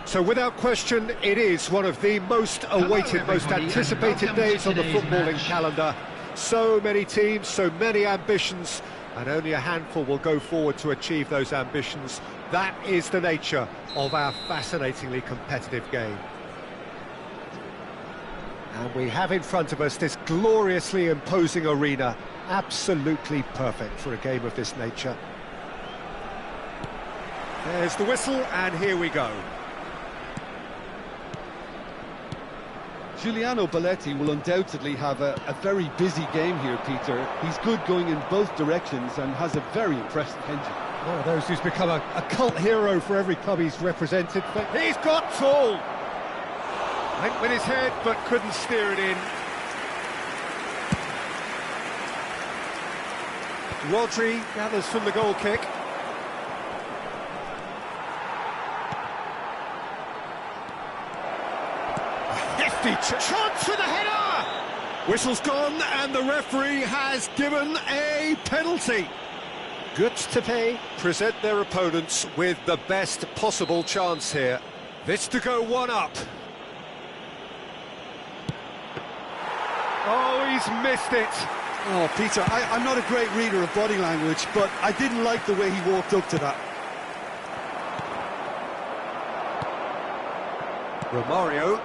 So without question, it is one of the most awaited, most anticipated days on the footballing calendar. So many teams, so many ambitions, and only a handful will go forward to achieve those ambitions. That is the nature of our fascinatingly competitive game. And we have in front of us this gloriously imposing arena, absolutely perfect for a game of this nature. There's the whistle, and here we go. Giuliano Belletti will undoubtedly have a very busy game here, Peter. He's good going in both directions and has a very impressive engine. One of those who's become a cult hero for every club he's represented, but he's got tall! Went with his head, but couldn't steer it in. Rodri gathers from the goal kick. Chance for the header! Whistle's gone and the referee has given a penalty. Goods to pay. Present their opponents with the best possible chance here. This to go one up. Oh, he's missed it. Oh, Peter, I'm not a great reader of body language, but I didn't like the way he walked up to that. Romario.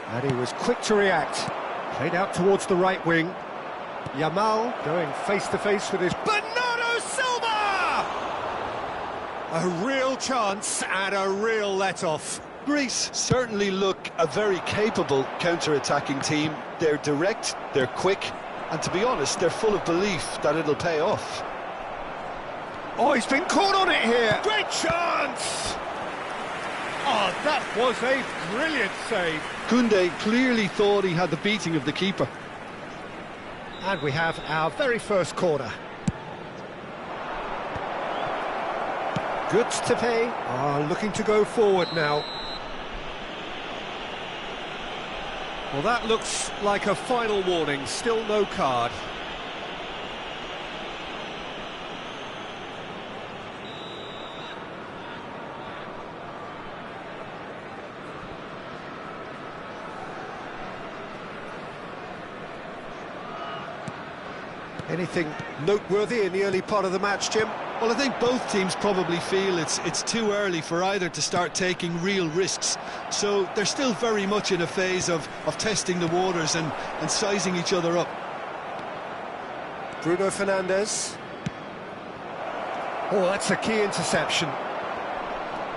And he was quick to react. Played out towards the right wing. Yamal going face-to-face with his... Bernardo Silva! A real chance and a real let-off. Greece certainly look a very capable counter-attacking team. They're direct, they're quick, and to be honest, they're full of belief that it'll pay off. Oh, he's been caught on it here! Great chance! Oh, that was a brilliant save. Koundé clearly thought he had the beating of the keeper. And we have our very first corner. Goods to pay. Looking to go forward now. Well, that looks like a final warning. Still no card. Anything noteworthy in the early part of the match, Jim? Well, I think both teams probably feel it's too early for either to start taking real risks. So they're still very much in a phase of testing the waters and sizing each other up. Bruno Fernandes. Oh, that's a key interception.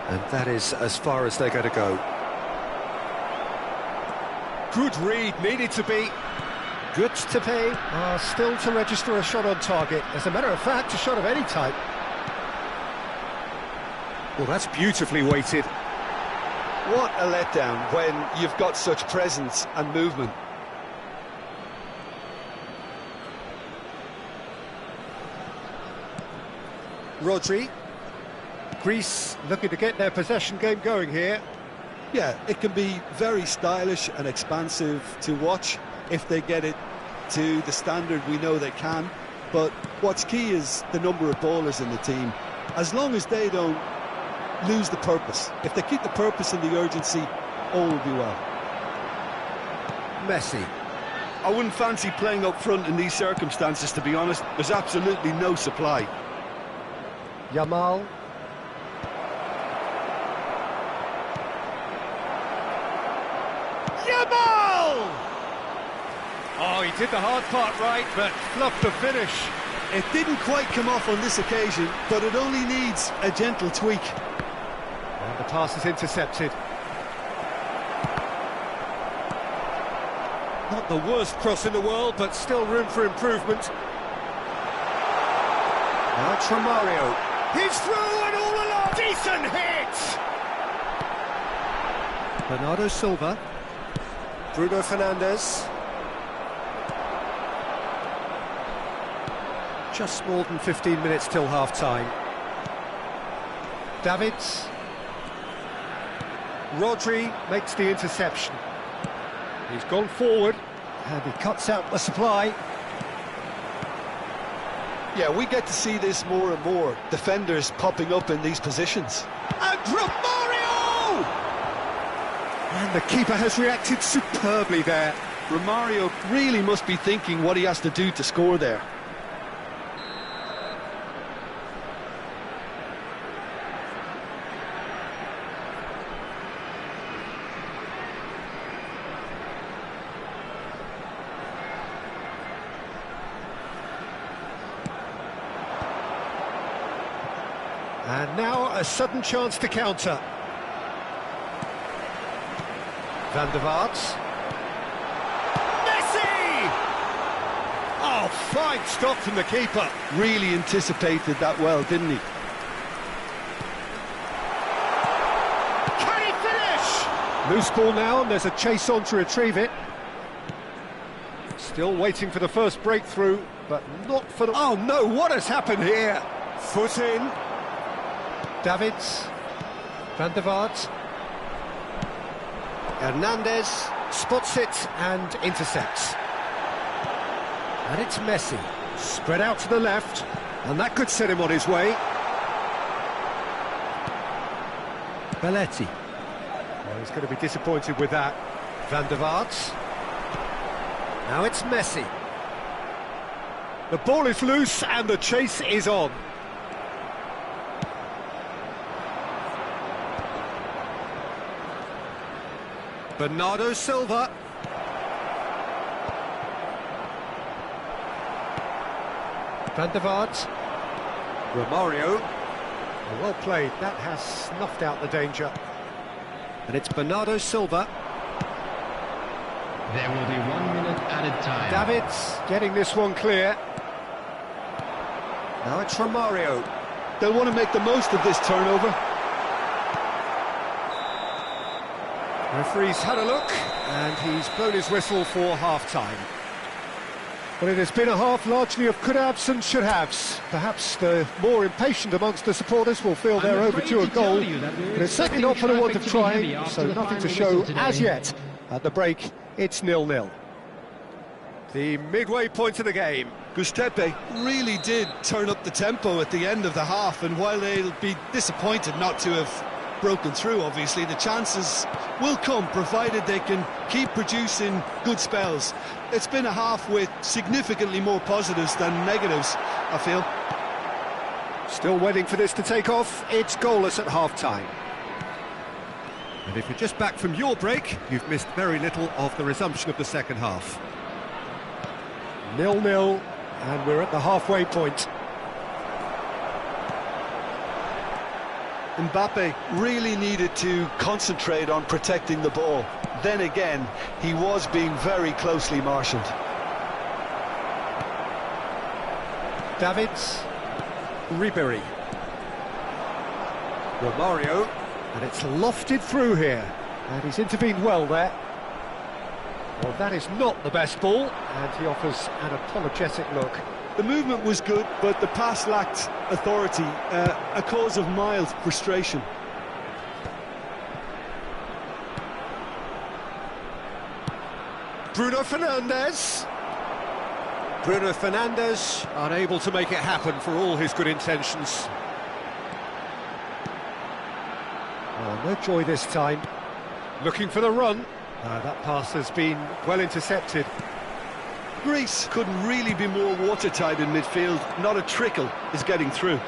And that is as far as they're going to go. Good read, needed to be. Goods to pay. Still to register a shot on target. As a matter of fact, a shot of any type. Well, that's beautifully weighted. What a letdown when you've got such presence and movement. Rodri. Greece looking to get their possession game going here. Yeah, it can be very stylish and expansive to watch if they get it to the standard we know they can. But what's key is the number of ballers in the team. As long as they don't lose the purpose, if they keep the purpose and the urgency, all will be well. Messi. I wouldn't fancy playing up front in these circumstances, to be honest. There's absolutely no supply. Yamal. Yamal! Oh, he did the hard part right, but fluffed the finish. It didn't quite come off on this occasion, but it only needs a gentle tweak. And the pass is intercepted. Not the worst cross in the world, but still room for improvement. Now it's Romario. He's through and all along. Decent hit! Bernardo Silva. Bruno Fernandes. Just more than 15 minutes till half-time. Davids. Rodri makes the interception. He's gone forward, and he cuts out the supply. Yeah, we get to see this more and more. Defenders popping up in these positions. And Romario! And the keeper has reacted superbly there. Romario really must be thinking what he has to do to score there. And now a sudden chance to counter. Van der Vaart. Messi! Oh, fine stop from the keeper. Really anticipated that well, didn't he? Can he finish? Loose ball now, and there's a chase on to retrieve it. Still waiting for the first breakthrough, but not for the... Oh no, what has happened here? Foot in. Davids, Van der Vaart, Hernandez spots it and intercepts. And it's Messi, spread out to the left, and that could set him on his way. Belletti. Well, he's going to be disappointed with that. Van der Vaart. Now it's Messi. The ball is loose and the chase is on. Bernardo Silva. Van der Vaart. Romario. Well played, that has snuffed out the danger. And it's Bernardo Silva. There will be 1 minute added time. Davids getting this one clear. Now it's Romario. They'll want to make the most of this turnover. Referee's had a look, and he's blown his whistle for half-time. Well, it has been a half largely of could-haves and should-haves. Perhaps the more impatient amongst the supporters will feel they're overdue a goal, but it's certainly not for the want of trying, so nothing to show as yet. At the break, it's 0-0. The midway point of the game. Giuseppe really did turn up the tempo at the end of the half, and while they'll be disappointed not to have broken through, obviously, the chances will come, provided they can keep producing good spells. It's been a half with significantly more positives than negatives, I feel. Still waiting for this to take off. It's goalless at half-time. And if you're just back from your break, you've missed very little of the resumption of the second half. 0-0, and we're at the halfway point. Mbappe really needed to concentrate on protecting the ball. Then again, he was being very closely marshalled. Davids, Ribéry, Romario, and it's lofted through here, and he's intervened well there. Well, that is not the best ball, and he offers an apologetic look. The movement was good, but the pass lacked authority, a cause of mild frustration. Bruno Fernandes. Bruno Fernandes unable to make it happen for all his good intentions. Oh, no joy this time. Looking for the run. That pass has been well intercepted. Greece couldn't really be more watertight in midfield. Not a trickle is getting through.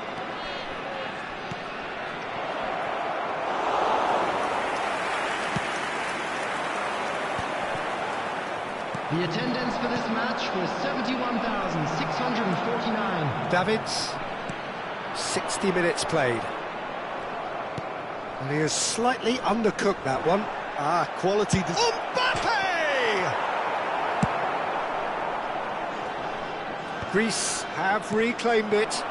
The attendance for this match was 71,649. Davids, 60 minutes played. And he has slightly undercooked that one. Quality. Mbappe! Greece have reclaimed it.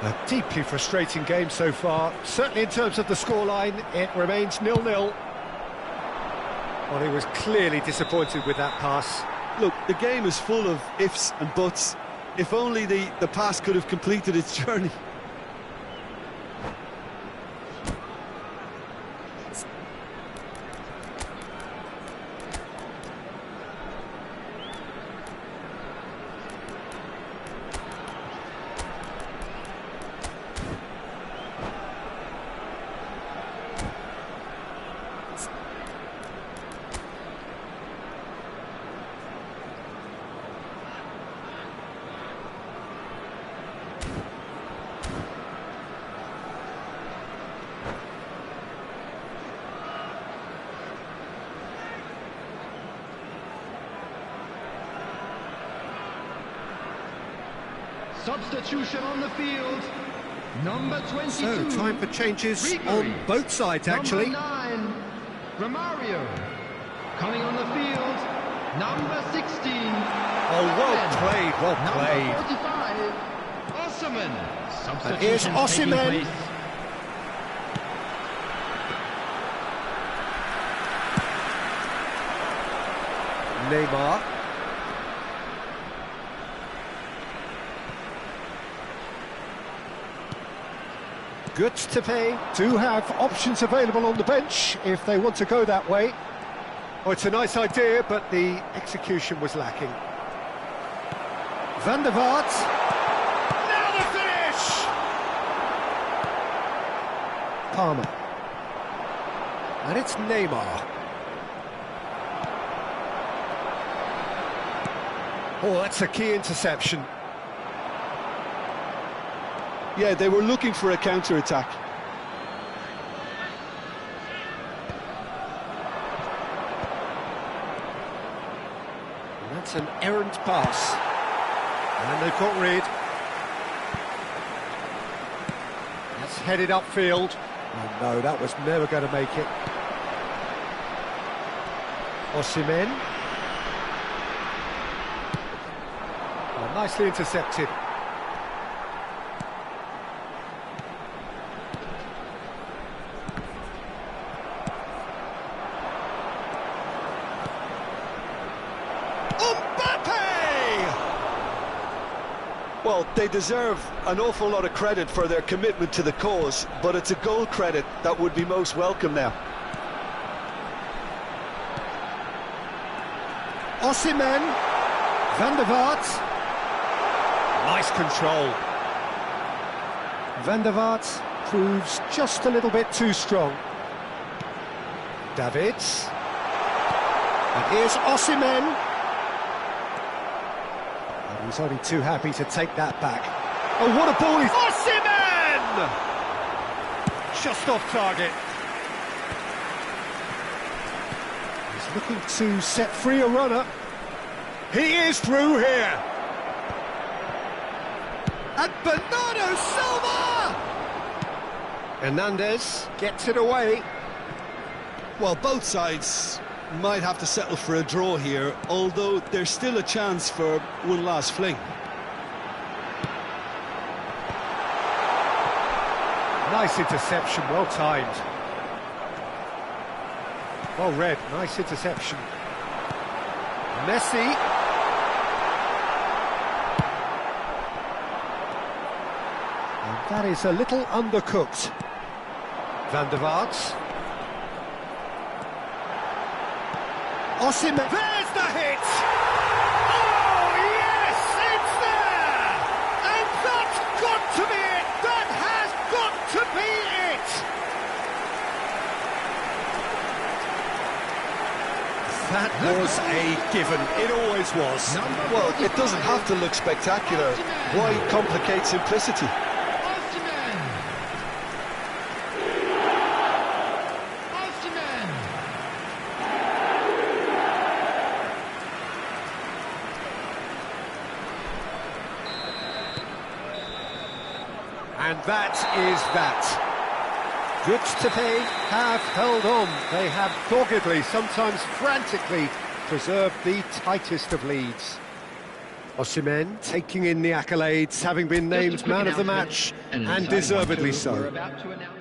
A deeply frustrating game so far. Certainly in terms of the scoreline, it remains 0-0. Well, he was clearly disappointed with that pass. Look, the game is full of ifs and buts. If only the pass could have completed its journey. substitution on the field. Number 22. So, time for changes Grigori. on both sides, actually. Number 9, Romario. Coming on the field, number 16. Oh, well played, well played. Number 45, Osimhen. And here's Substitution Osimhen. taking place. Neymar. Goods to pay. Do have options available on the bench if they want to go that way. Oh, it's a nice idea, but the execution was lacking. Van der Vaart. Now the finish! Palmer. And it's Neymar. Oh, that's a key interception. Yeah, they were looking for a counter-attack. And that's an errant pass. And they've got rid. That's headed upfield. Oh no, that was never going to make it. Osimhen. Oh, nicely intercepted. Well, they deserve an awful lot of credit for their commitment to the cause, but it's a goal credit that would be most welcome now. Osimhen. Van der Vaart. Nice control. Van der Vaart proves just a little bit too strong. Davids. And here's Osimhen. And he's only too happy to take that back. Oh, what a ball! Osimhen! Just off target. He's looking to set free a runner. He is through here. And Bernardo Silva! Hernandez gets it away. Well, both sides might have to settle for a draw here, although there's still a chance for one last fling. Nice interception, well timed. Well read, nice interception. Messi. And that is a little undercooked. Van der Vaart. Osimhen. There's the hit! Oh, yes, it's there! And that's got to be it! That has got to be it! That was a given. It always was. Well, it doesn't have to look spectacular. Why complicate simplicity? Osimhen. Osimhen. And that is that. Goods to pay have held on. They have doggedly, sometimes frantically, preserved the tightest of leads. Osimhen taking in the accolades, having been named man of the match, and deservedly We're so. about to announce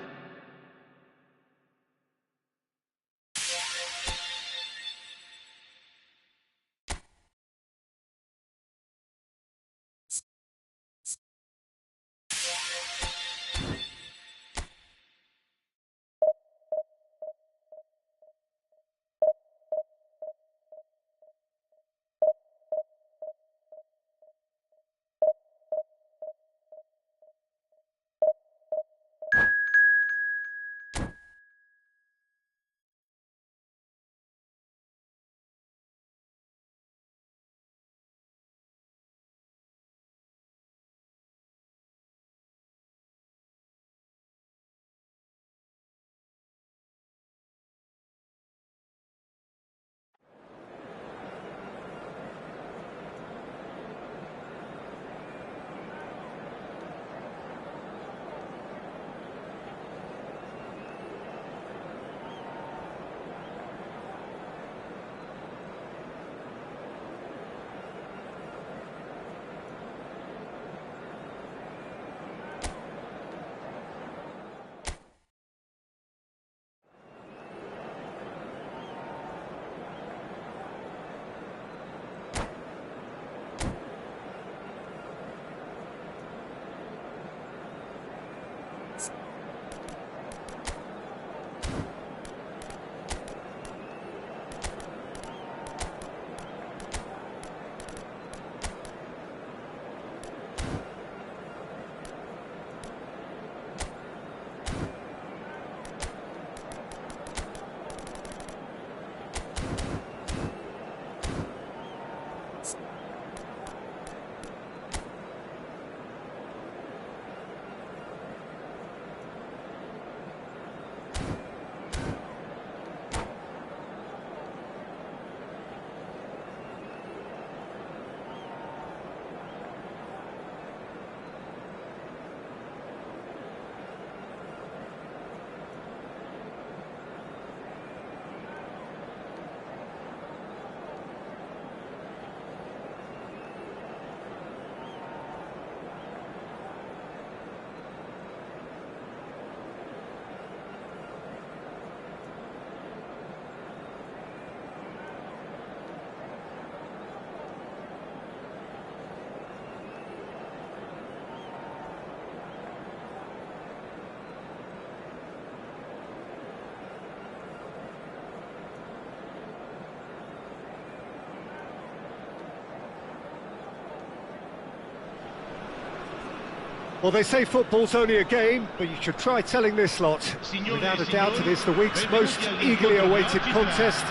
Well, they say football's only a game, but you should try telling this lot. Without a doubt, it is the week's most eagerly awaited contest.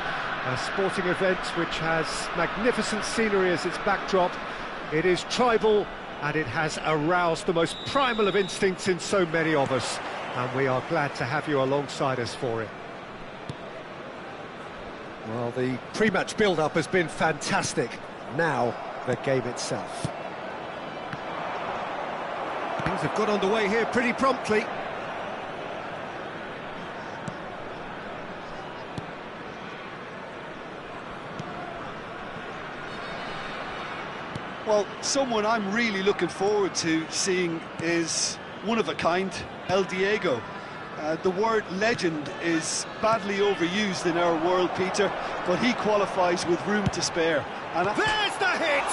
A sporting event which has magnificent scenery as its backdrop. It is tribal, and it has aroused the most primal of instincts in so many of us. And we are glad to have you alongside us for it. Well, the pre-match build-up has been fantastic. Now, the game itself. Things have got underway here pretty promptly. Well, someone I'm really looking forward to seeing is one of a kind, El Diego. The word legend is badly overused in our world, Peter, but he qualifies with room to spare. And there's the hit!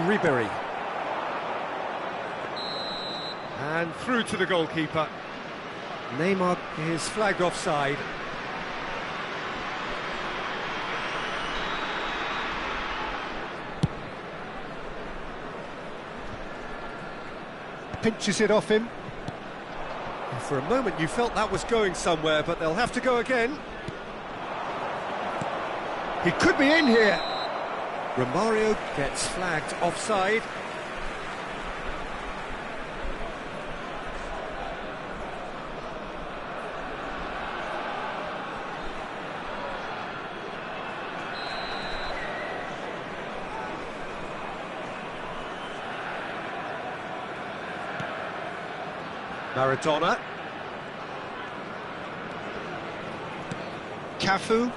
Ribery. And through to the goalkeeper. Neymar is flagged offside. Pinches it off him. For a moment you felt that was going somewhere, but they'll have to go again. He could be in here. Romario gets flagged offside. Maradona. Cafu.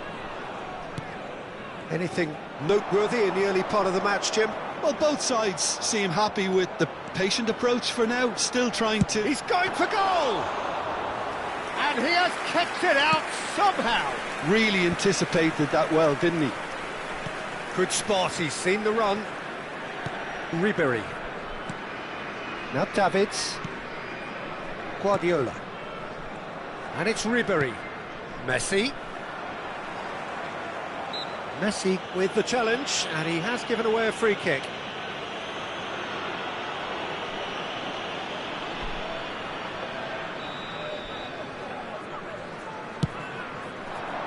Anything noteworthy in the early part of the match, Jim? Well, both sides seem happy with the patient approach for now, still trying to... He's going for goal! And he has kept it out somehow! Really anticipated that well, didn't he? Good spot, he's seen the run. Ribery. Now Davids. Guardiola. And it's Ribery. Messi. Messi with the challenge, and he has given away a free kick.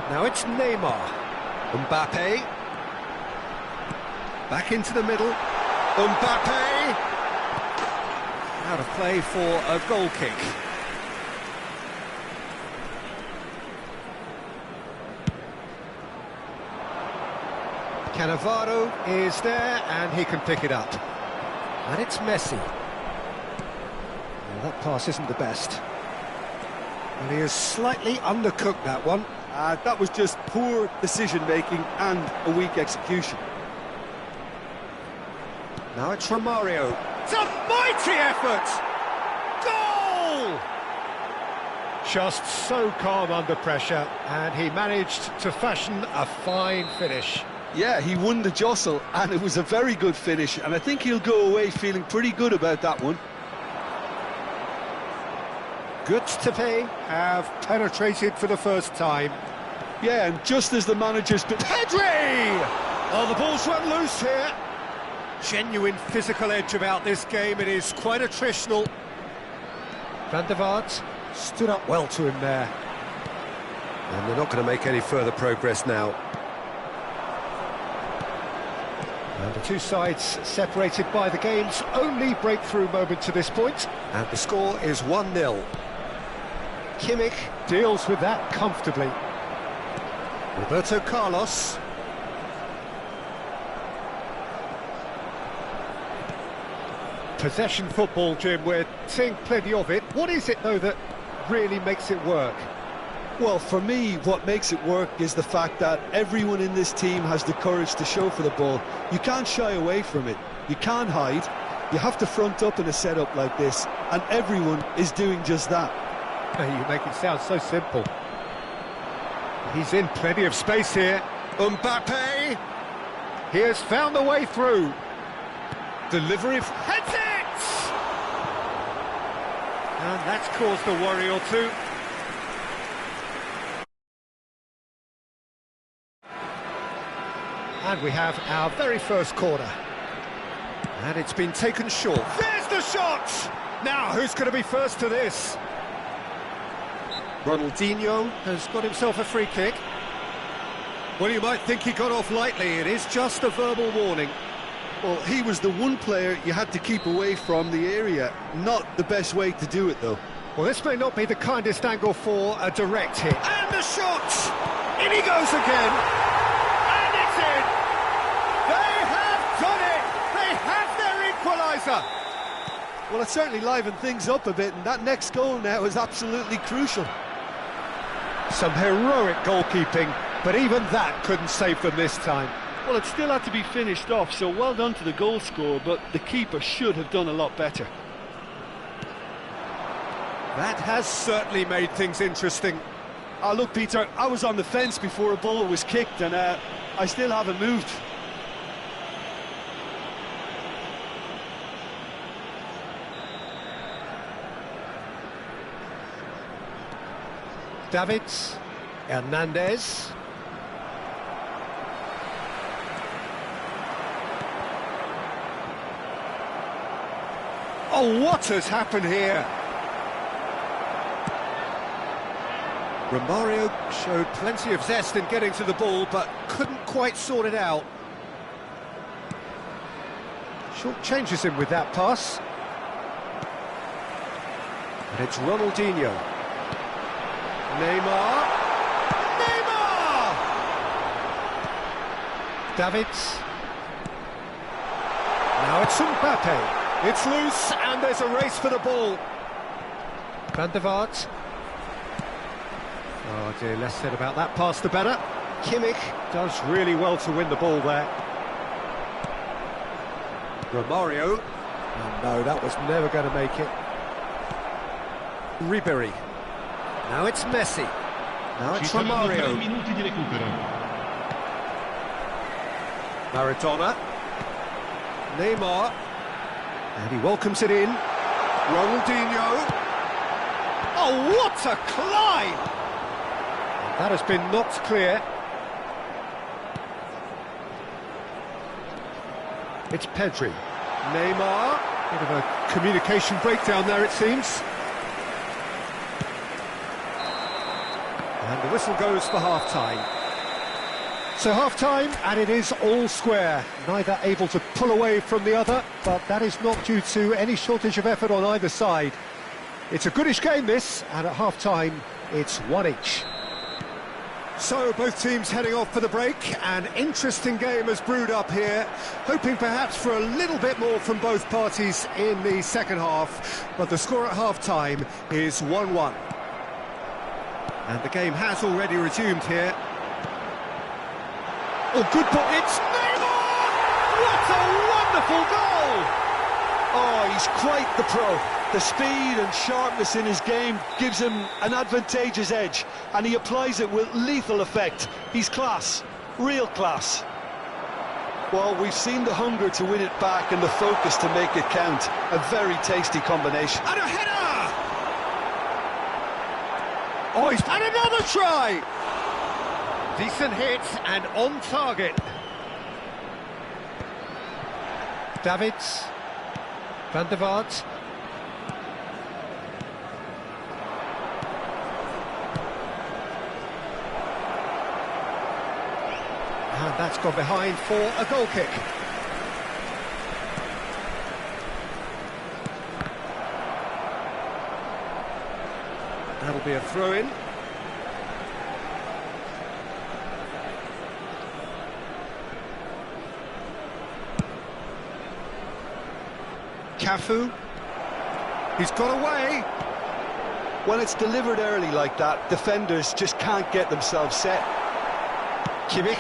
Now it's Neymar. Mbappe. Back into the middle. Mbappe. Out of play for a goal kick. Cannavaro is there, and he can pick it up. And it's Messi. Well, that pass isn't the best. And he has slightly undercooked that one. That was just poor decision-making and a weak execution. Now it's Romario. It's a mighty effort! Goal! Just so calm under pressure, and he managed to fashion a fine finish. Yeah, he won the jostle, and it was a very good finish, and I think he'll go away feeling pretty good about that one. Gutztepe have penetrated for the first time. Yeah, and just as the manager's... Pedri! Oh, the ball's run loose here. Genuine physical edge about this game. It is quite attritional. Van der Vaart stood up well to him there. And they're not going to make any further progress now. And the two sides separated by the game's only breakthrough moment to this point. And the score is 1-0. Kimmich deals with that comfortably. Roberto Carlos. Possession football, Jim, we're seeing plenty of it. What is it, though, that really makes it work? Well, for me, what makes it work is the fact that everyone in this team has the courage to show for the ball. You can't shy away from it. You can't hide. You have to front up in a setup like this, and everyone is doing just that. You make it sound so simple. He's in plenty of space here. Mbappe! He has found the way through. Delivery, heads it! And that's caused a worry or two. And we have our very first corner. And it's been taken short. There's the shot! Now, who's going to be first to this? Ronaldinho has got himself a free kick. Well, you might think he got off lightly. It is just a verbal warning. Well, he was the one player you had to keep away from the area. Not the best way to do it, though. Well, this may not be the kindest angle for a direct hit. And the shot! In he goes again! And it's in! They have done it! They have their equaliser! Well, it certainly livened things up a bit, and that next goal now is absolutely crucial. Some heroic goalkeeping, but even that couldn't save them this time. Well, it still had to be finished off, so well done to the goal scorer, but the keeper should have done a lot better. That has certainly made things interesting. Oh, look, Peter, I was on the fence before a ball was kicked, and I still haven't moved. Davids, Hernandez. Oh, what has happened here? Romario showed plenty of zest in getting to the ball, but couldn't quite sort it out. Short changes him with that pass. And it's Ronaldinho. Neymar! Davids. Now it's Mbappe. It's loose, and there's a race for the ball. Van der Vaart. Oh dear, less said about that pass the better. Kimmich does really well to win the ball there. Romario. Oh no, that was never going to make it. Ribery. Now it's Messi. Now it's Romario. Maradona. Neymar. And he welcomes it in. Ronaldinho. Oh, what a climb! That has been knocked clear. It's Pedri. Neymar. Bit of a communication breakdown there, it seems. And the whistle goes for half-time. So half-time, and it is all square. Neither able to pull away from the other, but that is not due to any shortage of effort on either side. It's a goodish game, this, and at half-time, it's one each. So both teams heading off for the break. An interesting game has brewed up here, hoping perhaps for a little bit more from both parties in the second half, but the score at half-time is 1-1. And the game has already resumed here. Oh, good ball. It's Neymar! What a wonderful goal! Oh, he's quite the pro. The speed and sharpness in his game gives him an advantageous edge, and he applies it with lethal effect. He's class, real class. Well, we've seen the hunger to win it back and the focus to make it count. A very tasty combination. And a header! Oh, he's had another try! Decent hit and on target. Davids. Van der Vaart. And that's gone behind for a goal kick. That'll be a throw-in. Cafu. He's got away. When it's delivered early like that, defenders just can't get themselves set. Kimmich.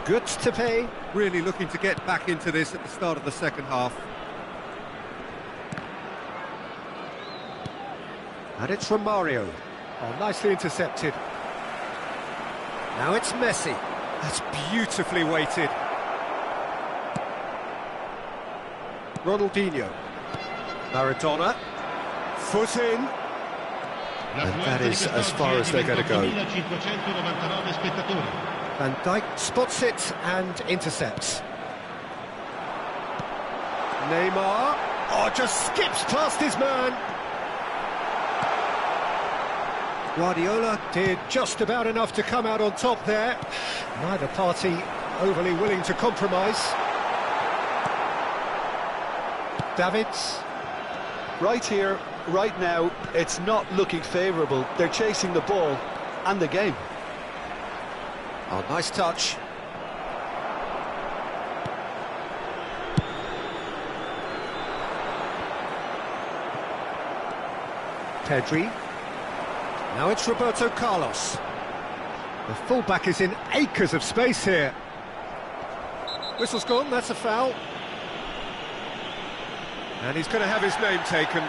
Good to pay. Really looking to get back into this at the start of the second half. And it's Romario. Oh, nicely intercepted. Now it's Messi. That's beautifully weighted. Ronaldinho. Maradona. Foot in. And that is as far as they're going to go. Van Dijk spots it and intercepts. Neymar. Oh, just skips past his man. Guardiola did just about enough to come out on top there. Neither party overly willing to compromise. Davids. Right here, right now, it's not looking favourable. They're chasing the ball and the game. Oh, nice touch. Pedri. Now it's Roberto Carlos. The fullback is in acres of space here. Whistle's gone, that's a foul. And he's going to have his name taken.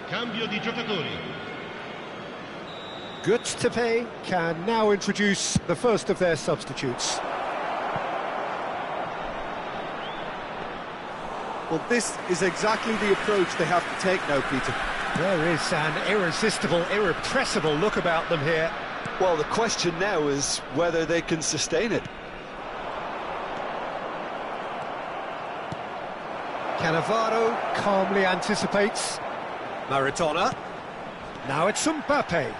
Cambio di giocatori. Tepe can now introduce the first of their substitutes. Well, this is exactly the approach they have to take now, Peter. There is an irresistible, irrepressible look about them here. Well, the question now is whether they can sustain it. Cannavaro calmly anticipates. Maradona. Now it's Mbappe.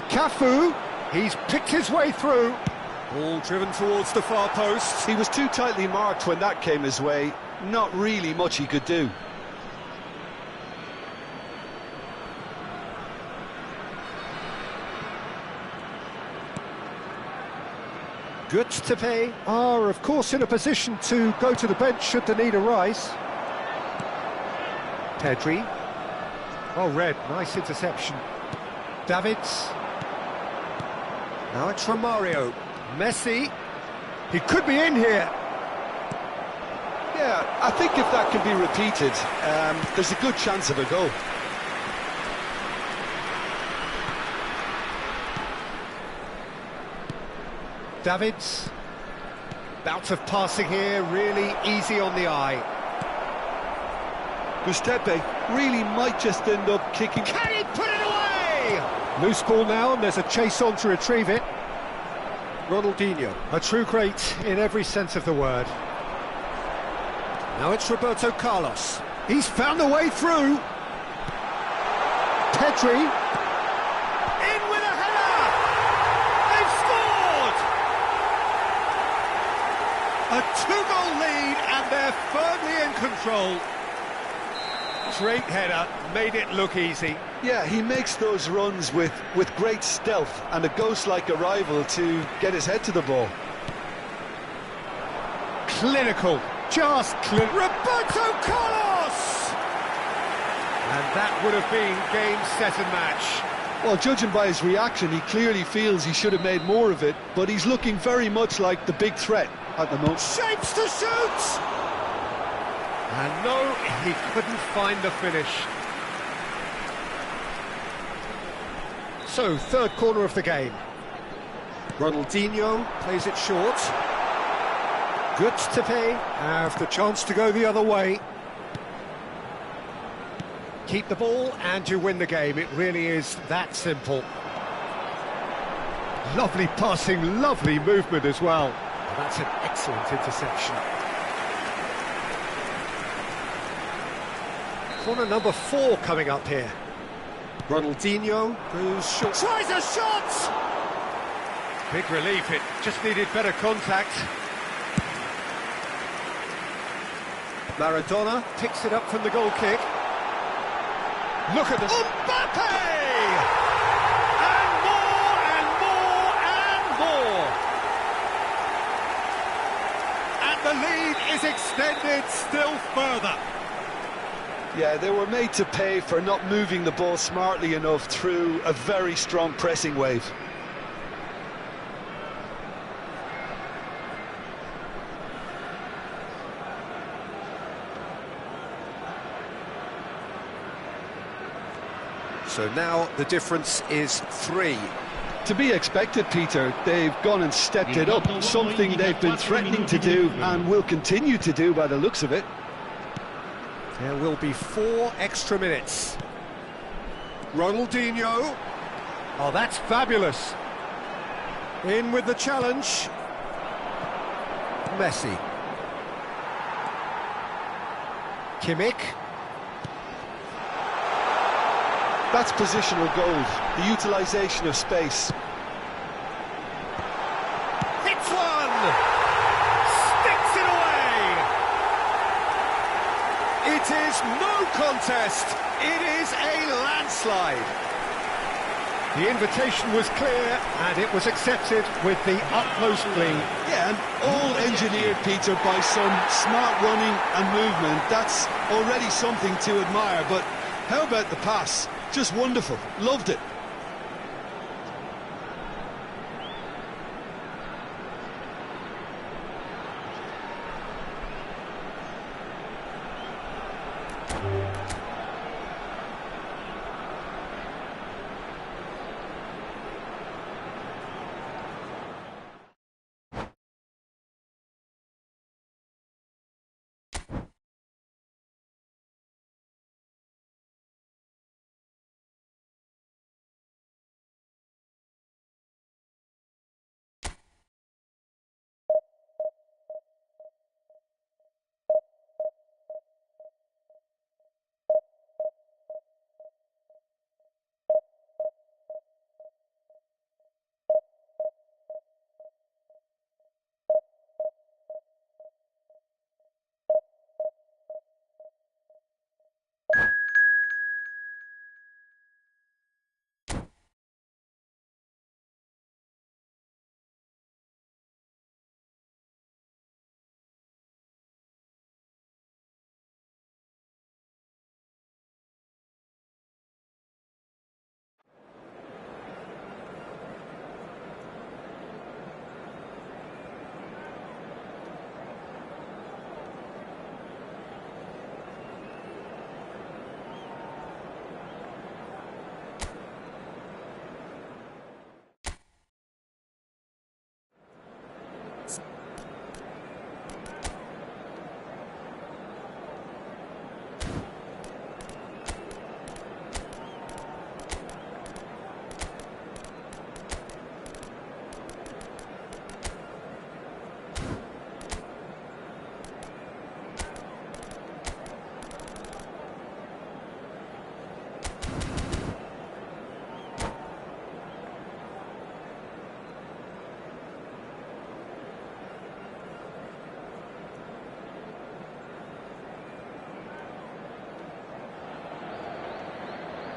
Cafu. He's picked his way through. Ball driven towards the far post. He was too tightly marked when that came his way. Not really much he could do. Tepe are, of course, in a position to go to the bench should the need arise. Pedri. Well read, nice interception. Davids. Now it's Romario. Messi. He could be in here. Yeah, I think if that can be repeated, there's a good chance of a goal. Davids. Bout of passing here, really easy on the eye. Tepe really might just end up kicking. Can he put it away? Loose ball now, and there's a chase on to retrieve it. Ronaldinho, a true great in every sense of the word. Now it's Roberto Carlos. He's found a way through. Pedri. In with a header! They've scored! A two-goal lead, and they're firmly in control. Great header, made it look easy. Yeah, he makes those runs with great stealth and a ghost-like arrival to get his head to the ball. Clinical, just clinical. Roberto Carlos! And that would have been game, set and match. Well, judging by his reaction, he clearly feels he should have made more of it, but he's looking very much like the big threat at the moment. Shapes to shoot! And no, he couldn't find the finish. So, third corner of the game. Ronaldinho plays it short. Tepe have the chance to go the other way. Keep the ball and you win the game. It really is that simple. Lovely passing, lovely movement as well. And that's an excellent interception. Corner number 4 coming up here. Ronaldinho goes short. Tries a shot! Big relief, it just needed better contact. Maradona picks it up from the goal kick. Look at the... Mbappe! And more, and more, and more! And the lead is extended still further. Yeah, they were made to pay for not moving the ball smartly enough through a very strong pressing wave. So now the difference is 3. To be expected, Peter. They've gone and stepped it up, something they've been threatening to do and will continue to do by the looks of it. There will be 4 extra minutes. Ronaldinho. Oh, that's fabulous. In with the challenge. Messi. Kimmich. That's positional gold, the utilisation of space. Hits one! Sticks it away! It is no contest. It is a landslide. The invitation was clear and it was accepted with the utmost glee. Yeah, and all engineered, Peter, by some smart running and movement. That's already something to admire, but how about the pass? Just wonderful. Loved it.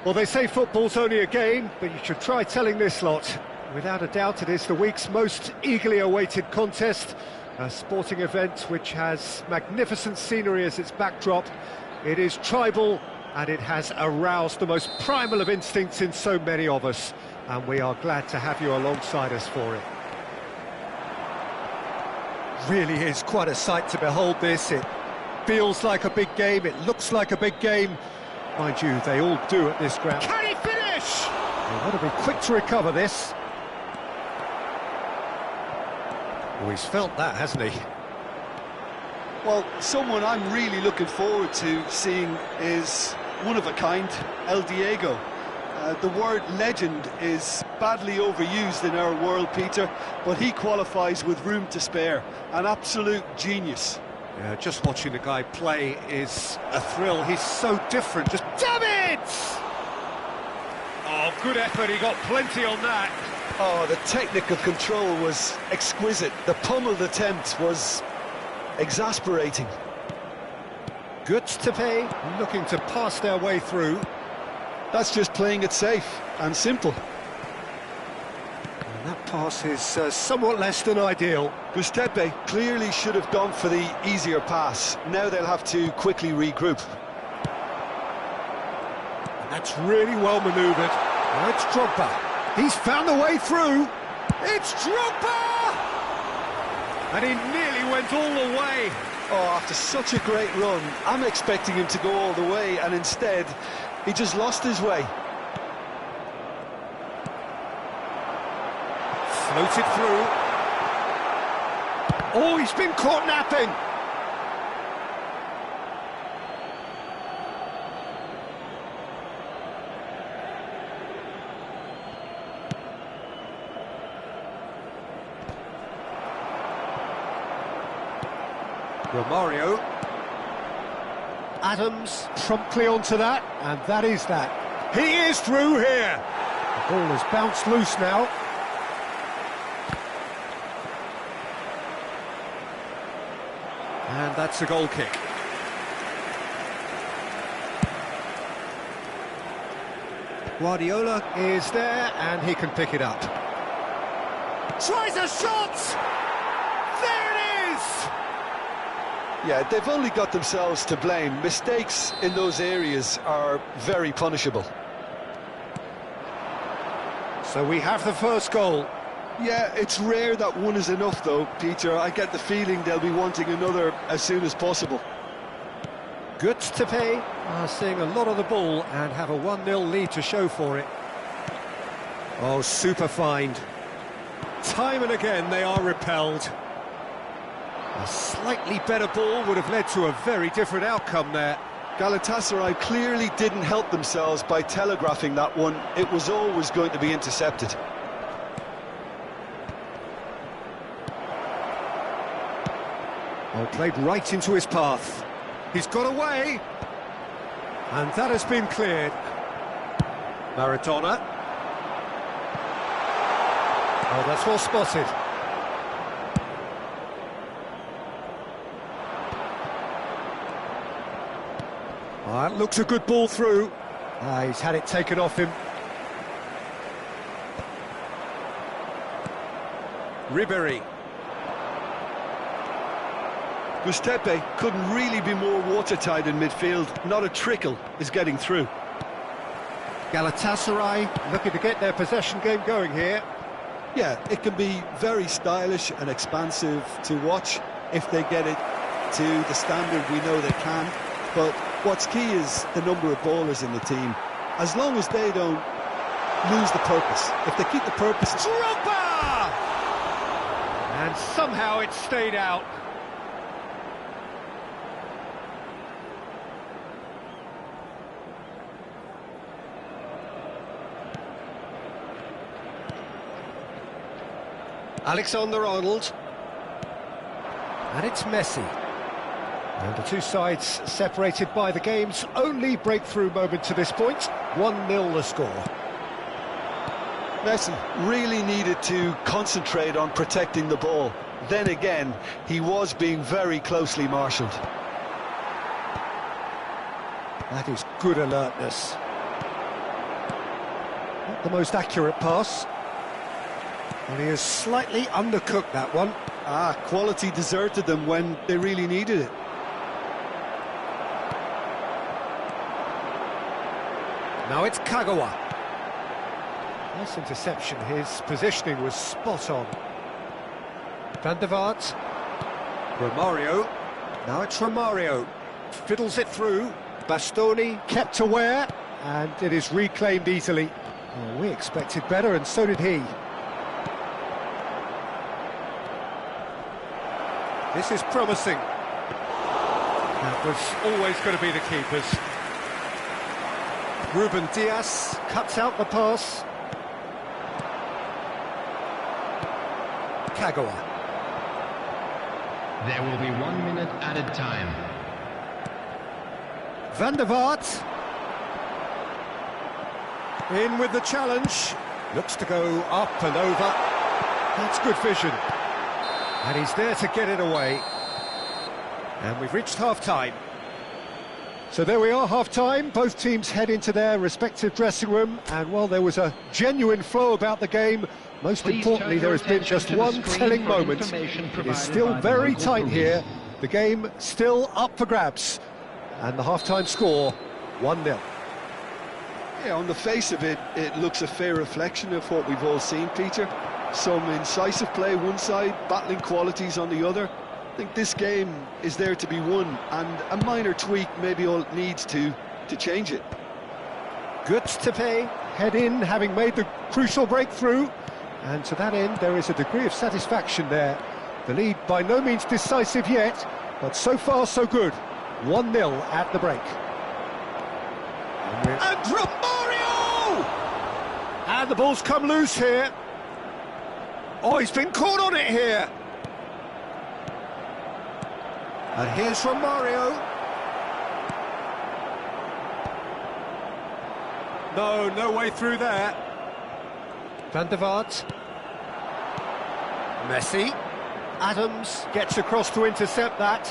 Well, they say football's only a game, but you should try telling this lot. Without a doubt, it is the week's most eagerly awaited contest, a sporting event which has magnificent scenery as its backdrop. It is tribal, and it has aroused the most primal of instincts in so many of us, and we are glad to have you alongside us for it. Really is quite a sight to behold this. It feels like a big game, it looks like a big game. Mind you, they all do at this ground. Can he finish? He'll want to be quick to recover this. Oh, he's felt that, hasn't he? Well, someone I'm really looking forward to seeing is one of a kind, El Diego. The word legend is badly overused in our world, Peter, but he qualifies with room to spare. An absolute genius. Yeah, just watching the guy play is a thrill. He's so different. Just damn it! Oh, good effort. He got plenty on that. Oh, the technical control was exquisite. The pummeled attempt was exasperating. Good to pay, looking to pass their way through. That's just playing it safe and simple. And that pass is somewhat less than ideal. Giuseppe clearly should have gone for the easier pass. Now they'll have to quickly regroup. That's really well manoeuvred. Now it's Drogba. He's found a way through. It's Drogba! And he nearly went all the way. Oh, after such a great run, I'm expecting him to go all the way, and instead, he just lost his way. Floated through. Oh, he's been caught napping. Romario. Adams promptly onto that, and that is that. He is through here. The ball has bounced loose now. And that's a goal kick. Guardiola is there, and he can pick it up. Tries a shot! There it is! Yeah, they've only got themselves to blame. Mistakes in those areas are very punishable. So we have the first goal. Yeah, it's rare that one is enough, though, Peter. I get the feeling they'll be wanting another as soon as possible. Good to pay. Seeing a lot of the ball and have a 1-0 lead to show for it. Oh, super find. Time and again they are repelled. A slightly better ball would have led to a very different outcome there. Galatasaray clearly didn't help themselves by telegraphing that one. It was always going to be intercepted. Oh, played right into his path. He's got away. And that has been cleared. Maradona. Oh, that's well spotted. That looks a good ball through. He's had it taken off him. Ribéry. Gustepe couldn't really be more watertight in midfield. Not a trickle is getting through. Galatasaray looking to get their possession game going here. Yeah, it can be very stylish and expansive to watch if they get it to the standard we know they can. But what's key is the number of ballers in the team. As long as they don't lose the purpose. If they keep the purpose... Drogba! And somehow it stayed out. Alexander-Arnold. And it's Messi. And the two sides separated by the game's only breakthrough moment to this point. 1-0 the score. Messi really needed to concentrate on protecting the ball. Then again, he was being very closely marshalled. That is good alertness. Not the most accurate pass. And he has slightly undercooked that one. Quality deserted them when they really needed it. Now it's Kagawa. Nice interception, his positioning was spot on. Van der Vaart. Romario. Now it's Romario. Fiddles it through. Bastoni kept aware, and it is reclaimed easily. Oh, we expected better, and so did he. This is promising. That was always going to be the keepers. Ruben Diaz cuts out the pass. Kagawa. There will be 1 minute added time. Van der Vaart. In with the challenge. Looks to go up and over. That's good vision. And he's there to get it away. And we've reached half-time. So there we are, half-time. Both teams head into their respective dressing room. And while there was a genuine flow about the game, most importantly, there has been just one telling moment. It is still very tight here. The game still up for grabs. And the half-time score, 1-0. Yeah, on the face of it, it looks a fair reflection of what we've all seen, Peter. Some incisive play one side, battling qualities on the other. I think this game is there to be won, and a minor tweak maybe all it needs to change it. Good to pay, head in, having made the crucial breakthrough. And to that end, there is a degree of satisfaction there. The lead by no means decisive yet, but so far so good. 1-0 at the break. And Romario! And the ball's come loose here. Oh, he's been caught on it here. And here's Romario. No way through there. Van der Vaart. Messi. Adams gets across to intercept that.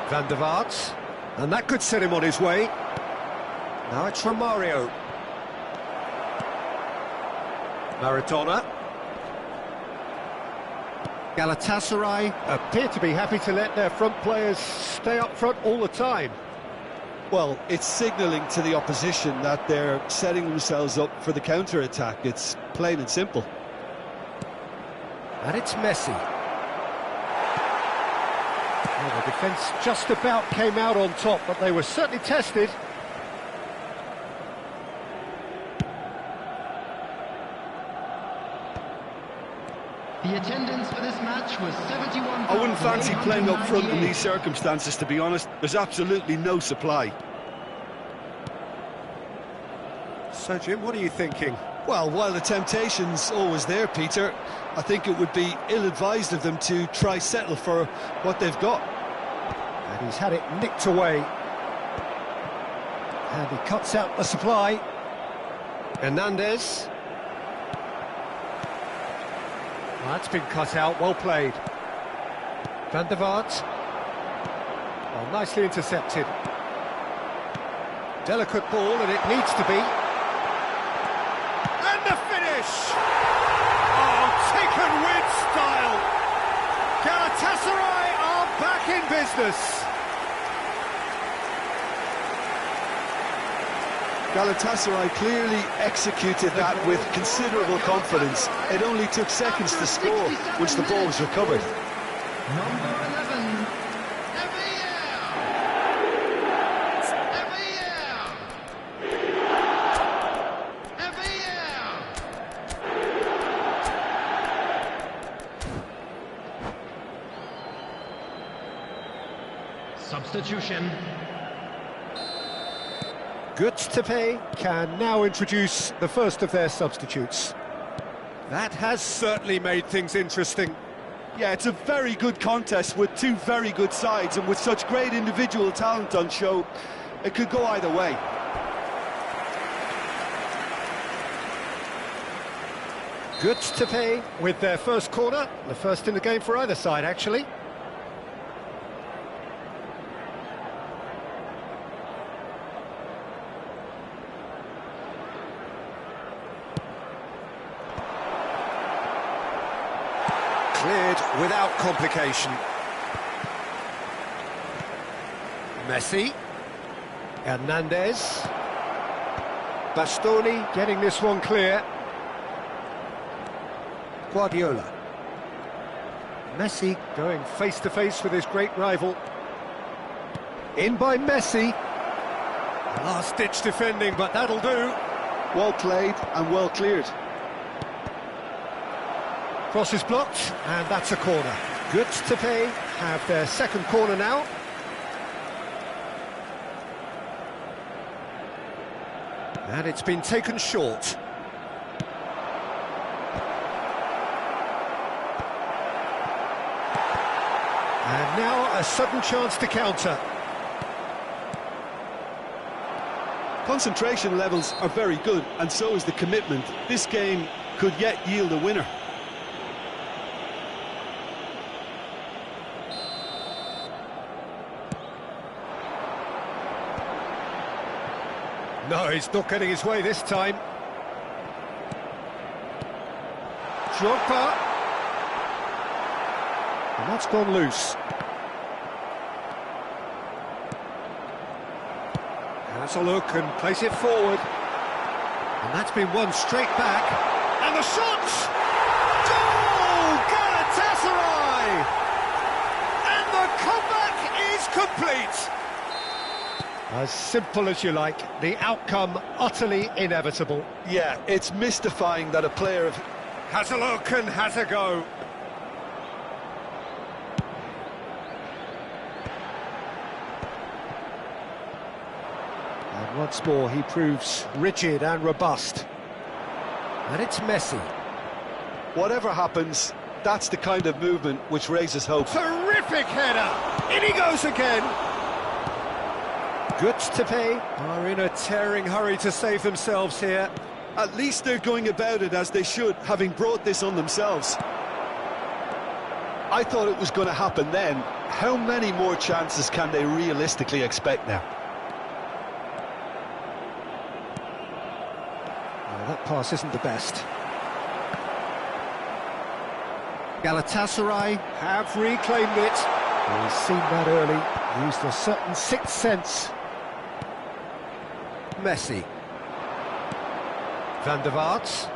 Van der Vaart. And that could set him on his way. Now it's Romario. Maradona. Galatasaray appear to be happy to let their front players stay up front all the time. Well, it's signalling to the opposition that they're setting themselves up for the counter-attack. It's plain and simple. And it's Messi. Well, the defence just about came out on top, but they were certainly tested. The attendance for this match was 71. I wouldn't fancy playing up front in these circumstances, to be honest. There's absolutely no supply. So, Jim, what are you thinking? Well, while the temptation's always there, Peter, I think it would be ill-advised of them to try settle for what they've got. And he's had it nicked away. And he cuts out the supply. Hernandez. Well, that's been cut out, well played. Van der Vaart. Well, nicely intercepted. Delicate ball, and it needs to be. And the finish! Oh, taken with style! Galatasaray are back in business. Galatasaray clearly executed that with considerable confidence. It only took seconds to score once the ball was recovered. Number 11, substitution. Good to pay can now introduce the first of their substitutes. That has certainly made things interesting. Yeah, it's a very good contest with two very good sides, and with such great individual talent on show, it could go either way. Good to pay with their first corner, the first in the game for either side, actually. Cleared without complication. Messi. Hernandez. Bastoni getting this one clear. Guardiola. Messi going face-to-face with his great rival. In by Messi. Last-ditch defending, but that'll do. Well played and well cleared. Cross is blocked, and that's a corner. Good to pay have their second corner now. And it's been taken short. And now a sudden chance to counter. Concentration levels are very good, and so is the commitment. This game could yet yield a winner. No, he's not getting his way this time. Drogba. And that's gone loose. wants a look and plays it forward. And that's been won straight back. And the shot! Goal! Galatasaray! And the comeback is complete! As simple as you like, the outcome utterly inevitable. Yeah, it's mystifying that a player of... Has a look and has a go. And once more he proves rigid and robust. And it's Messi. Whatever happens, that's the kind of movement which raises hope. Terrific header! In he goes again! Göztepe are in a tearing hurry to save themselves here. At least they're going about it as they should, having brought this on themselves. I thought it was going to happen then. How many more chances can they realistically expect now? Well, that pass isn't the best. Galatasaray have reclaimed it. We've seen that early, used a certain sixth sense. Messi. Van der Vaart.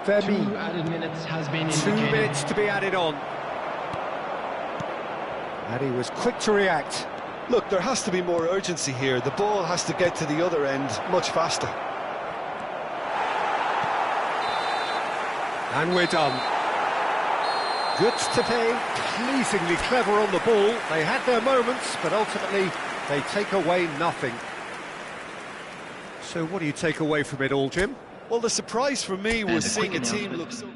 2 added minutes has been indicated. 2 minutes to be added on. And he was quick to react. Look, there has to be more urgency here. The ball has to get to the other end much faster. And we're done. Göztepe, pleasingly clever on the ball. They had their moments, but ultimately they take away nothing. So what do you take away from it all, Jim? Well, the surprise for me was seeing a team look so...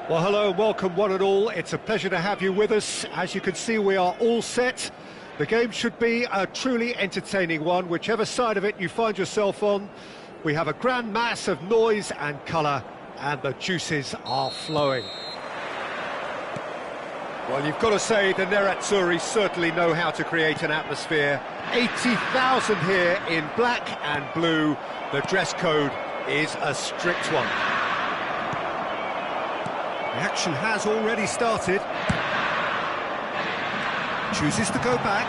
Well, hello and welcome one and all. It's a pleasure to have you with us. As you can see, we are all set. The game should be a truly entertaining one, whichever side of it you find yourself on. We have a grand mass of noise and colour, and the juices are flowing. Well, you've got to say the Nerazzurri certainly know how to create an atmosphere. 80,000 here in black and blue. The dress code is a strict one. The action has already started. Chooses to go back.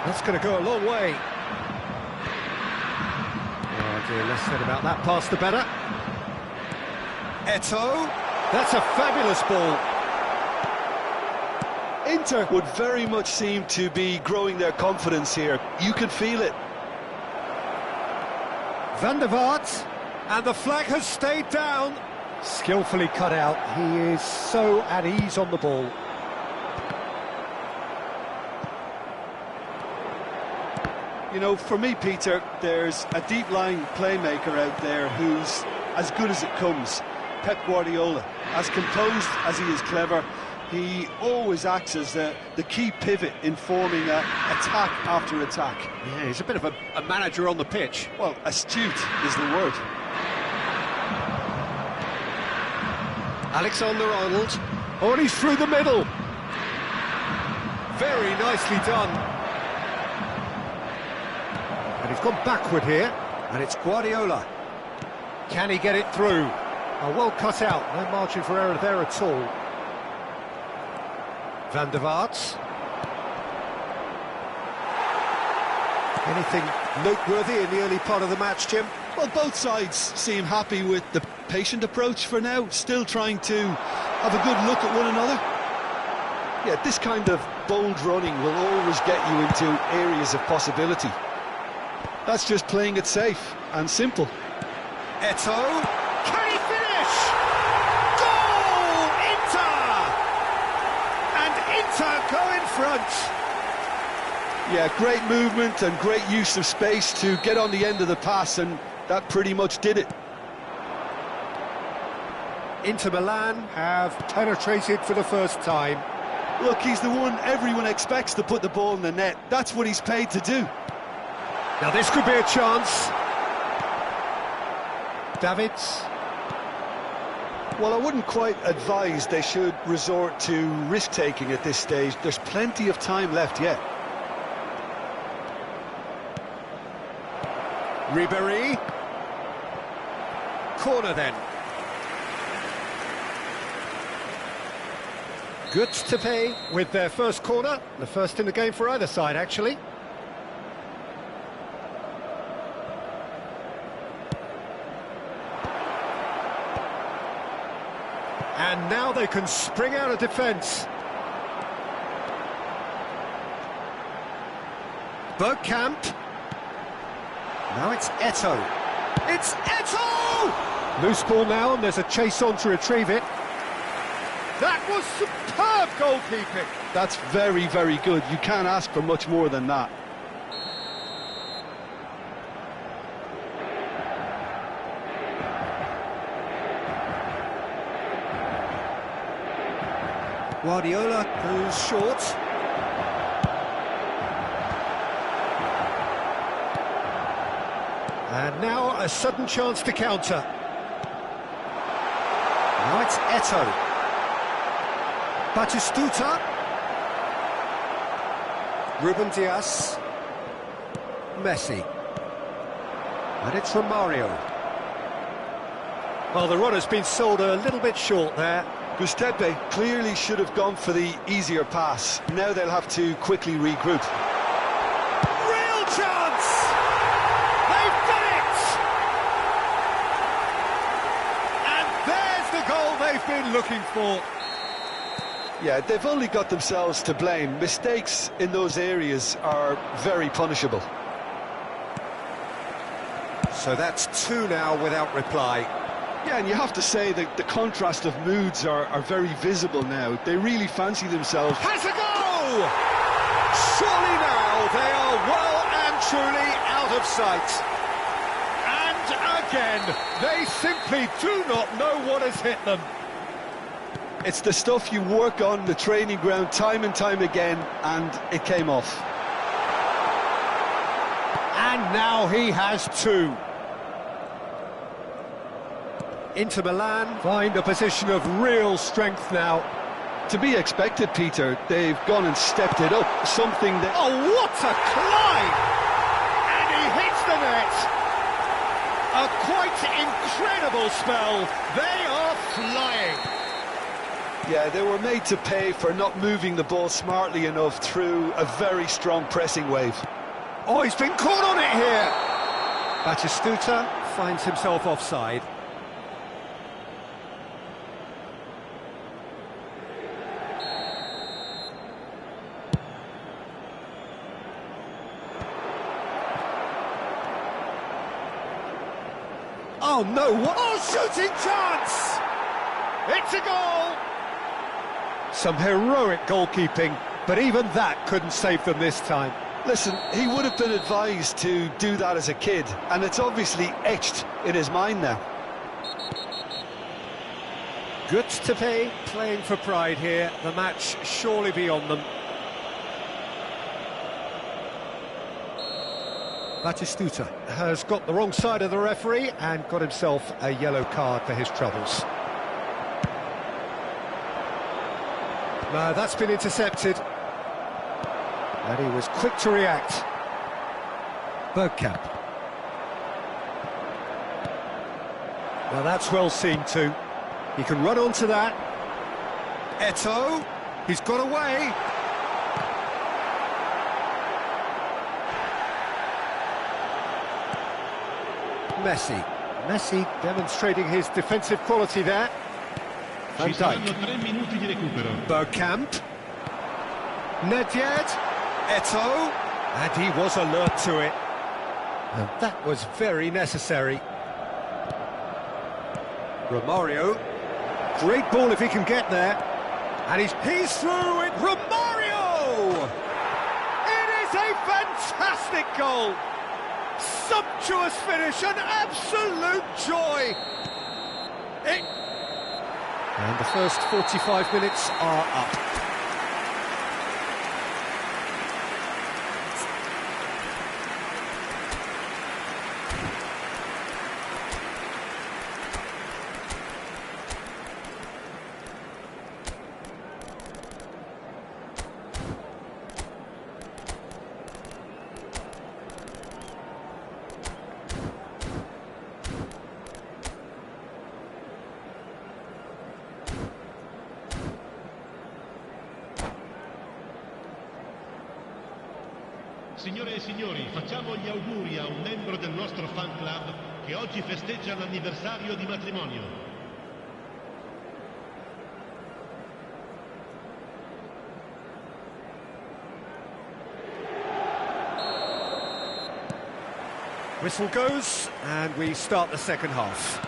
That's going to go a long way. Oh dear, less said about that pass the better. Eto'o. That's a fabulous ball. Inter would very much seem to be growing their confidence here. You can feel it. Van der Vaart. And the flag has stayed down. Skillfully cut out. He is so at ease on the ball. You know, for me, Peter, there's a deep-lying playmaker out there who's as good as it comes. Pep Guardiola. As composed as he is clever, he always acts as the key pivot in forming attack after attack. Yeah, he's a bit of a manager on the pitch. Well, astute is the word. Alexander-Arnold. Oh, and he's through the middle. Very nicely done. And he's gone backward here. And it's Guardiola. Can he get it through? Oh, well cut out. No margin for error there at all. Van der Vaart. Anything noteworthy in the early part of the match, Jim? Well, both sides seem happy with the patient approach for now, still trying to have a good look at one another. Yeah, this kind of bold running will always get you into areas of possibility. That's just playing it safe and simple. Eto'o. Can he finish? Goal! Inter! And Inter go in front. Yeah, great movement and great use of space to get on the end of the pass, and that pretty much did it. Inter Milan have penetrated for the first time. Look, he's the one everyone expects to put the ball in the net. That's what he's paid to do. Now this could be a chance. Davids. Well, I wouldn't quite advise they should resort to risk-taking at this stage. There's plenty of time left yet. Ribéry. Corner then. Good to pay with their first corner. The first in the game for either side, actually. And now they can spring out of defence. Bergkamp. Now it's Eto'o. It's Eto'o! Loose ball now, and there's a chase on to retrieve it. That was superb goalkeeping. That's very, very good. You can't ask for much more than that. Guardiola goes short. And now a sudden chance to counter. Now it's Eto'o. Batistuta. Ruben Dias. Messi. And it's Romario. Well, the run has been sold a little bit short there. Gustepe clearly should have gone for the easier pass. Now they'll have to quickly regroup. Real chance! They've done it! And there's the goal they've been looking for. Yeah, they've only got themselves to blame. Mistakes in those areas are very punishable. So that's two now without reply. Yeah, and you have to say that the contrast of moods are very visible now. They really fancy themselves. Has a go! Surely now they are well and truly out of sight. And a again. They simply do not know what has hit them. It's the stuff you work on the training ground time and time again, and it came off. And now he has two. Inter Milan find a position of real strength now. To be expected, Peter. They've gone and stepped it up, something that... Oh, what a climb! And he hits the net! A quite incredible spell. They are flying. Yeah, they were made to pay for not moving the ball smartly enough through a very strong pressing wave. Oh, he's been caught on it here! Batistuta finds himself offside. Oh no, what a shooting chance! It's a goal! Some heroic goalkeeping, but even that couldn't save them this time. Listen, he would have been advised to do that as a kid, and it's obviously etched in his mind now. Good to pay, playing for pride here. The match surely beyond them. Batistuta has got the wrong side of the referee and got himself a yellow card for his troubles. No, that's been intercepted. And he was quick to react. Bergkamp. Well, that's well seen too. He can run onto that. Eto'o, he's got away. Messi demonstrating his defensive quality there. Van Dijk. Bergkamp. Nedved. Eto'o. And he was alert to it. And that was very necessary. Romario. Great ball if he can get there. And he's through it. Romario! It is a fantastic goal. Sumptuous finish, an absolute joy. And the first 45 minutes are up. Signore e signori, facciamo gli auguri a un membro del nostro fan club che oggi festeggia l'anniversario di matrimonio. Whistle goes, and we start the second half.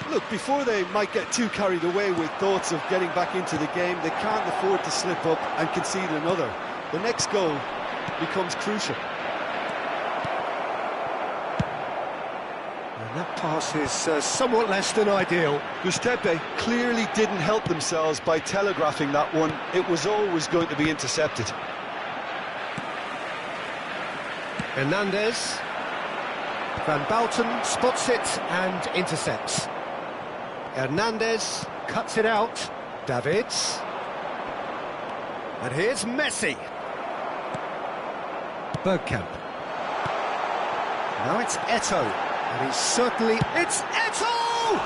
Look, before they might get too carried away with thoughts of getting back into the game, they can't afford to slip up and concede another. The next goal becomes crucial. And that pass is somewhat less than ideal. Giuseppe clearly didn't help themselves by telegraphing that one. It was always going to be intercepted. Hernandez. Van Bouten spots it and intercepts. Hernandez cuts it out. Davids. And here's Messi. Bergkamp. Now it's Eto'o. And he's certainly... It's Eto'o!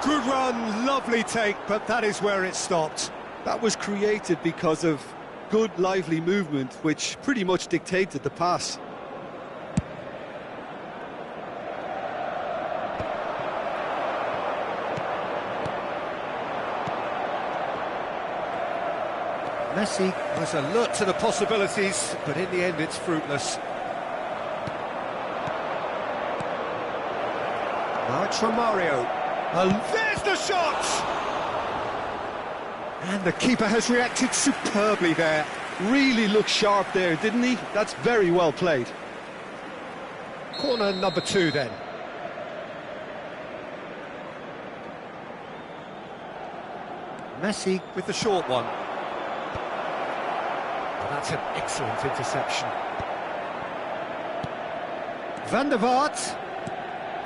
Good run, lovely take, but that is where it stopped. That was created because of good, lively movement, which pretty much dictated the pass. Messi was alert to the possibilities, but in the end it's fruitless. Now it's Romario. And there's the shot! And the keeper has reacted superbly there. Really looked sharp there, didn't he? That's very well played. Corner number 2 then. Messi with the short one. Oh, that's an excellent interception. Van der Vaart.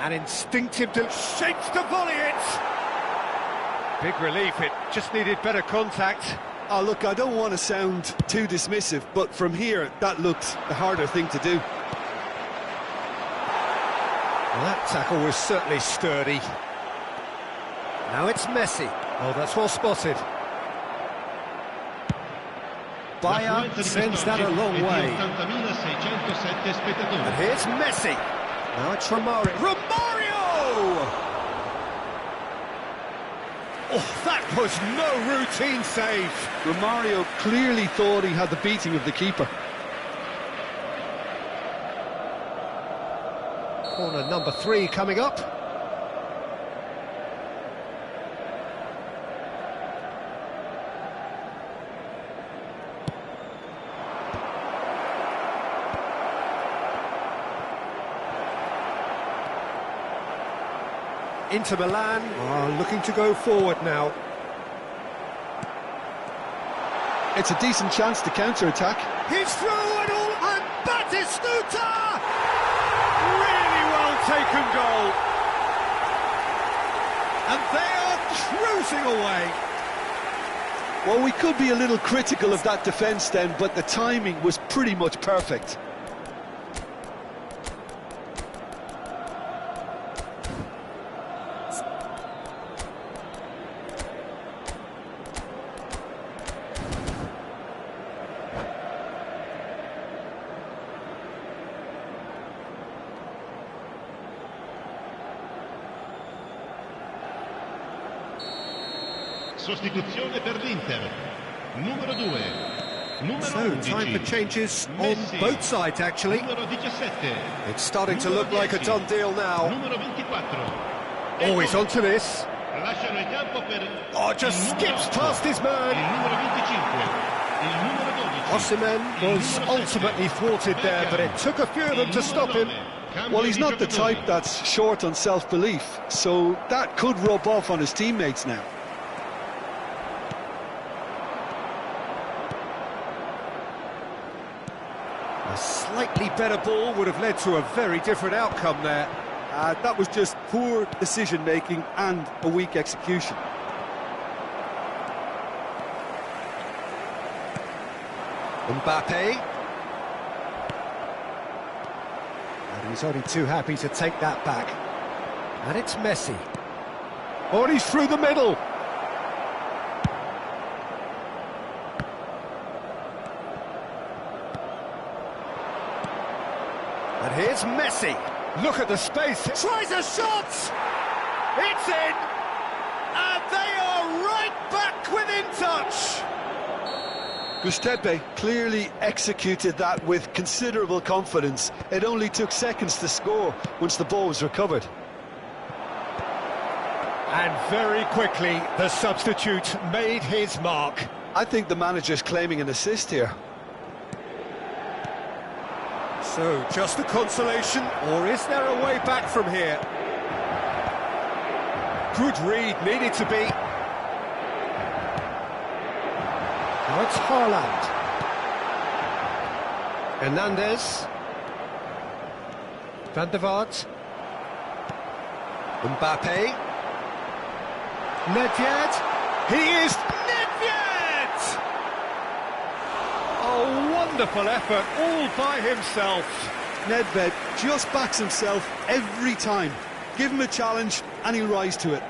An instinctive shapes to volley it. Big relief, it just needed better contact. Oh, look, I don't want to sound too dismissive, but from here, that looked the harder thing to do. Well, that tackle was certainly sturdy. Now it's Messi. Oh, that's well spotted. Bayern sends that a long way. And here's Messi. Now it's Romario. Romario! Oh, that was no routine save. Romario clearly thought he had the beating of the keeper. Corner number 3 coming up. Inter Milan are looking to go forward now. It's a decent chance to counter-attack. He's through and all, and Batistuta! Really well taken goal. And they are cruising away. Well, we could be a little critical of that defence then, but the timing was pretty much perfect. Sostituzione per l'Inter. Numero 2. Numero So, 11. time for changes Messi. on both sides, actually. Numero 17. It's starting to Numero look like a 10. done deal now. Numero 24. Oh, he's onto this. Lasciano il campo per Oh, just il numero skips 8, past his man. il numero 25, il numero 12. Osimhen was ultimately thwarted there, but it took a few of them to stop him. Well, he's not the type that's short on self-belief, so that could rub off on his teammates now. A slightly better ball would have led to a very different outcome there. That was just poor decision-making and a weak execution. Mbappe. And he's only too happy to take that back. And it's Messi. Oh, and he's through the middle. And here's Messi. Look at the space. Tries a shot. It's in. And they are right back within touch. Giuseppe clearly executed that with considerable confidence. It only took seconds to score once the ball was recovered. And very quickly, the substitute made his mark. I think the manager's claiming an assist here. So, just a consolation, or is there a way back from here? Good read, needed to be. Now it's Haaland. Hernandez. Van der Vaart. Mbappe. Nedved. He is Nedved! A wonderful effort, all by himself. Nedved just backs himself every time. Give him a challenge and he'll rise to it.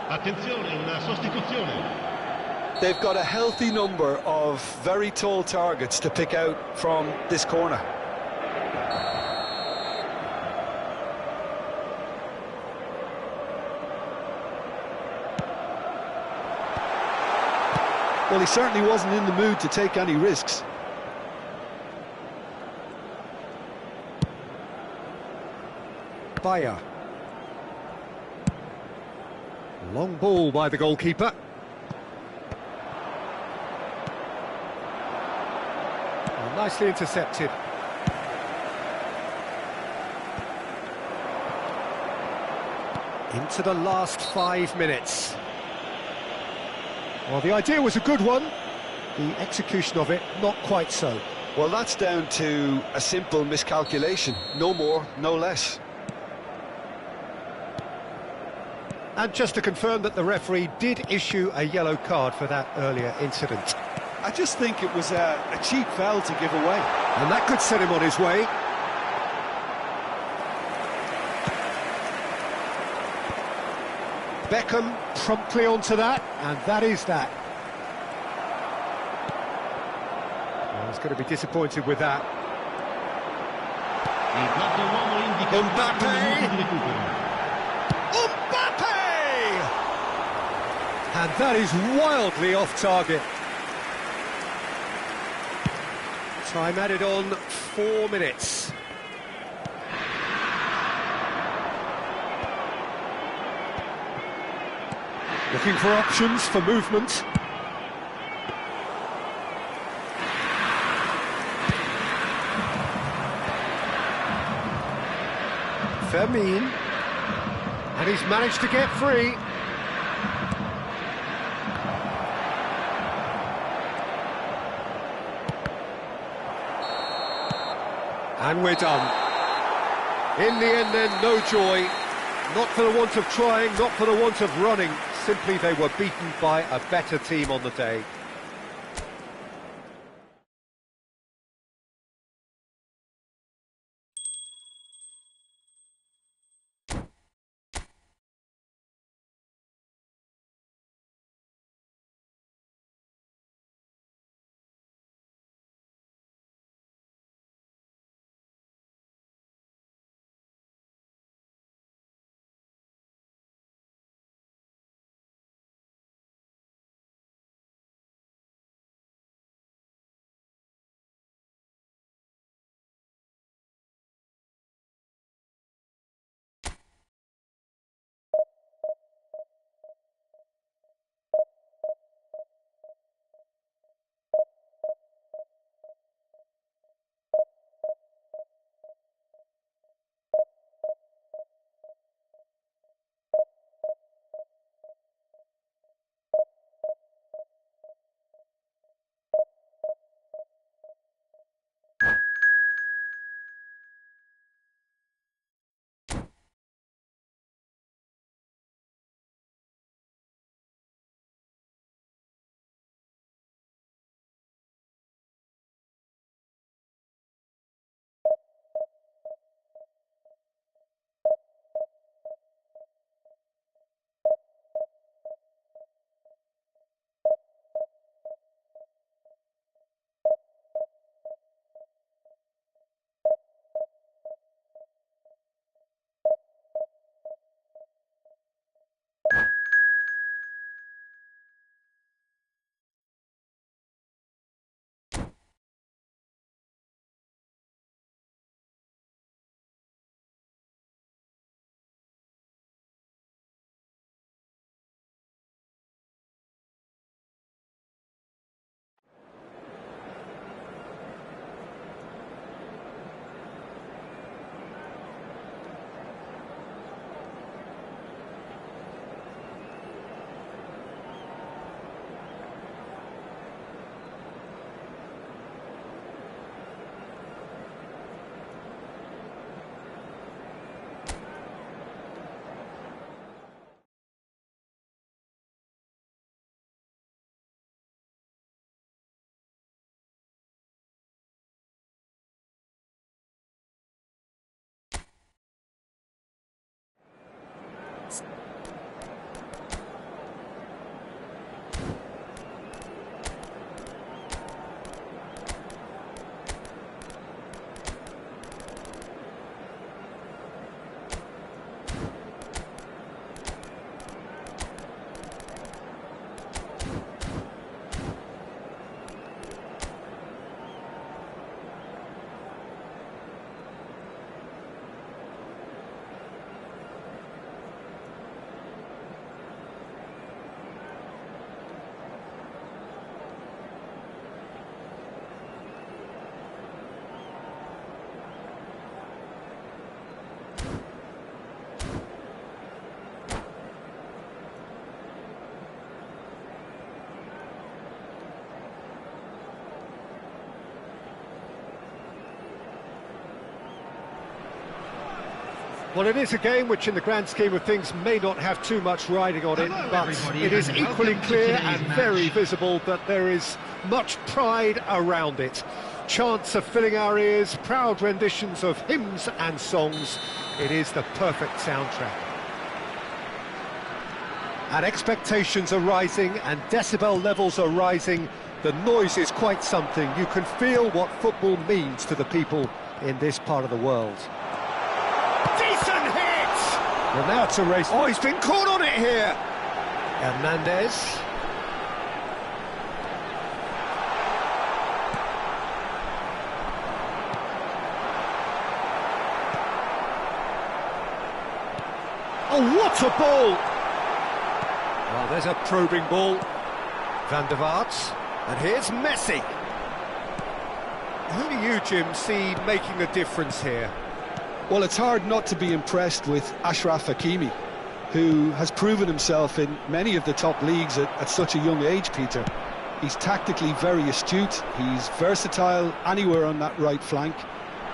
Attenzione, una sostituzione. They've got a healthy number of very tall targets to pick out from this corner. Well, he certainly wasn't in the mood to take any risks. Bayer. Long ball by the goalkeeper. Oh, nicely intercepted. Into the last 5 minutes. Well, the idea was a good one. The execution of it, not quite so. Well, that's down to a simple miscalculation. No more, no less. And just to confirm that the referee did issue a yellow card for that earlier incident. I just think it was a cheap foul to give away. And that could set him on his way. Beckham promptly onto that, and that is that. Well, he's going to be disappointed with that. And that is wildly off target. Time added on 4 minutes. Looking for options for movement. Fermin. And he's managed to get free. And we're done. In the end then, no joy. Not for the want of trying, not for the want of running. Simply they were beaten by a better team on the day. Well, it is a game which, in the grand scheme of things, may not have too much riding on it, Hello, but everybody, it is and equally welcome to clear today's and match. very visible that there is much pride around it. Chants are filling our ears, proud renditions of hymns and songs. It is the perfect soundtrack. And expectations are rising, and decibel levels are rising. The noise is quite something. You can feel what football means to the people in this part of the world. Decent hit! Well, now it's a race. Oh, he's been caught on it here. Hernandez. Oh, what a ball! Well, there's a probing ball. Van der Vaart. And here's Messi. Who do you, Jim, see making a difference here? Well, it's hard not to be impressed with Achraf Hakimi, who has proven himself in many of the top leagues at such a young age, Peter. He's tactically very astute, he's versatile anywhere on that right flank,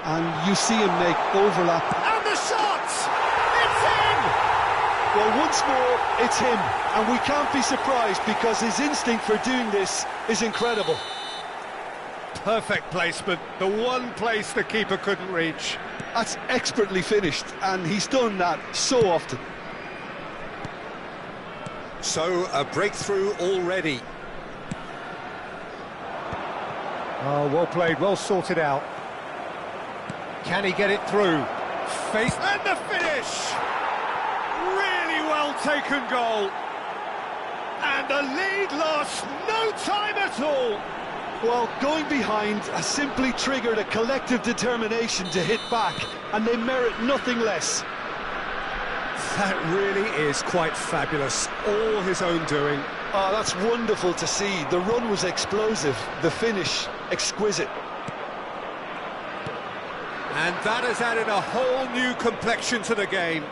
and you see him make overlap. And the shot! It's in! Well, once more, it's him, and we can't be surprised because his instinct for doing this is incredible. Perfect placement, the one place the keeper couldn't reach. That's expertly finished, and he's done that so often. So, a breakthrough already. Oh, well played, well sorted out. Can he get it through? Face and the finish! Really well taken goal. And the lead lost no time at all. Well, going behind has simply triggered a collective determination to hit back, and they merit nothing less. That really is quite fabulous. All his own doing. Oh, that's wonderful to see. The run was explosive, the finish exquisite. And that has added a whole new complexion to the game.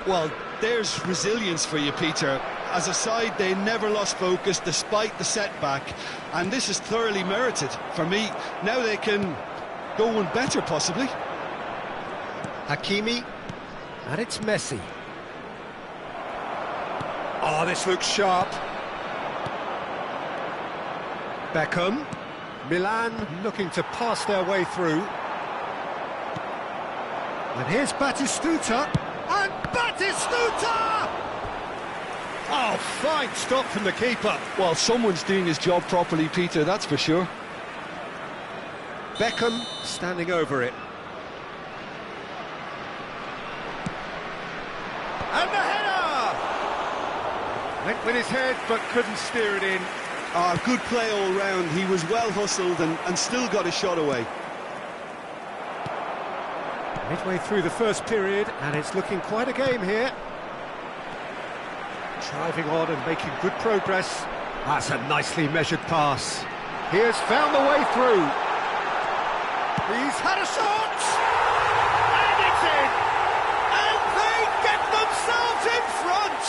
Well, there's resilience for you, Peter. As a side, they never lost focus despite the setback, and this is thoroughly merited for me. Now they can go one better, possibly. Hakimi, and it's Messi. Oh, this looks sharp. Beckham. Milan looking to pass their way through. And here's Batistuta. And Batistuta! Oh, fine stop from the keeper. Well, someone's doing his job properly, Peter, that's for sure. Beckham standing over it. And the header! Went with his head, but couldn't steer it in. Ah, good play all round. He was well hustled and still got a shot away. Midway through the first period, and it's looking quite a game here. Driving on and making good progress. That's a nicely measured pass. He has found the way through. He's had a shot! And it's in! And they get themselves in front!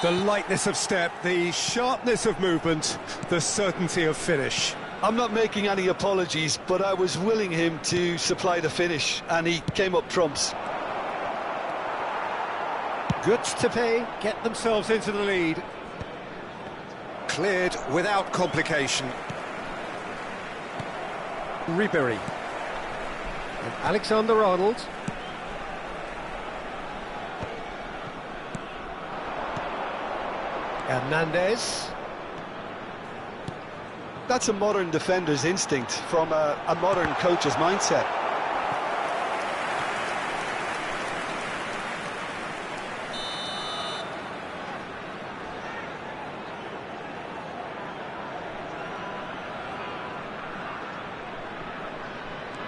The lightness of step, the sharpness of movement, the certainty of finish. I'm not making any apologies, but I was willing him to supply the finish, and he came up trumps. Goods to pay, get themselves into the lead. Cleared without complication. Ribery. And Alexander-Arnold. Hernandez. That's a modern defender's instinct from a modern coach's mindset.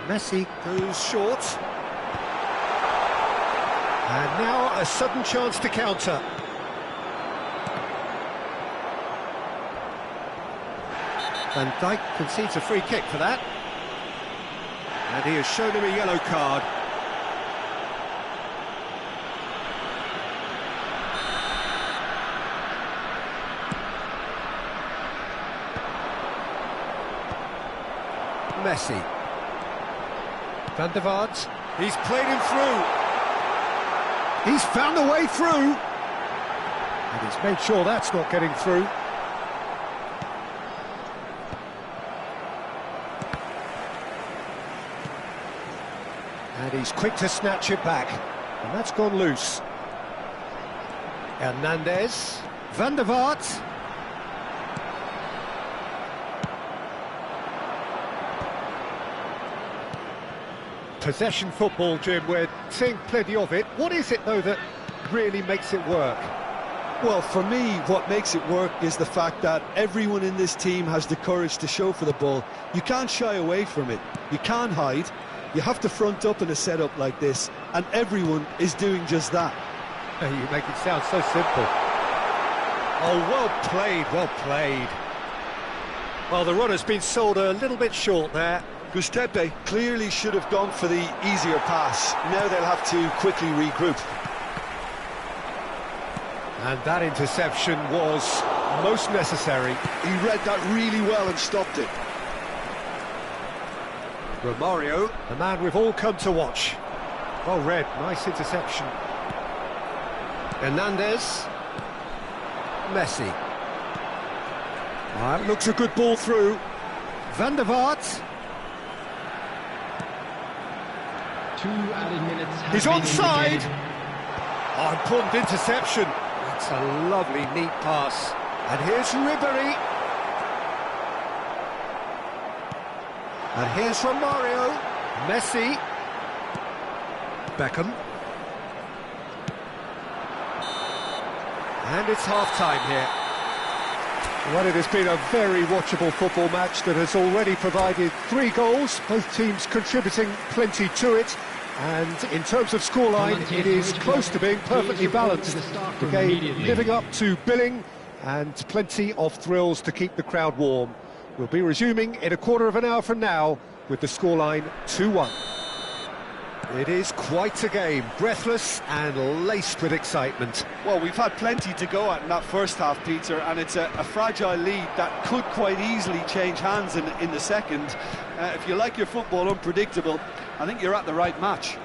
Messi goes short. And now a sudden chance to counter. Van Dijk concedes a free kick for that. And he has shown him a yellow card. Messi. Van der Vaart. He's played him through. He's found a way through. And he's made sure that's not getting through. And he's quick to snatch it back. And that's gone loose. Hernandez. Van der Vaart. Possession football, Jim, we're seeing plenty of it. What is it, though, that really makes it work? Well, for me, what makes it work is the fact that everyone in this team has the courage to show for the ball. You can't shy away from it. You can't hide. You have to front up in a setup like this, and everyone is doing just that. You make it sound so simple. Oh, well played, well played. Well, the run has been sold a little bit short there. Gustepe clearly should have gone for the easier pass. Now they'll have to quickly regroup. And that interception was most necessary. He read that really well and stopped it. Romario, the man we've all come to watch. Well read, nice interception. Hernandez. Messi. That looks a good ball through. Van der Vaart. 2 added minutes. He's onside. Oh, important interception. That's a lovely, neat pass. And here's Ribery. And here's Romario. Messi. Beckham. And it's half-time here. Well, it has been a very watchable football match that has already provided 3 goals, both teams contributing plenty to it. And in terms of scoreline, it is close to being perfectly balanced. The game living up to billing and plenty of thrills to keep the crowd warm. We'll be resuming in a quarter of an hour from now with the scoreline 2-1. It is quite a game, breathless and laced with excitement. Well, we've had plenty to go at in that first half, Peter, and it's a fragile lead that could quite easily change hands in the second. If you like your football unpredictable, I think you're at the right match.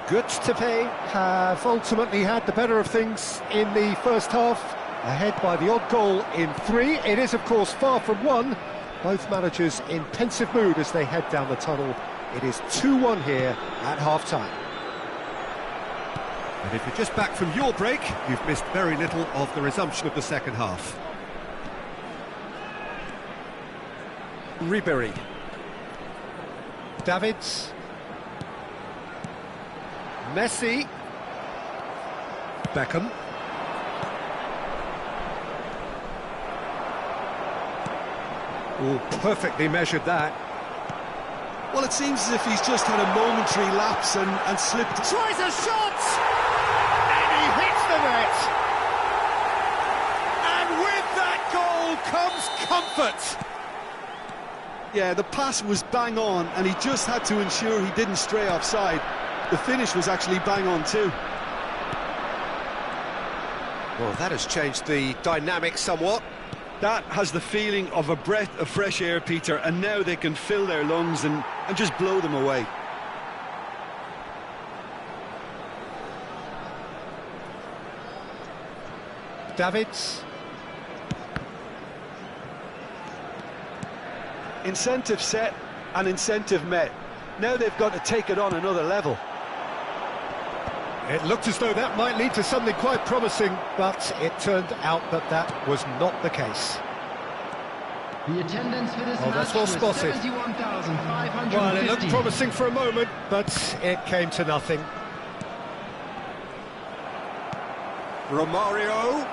Gustepe have ultimately had the better of things in the first half, ahead by the odd goal in 3. It is, of course, far from 1. Both managers in pensive mood as they head down the tunnel. It is 2-1 here at half-time. And if you're just back from your break, you've missed very little of the resumption of the second half. Ribery. Davids. Messi. Beckham. Oh, perfectly measured that. Well, it seems as if he's just had a momentary lapse and slipped. Tries a shot! And he hits the net! And with that goal comes comfort! Yeah, the pass was bang on, and he just had to ensure he didn't stray offside. The finish was actually bang on too. Well, that has changed the dynamic somewhat. That has the feeling of a breath of fresh air, Peter, and now they can fill their lungs and just blow them away. Davids. Incentive set and incentive met. Now they've got to take it on another level. It looked as though that might lead to something quite promising, but it turned out that that was not the case. The attendance for this Oh, that's match well was spotted. 71,550. Well, it looked promising for a moment, but it came to nothing. Romario.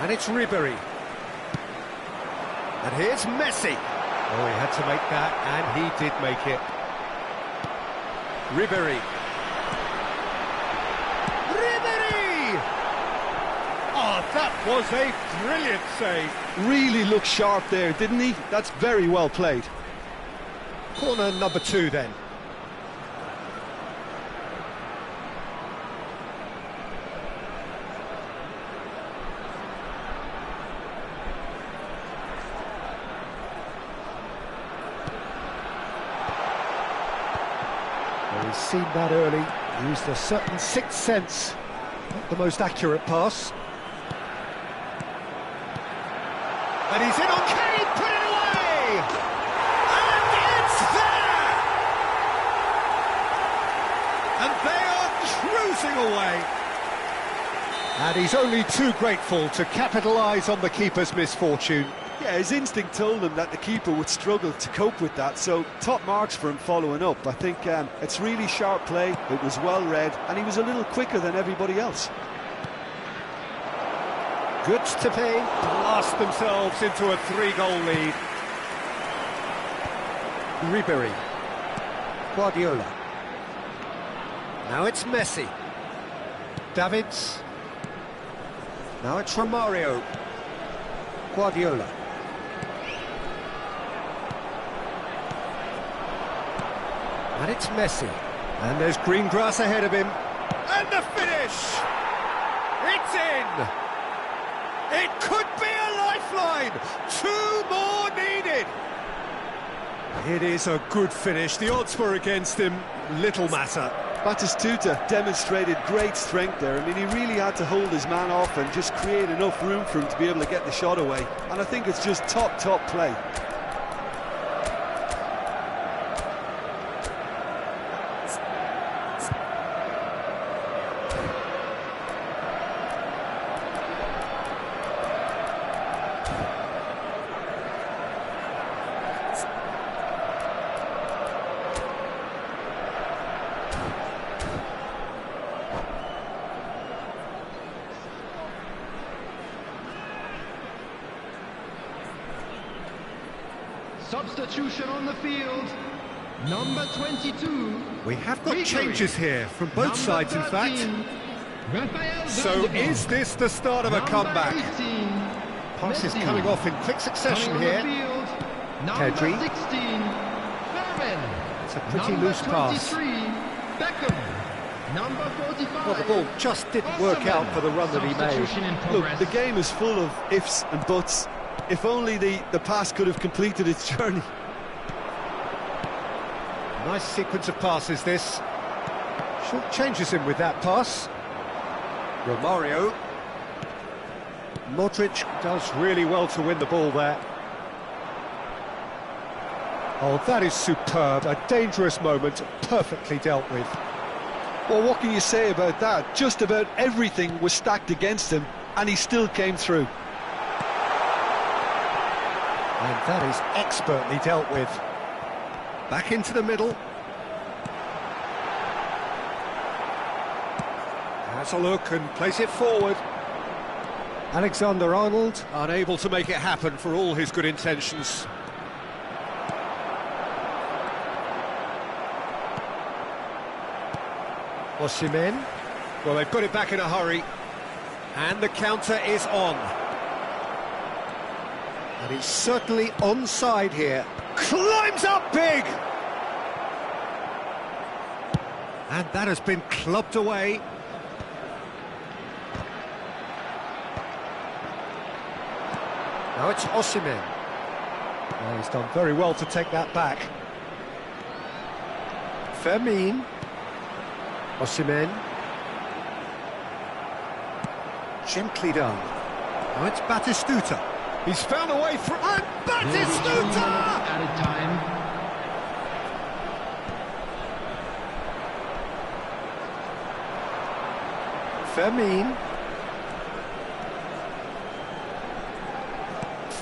And it's Ribery. And here's Messi. Oh, he had to make that, and he did make it. Ribery. Ribery! Oh, that was a brilliant save. Really looked sharp there, didn't he? That's very well played. Corner number 2 then. Well, he's seen that early, used a certain sixth sense. Not the most accurate pass. And he's in on Kane, put it away! And it's there! And they are cruising away. And he's only too grateful to capitalise on the keeper's misfortune. Yeah, his instinct told him that the keeper would struggle to cope with that, so top marks for him following up. I think it's really sharp play, it was well read, and he was a little quicker than everybody else. Good to pay. Blast themselves into a 3-goal lead. Ribery. Guardiola. Now it's Messi. Davids. Now it's Romario. Guardiola. And it's Messi. And there's green grass ahead of him. And the finish! It's in! It could be a lifeline! 2 more needed! It is a good finish. The odds were against him. Little matter. Batistuta demonstrated great strength there. I mean, he really had to hold his man off and just create enough room for him to be able to get the shot away. And I think it's just top play. Substitution on the field. Number 22. We have got Ribery. changes here from both Number sides, in 13, fact. Raphael So Vanderbilt. is this the start of a Number comeback? 18, Passes Messi. coming off in quick succession Coming on the here. field, number Pedri. 16, Farrell. It's a pretty Number loose pass. 23, Beckham. Number 45. Well, the ball just didn't work out for the run that he made. Substitution in Look, progress. the game is full of ifs and buts. If only the pass could have completed its journey. Nice sequence of passes, this. Short changes him with that pass. Romario. Modric does really well to win the ball there. Oh, that is superb. A dangerous moment, perfectly dealt with. Well, what can you say about that? Just about everything was stacked against him, and he still came through. And that is expertly dealt with. Back into the middle. Has a look and plays it forward. Alexander-Arnold. Unable to make it happen for all his good intentions. Osimhen. Well, they've got it back in a hurry. And the counter is on. And he's certainly onside here. Climbs up big! And that has been clubbed away. Now it's Osimhen. Well, he's done very well to take that back. Fermin. Osimhen. Gently done. Now it's Batistuta. He's found a way through. And Batistuta! Added time. Fermin.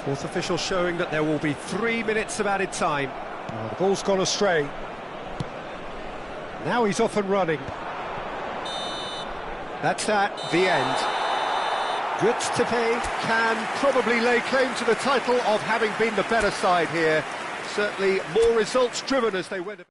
Fourth official showing that there will be 3 minutes of added time. Oh, the ball's gone astray. Now he's off and running. That's that, the end. Göztepe can probably lay claim to the title of having been the better side here. Certainly more results driven as they went.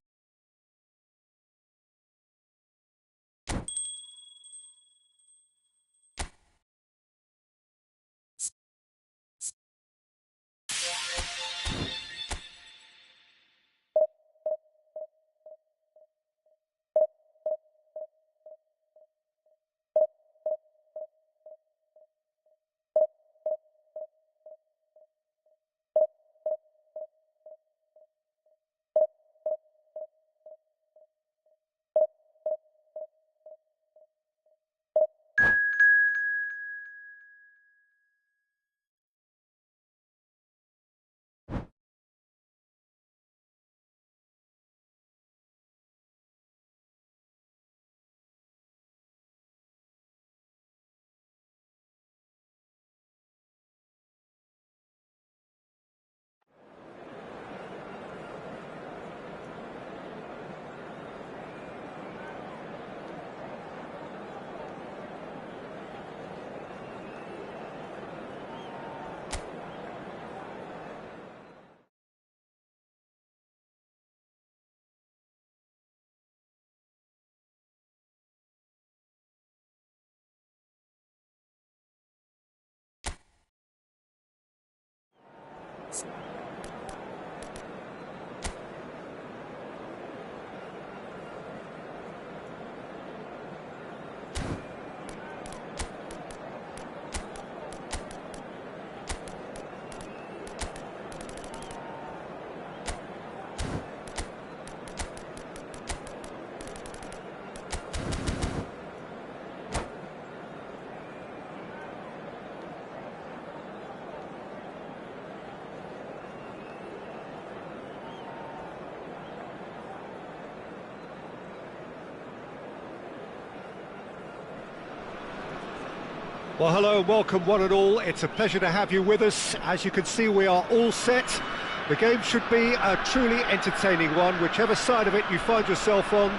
Well, hello and welcome one and all. It's a pleasure to have you with us. As you can see, we are all set. The game should be a truly entertaining one, whichever side of it you find yourself on.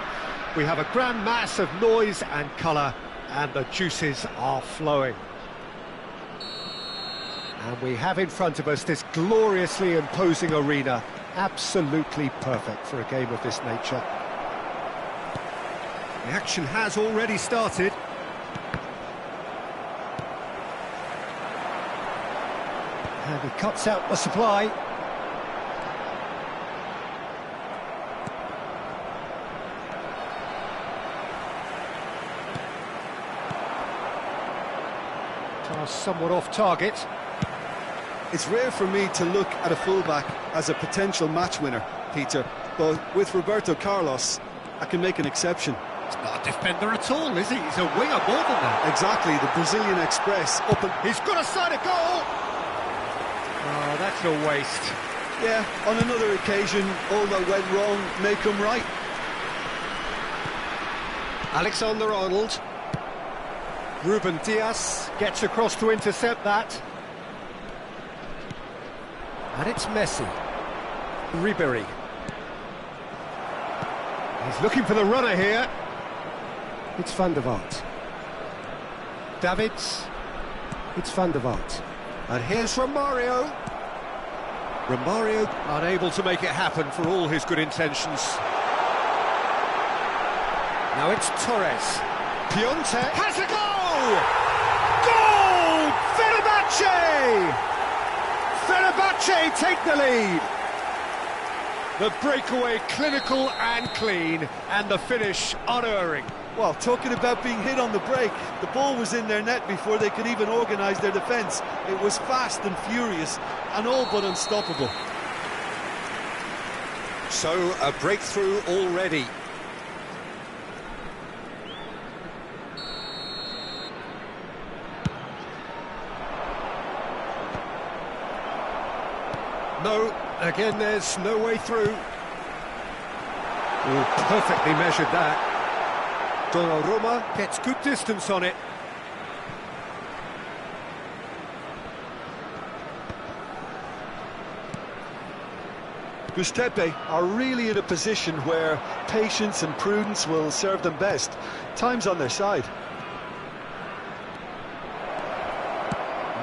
We have a grand mass of noise and colour, and the juices are flowing. And we have in front of us this gloriously imposing arena, absolutely perfect for a game of this nature. The action has already started. And he cuts out the supply. Somewhat off target. It's rare for me to look at a fullback as a potential match winner, Peter, but with Roberto Carlos, I can make an exception. He's not a defender at all, is he? He's a winger more than that. Exactly, the Brazilian Express up and... He's got a side of goal! Oh, that's a waste. Yeah, on another occasion, all that went wrong may come right. Alexander-Arnold. Ruben Diaz gets across to intercept that. And it's Messi. Ribery. He's looking for the runner here. It's Van der Vaart. Davids. It's Van der Vaart. And here's Romario. Romario unable to make it happen for all his good intentions. Now it's Torres. Piontek has a goal! Goal! Fenerbahce! Fenerbahce take the lead. The breakaway clinical and clean, and the finish unerring. Well, talking about being hit on the break, the ball was in their net before they could even organise their defence. It was fast and furious, and all but unstoppable. So, a breakthrough already. No, again there's no way through. Oh, perfectly measured that. Donnarumma gets good distance on it. Gustepe are really in a position where patience and prudence will serve them best. Time's on their side.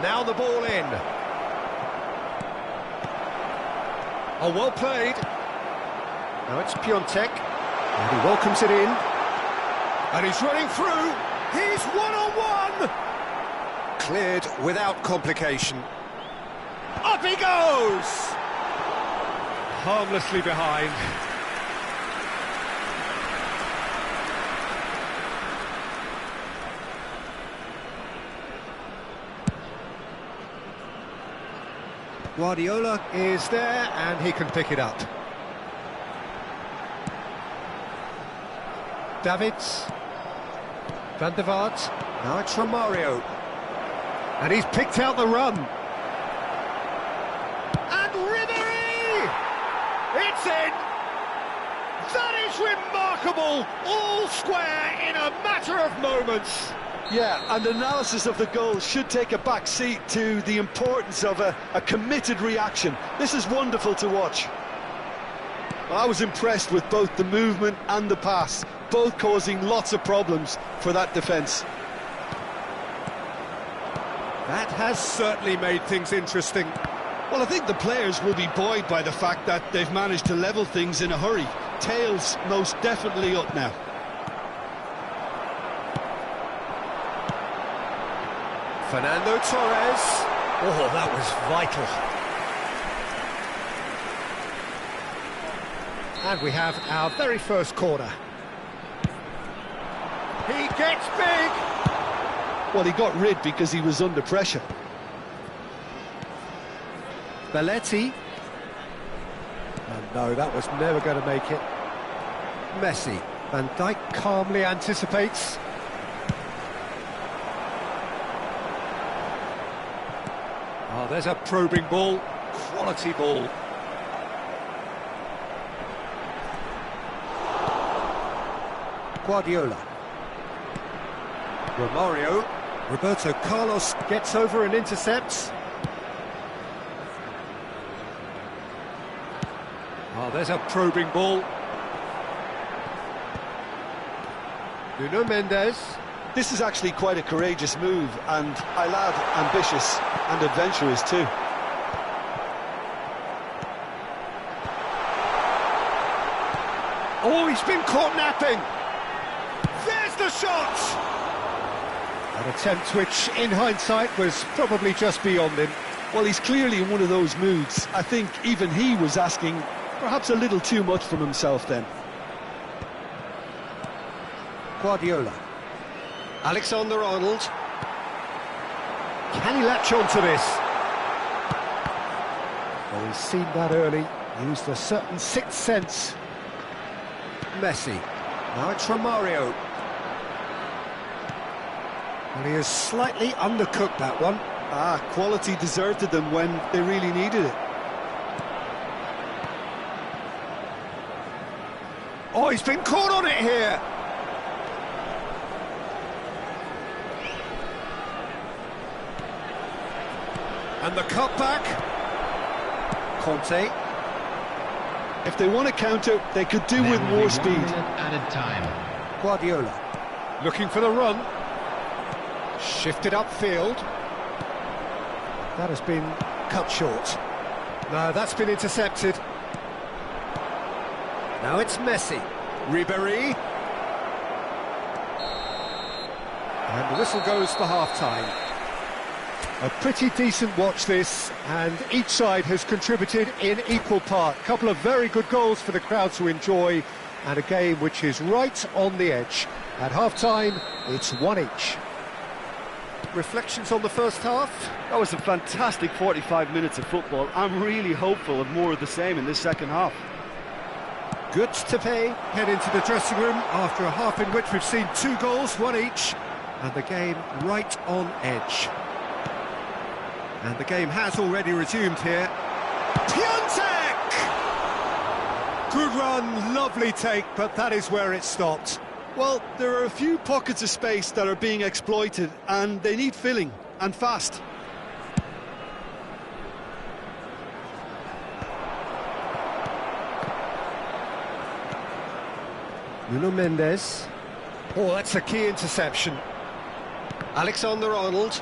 Now the ball in. Oh, well played. Now it's Piontek. And he welcomes it in. And he's running through. He's one-on-one. Cleared without complication. Up he goes! Harmlessly behind. Guardiola is there, and he can pick it up. Davids. Van der Vaart. Now it's Romario. And he's picked out the run. And Ribery! It's in! That is remarkable! All square in a matter of moments. Yeah, and analysis of the goal should take a back seat to the importance of a committed reaction. This is wonderful to watch. I was impressed with both the movement and the pass, both causing lots of problems for that defence. That has certainly made things interesting. Well, I think the players will be buoyed by the fact that they've managed to level things in a hurry. Tails most definitely up now. Fernando Torres. Oh, that was vital. And we have our very first corner. He gets big. Well, he got rid because he was under pressure. Belletti. And no, that was never going to make it. Messi. Van Dijk calmly anticipates. Oh, there's a probing ball. Quality ball. Guardiola. Romario. Roberto Carlos gets over and intercepts. Oh, there's a probing ball. Nuno Mendes. This is actually quite a courageous move, and I lad ambitious and adventurous too. Oh, he's been caught napping. There's the shot! An attempt which, in hindsight, was probably just beyond him. Well, he's clearly in one of those moods. I think even he was asking perhaps a little too much from himself then. Guardiola. Alexander-Arnold. Can he latch on to this? Well, he's seen that early, used a certain sixth sense. Messi. Now it's Romario. Well, he has slightly undercooked that one. Quality deserted them when they really needed it. Oh, he's been caught on it here. And the cutback. Conte. If they want to counter, they could do with more speed. Added time. Guardiola. Looking for the run. Shifted upfield. That has been cut short. No, that's been intercepted. Now it's Messi. Ribéry. And the whistle goes for half-time. A pretty decent watch this, and each side has contributed in equal part. A couple of very good goals for the crowd to enjoy, and a game which is right on the edge. At half-time, it's 1 each. Reflections on the first half? That was a fantastic 45 minutes of football. I'm really hopeful of more of the same in this second half. Good to pay. Head into the dressing room after a half in which we've seen 2 goals, 1 each, and the game right on edge. And the game has already resumed here. Piontek! Good run, lovely take, but that is where it stopped. Well, there are a few pockets of space that are being exploited, and they need filling, and fast. Nuno Mendes. Oh, that's a key interception. Alexander-Arnold.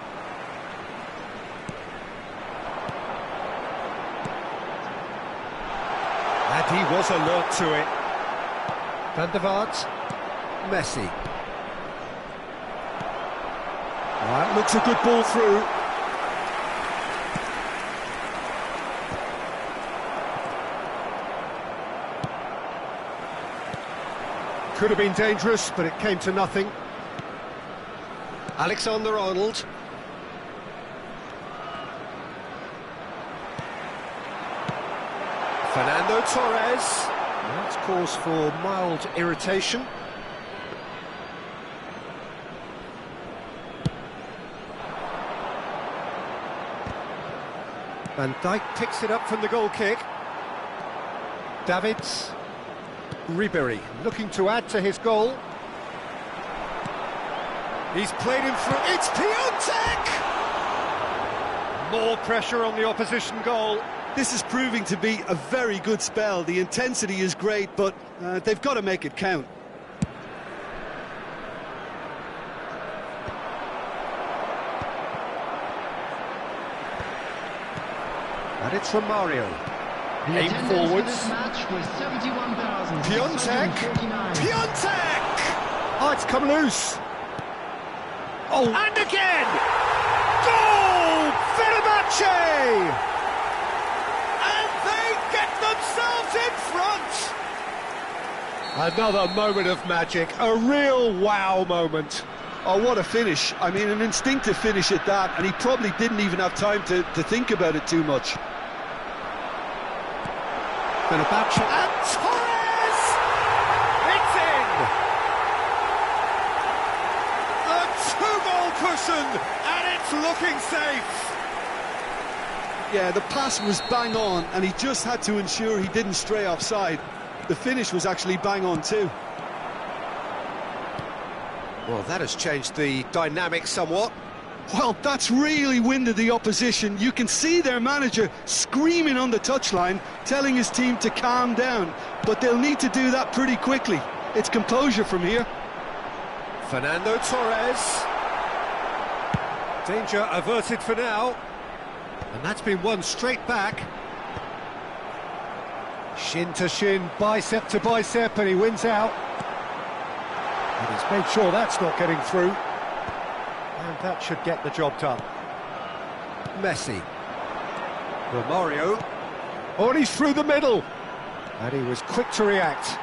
And he was alert to it. Van der Vaart. Messi. That looks a good ball through. Could have been dangerous, but it came to nothing. Alexander-Arnold. Fernando Torres. That's cause for mild irritation. Van Dijk picks it up from the goal kick. Davids. Ribéry looking to add to his goal. He's played him through. It's Piontek! More pressure on the opposition goal. This is proving to be a very good spell. The intensity is great, but they've got to make it count. And it's Romario. The Aim attendance for forwards. this match was 71,000. Piontek! Piontek! Oh, it's come loose. Oh, and again! Goal! Fenerbahce! And they get themselves in front! Another moment of magic, a real wow moment. Oh, what a finish. I mean, an instinctive finish at that, and he probably didn't even have time to think about it too much. Fenerbahce and Torres! It's in! A 2-goal cushion, and it's looking safe! Yeah, the pass was bang on, and he just had to ensure he didn't stray offside. The finish was actually bang on too. Well, that has changed the dynamic somewhat. Well, that's really winded the opposition. You can see their manager screaming on the touchline, telling his team to calm down. But they'll need to do that pretty quickly. It's composure from here. Fernando Torres. Danger averted for now. And that's been won straight back. Shin to shin, bicep to bicep, and he wins out. And he's made sure that's not getting through. And that should get the job done. Messi. Romario. Oh, and he's through the middle. And he was quick to react.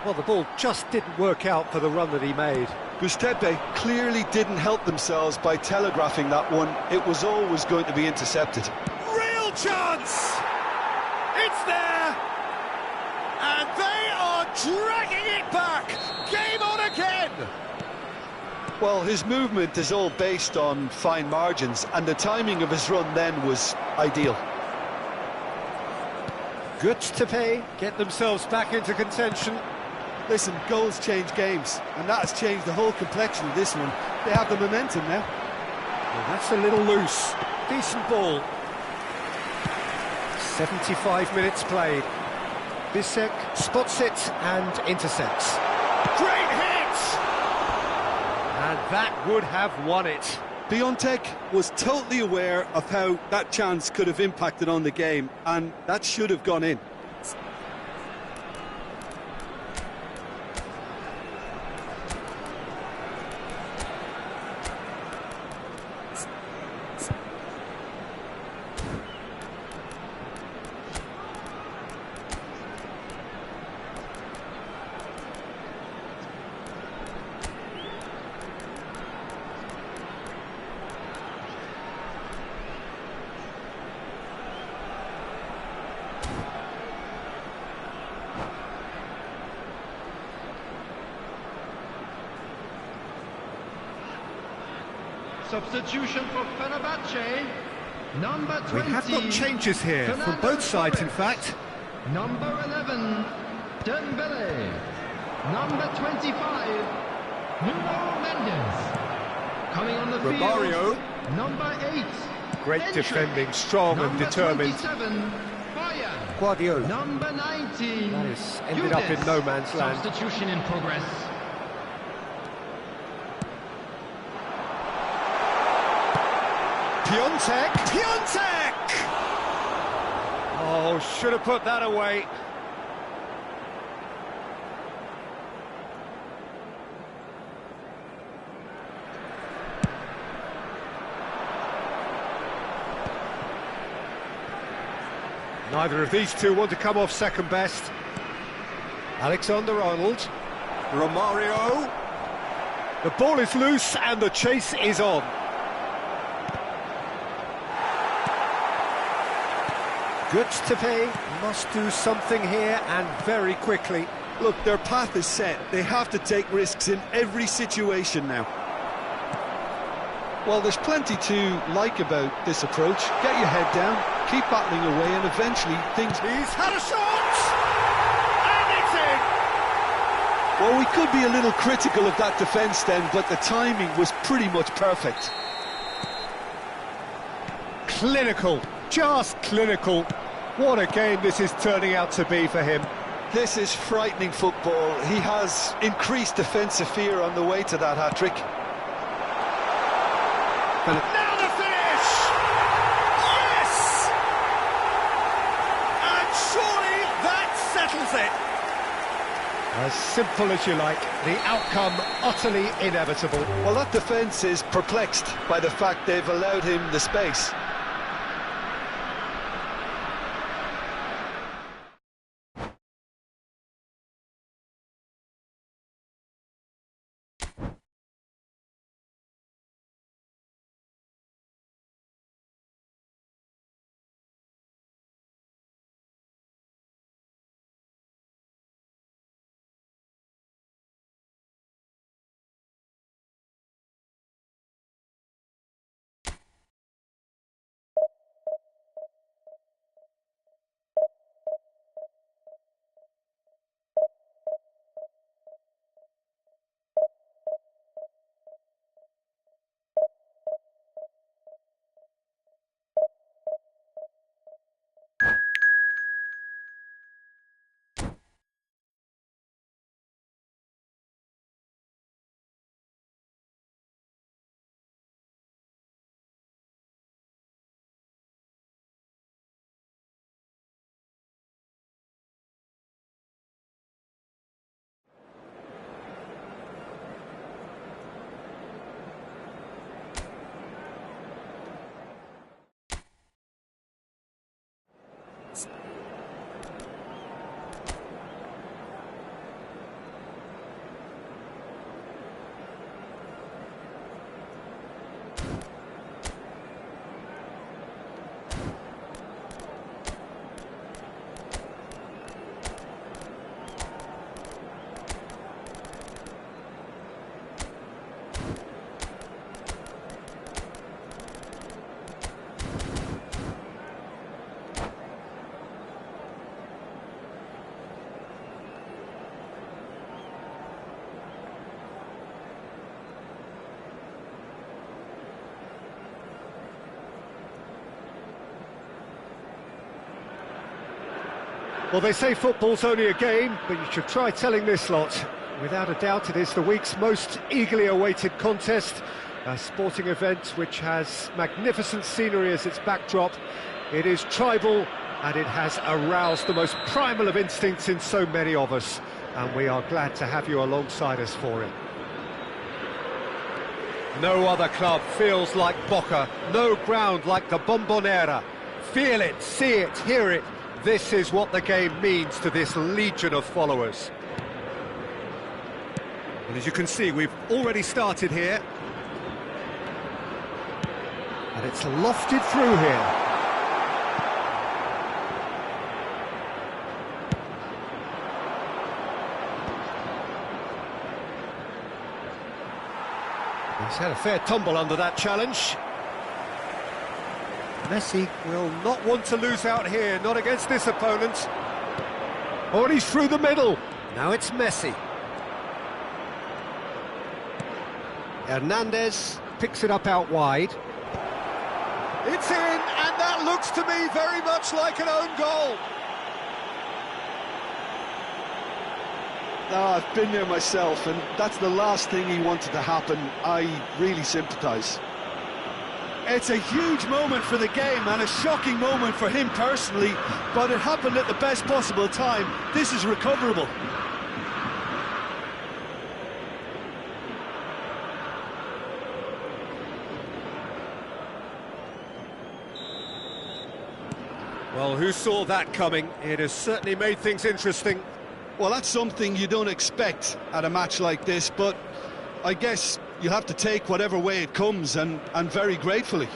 Well, the ball just didn't work out for the run that he made. Gustepe clearly didn't help themselves by telegraphing that one. It was always going to be intercepted. Real chance! It's there! And they are dragging it back! Game on again! Well, his movement is all based on fine margins, and the timing of his run then was ideal. Good to pay, get themselves back into contention. Listen, goals change games, and that has changed the whole complexion of this one. They have the momentum now. Well, that's a little loose. Decent ball. 75 minutes played. Bisek spots it and intercepts. Great hit! And that would have won it. Piontek was totally aware of how that chance could have impacted on the game, and that should have gone in. Substitution for Fenerbahce, number 20. We have got changes here from both sides, in fact. Number 11, Dembele. Number 25, Nuno Mendes. Coming on the Romario. field, number 8. Great Endrick. defending, strong and Number determined. 27, Bayern. Guardiola. Number 19. That is ended up in no man's land. Substitution in progress. Piontek! Oh, should have put that away. Neither of these two want to come off second best. Alexander-Arnold. Romario. The ball is loose and the chase is on. Goods to pay, must do something here and very quickly. Look, their path is set. They have to take risks in every situation now. Well, there's plenty to like about this approach. Get your head down, keep battling away, and eventually things... He's had a shot! And it's in! Well, we could be a little critical of that defence then, but the timing was pretty much perfect. Clinical, just clinical. What a game this is turning out to be for him. This is frightening football. He has increased defensive fear on the way to that hat-trick. Now the finish! Yes! And surely that settles it. As simple as you like, the outcome utterly inevitable. Well, that defence is perplexed by the fact they've allowed him the space. Well, they say football's only a game, but you should try telling this lot. Without a doubt, it is the week's most eagerly awaited contest, a sporting event which has magnificent scenery as its backdrop. It is tribal, and it has aroused the most primal of instincts in so many of us, and we are glad to have you alongside us for it. No other club feels like Boca, no ground like the Bombonera. Feel it, see it, hear it. This is what the game means to this legion of followers. And as you can see, we've already started here. And it's lofted through here. He's had a fair tumble under that challenge. Messi Will not want to lose out here, not against this opponent. Oh, and he's through the middle. Now it's Messi. Hernandez Picks it up out wide. It's in, and that looks to me very much like an own goal. No, I've been there myself, and that's the last thing he wanted to happen. I really sympathise. It's a huge moment for the game and a shocking moment for him personally, but it happened at the best possible time. This is recoverable. Well, who saw that coming? It has certainly made things interesting. Well, that's something you don't expect at a match like this, but I guess you have to take whatever way it comes, and very gratefully.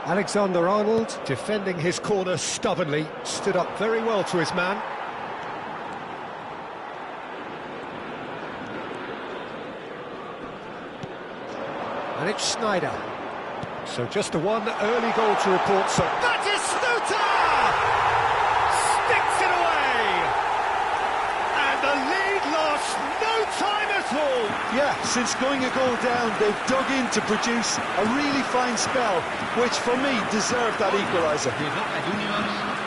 Alexander-Arnold defending his corner stubbornly, stood up very well to his man. And it's Schneider. So just the one early goal to report, so That is Stuta! Sticks it away! And the lead lost no time at all! Yeah, since going a goal down, they've dug in to produce a really fine spell, which for me deserved that equaliser.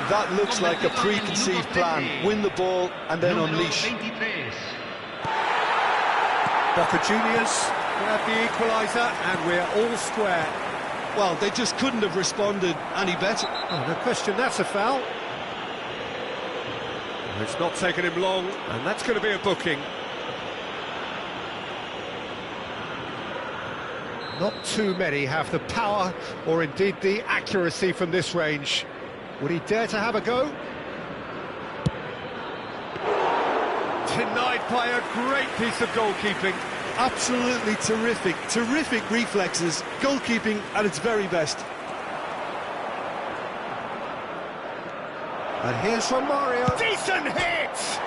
That looks like a preconceived plan. Win the ball and then unleash. Boca Juniors grab the equaliser, and we're all square. Well, they just couldn't have responded any better. oh, no question that's a foul. It's not taken him long, and that's going to be a booking. Not too many have the power or indeed the accuracy from this range. Would he dare to have a go? Denied by a great piece of goalkeeping. Absolutely terrific, terrific reflexes, goalkeeping at its very best. And here's from Mario. Decent hit!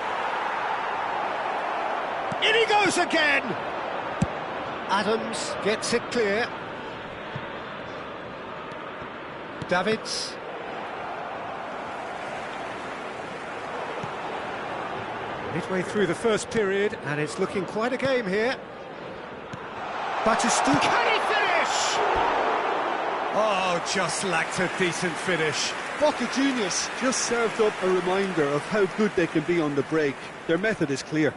In he goes again! Adams gets it clear. Davids. Midway through the first period, and it's looking quite a game here. Batistuta. Can he finish? Oh, just lacked a decent finish. Boca Juniors just served up a reminder of how good they can be on the break. Their method is clear.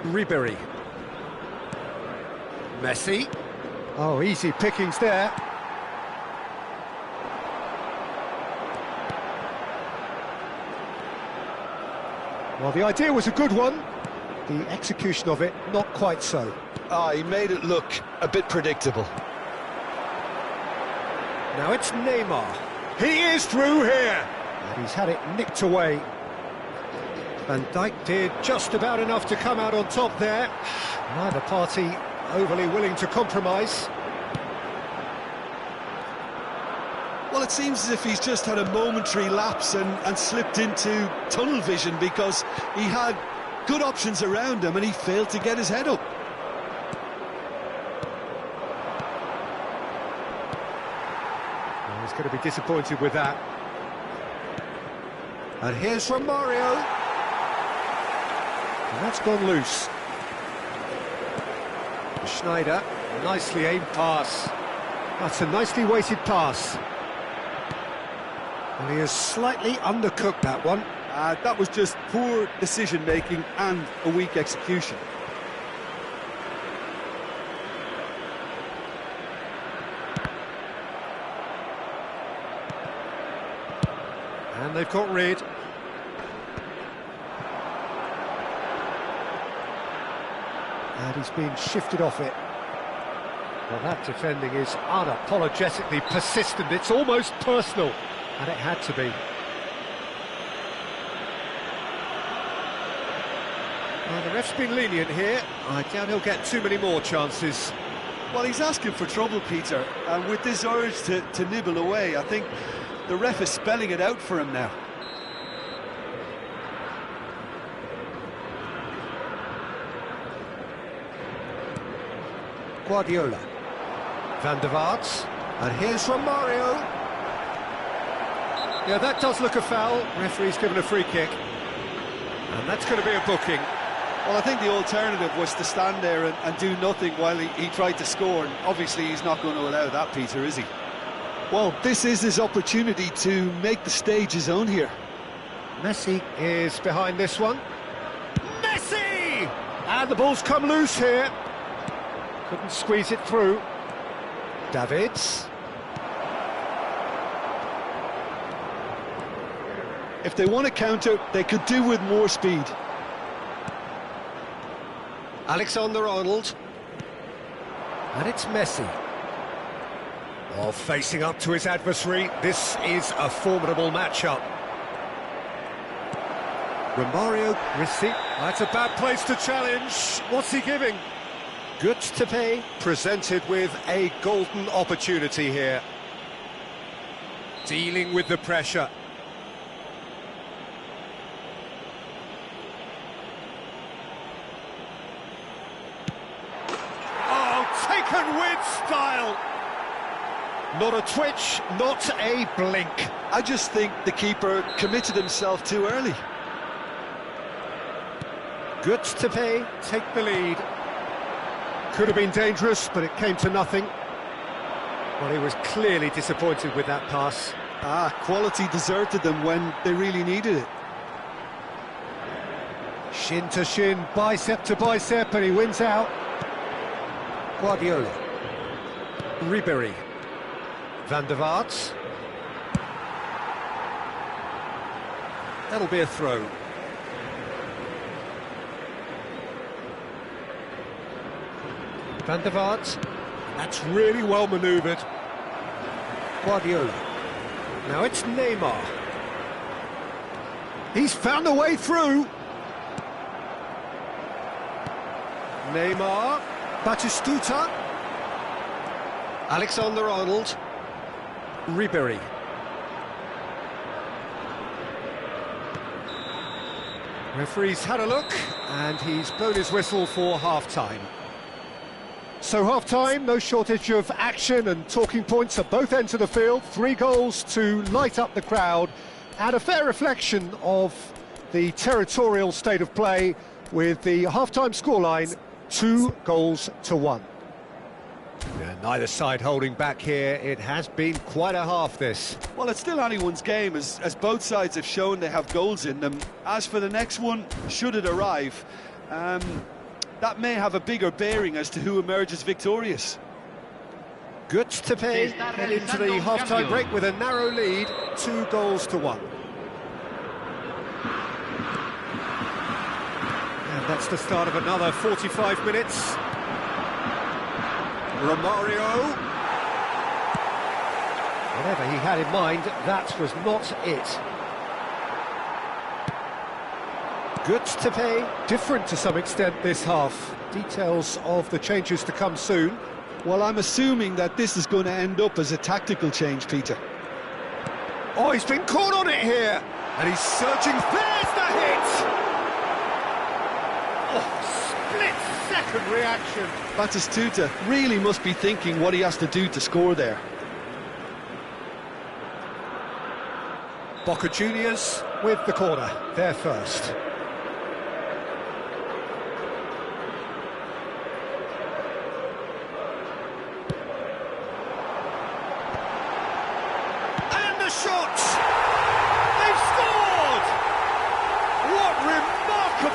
Ribery. Messi. Oh, easy pickings there. Well, the idea was a good one. The execution of it, not quite so. He made it look a bit predictable. Now it's Neymar. He is through here. And he's had it nicked away. Van Dijk did just about enough to come out on top there. Neither party overly willing to compromise. Well, it seems as if he's just had a momentary lapse and slipped into tunnel vision, because he had good options around him and he failed to get his head up. Well, he's going to be disappointed with that. And here's from Mario. And that's gone loose. Schneider, nicely aimed pass. That's a nicely weighted pass. And he has slightly undercooked that one. That was just poor decision-making and a weak execution. And they've got rid. And he's been shifted off it. Well, that defending is unapologetically persistent. It's almost personal. And it had to be. Well, the ref's been lenient here. I doubt he'll get too many more chances. Well, he's asking for trouble, Peter. And with this urge to nibble away, I think the ref is spelling it out for him now. Guardiola. Van der Vaart. And here's Romario. Yeah, that does look a foul. Referee's given a free kick. And that's going to be a booking. Well, I think the alternative was to stand there and do nothing while he tried to score. And obviously, he's not going to allow that, Peter, is he? Well, this is his opportunity to make the stage his own here. Messi is behind this one. Messi! And the ball's come loose here. Couldn't squeeze it through. Davids. If they want to counter, they could do with more speed. Alexander-Arnold. And it's Messi. Oh, facing up to his adversary. This is a formidable matchup. Romario, receipt. That's a bad place to challenge. What's he giving? Good to pay. Presented with a golden opportunity here. Dealing with the pressure. Oh, taken with style. Not a twitch, not a blink. I just think the keeper committed himself too early. Good to pay, take the lead. Could have been dangerous, but it came to nothing. Well, he was clearly disappointed with that pass. Quality deserted them when they really needed it. Shin to shin, bicep to bicep, and he wins out. Guardiola. Ribéry. Van der Vaart. That'll be a throw. Van der Vaart. That's really well manoeuvred. Guardiola. Now it's Neymar. He's found a way through. Neymar. Batistuta. Alexander-Arnold. Ribéry. Referee's had a look, and he's blown his whistle for half-time. So half-time, no shortage of action and talking points at both ends of the field. 3 goals to light up the crowd, and a fair reflection of the territorial state of play with the half-time scoreline 2-1. Yeah, neither side holding back here. It has been quite a half, this. Well, it's still anyone's game, as both sides have shown they have goals in them. As for the next one, should it arrive, that may have a bigger bearing as to who emerges victorious. Good to pay, head into the half-time break with a narrow lead, 2-1. And that's the start of another 45 minutes. Romario. Whatever he had in mind, that was not it. Good to pay. Different to some extent this half. Details of the changes to come soon. Well, I'm assuming that this is going to end up as a tactical change, Peter. Oh, he's been caught on it here. And he's searching. There's the hit! Oh, split-second reaction. Batistuta really must be thinking what he has to do to score there. Boca Juniors with the corner, they're first.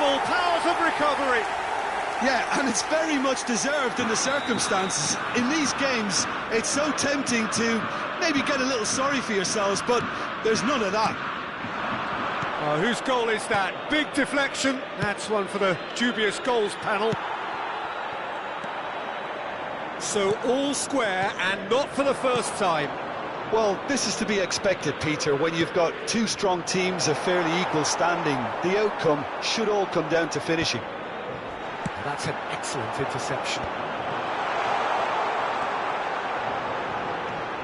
Incredible powers of recovery. Yeah, and it's very much deserved in the circumstances. In these games, it's so tempting to maybe get a little sorry for yourselves, but there's none of that. Oh, whose goal is that? Big deflection. That's one for the dubious goals panel. So all square, and not for the first time. Well, this is to be expected, Peter. When you've got two strong teams of fairly equal standing, the outcome should all come down to finishing. That's an excellent interception.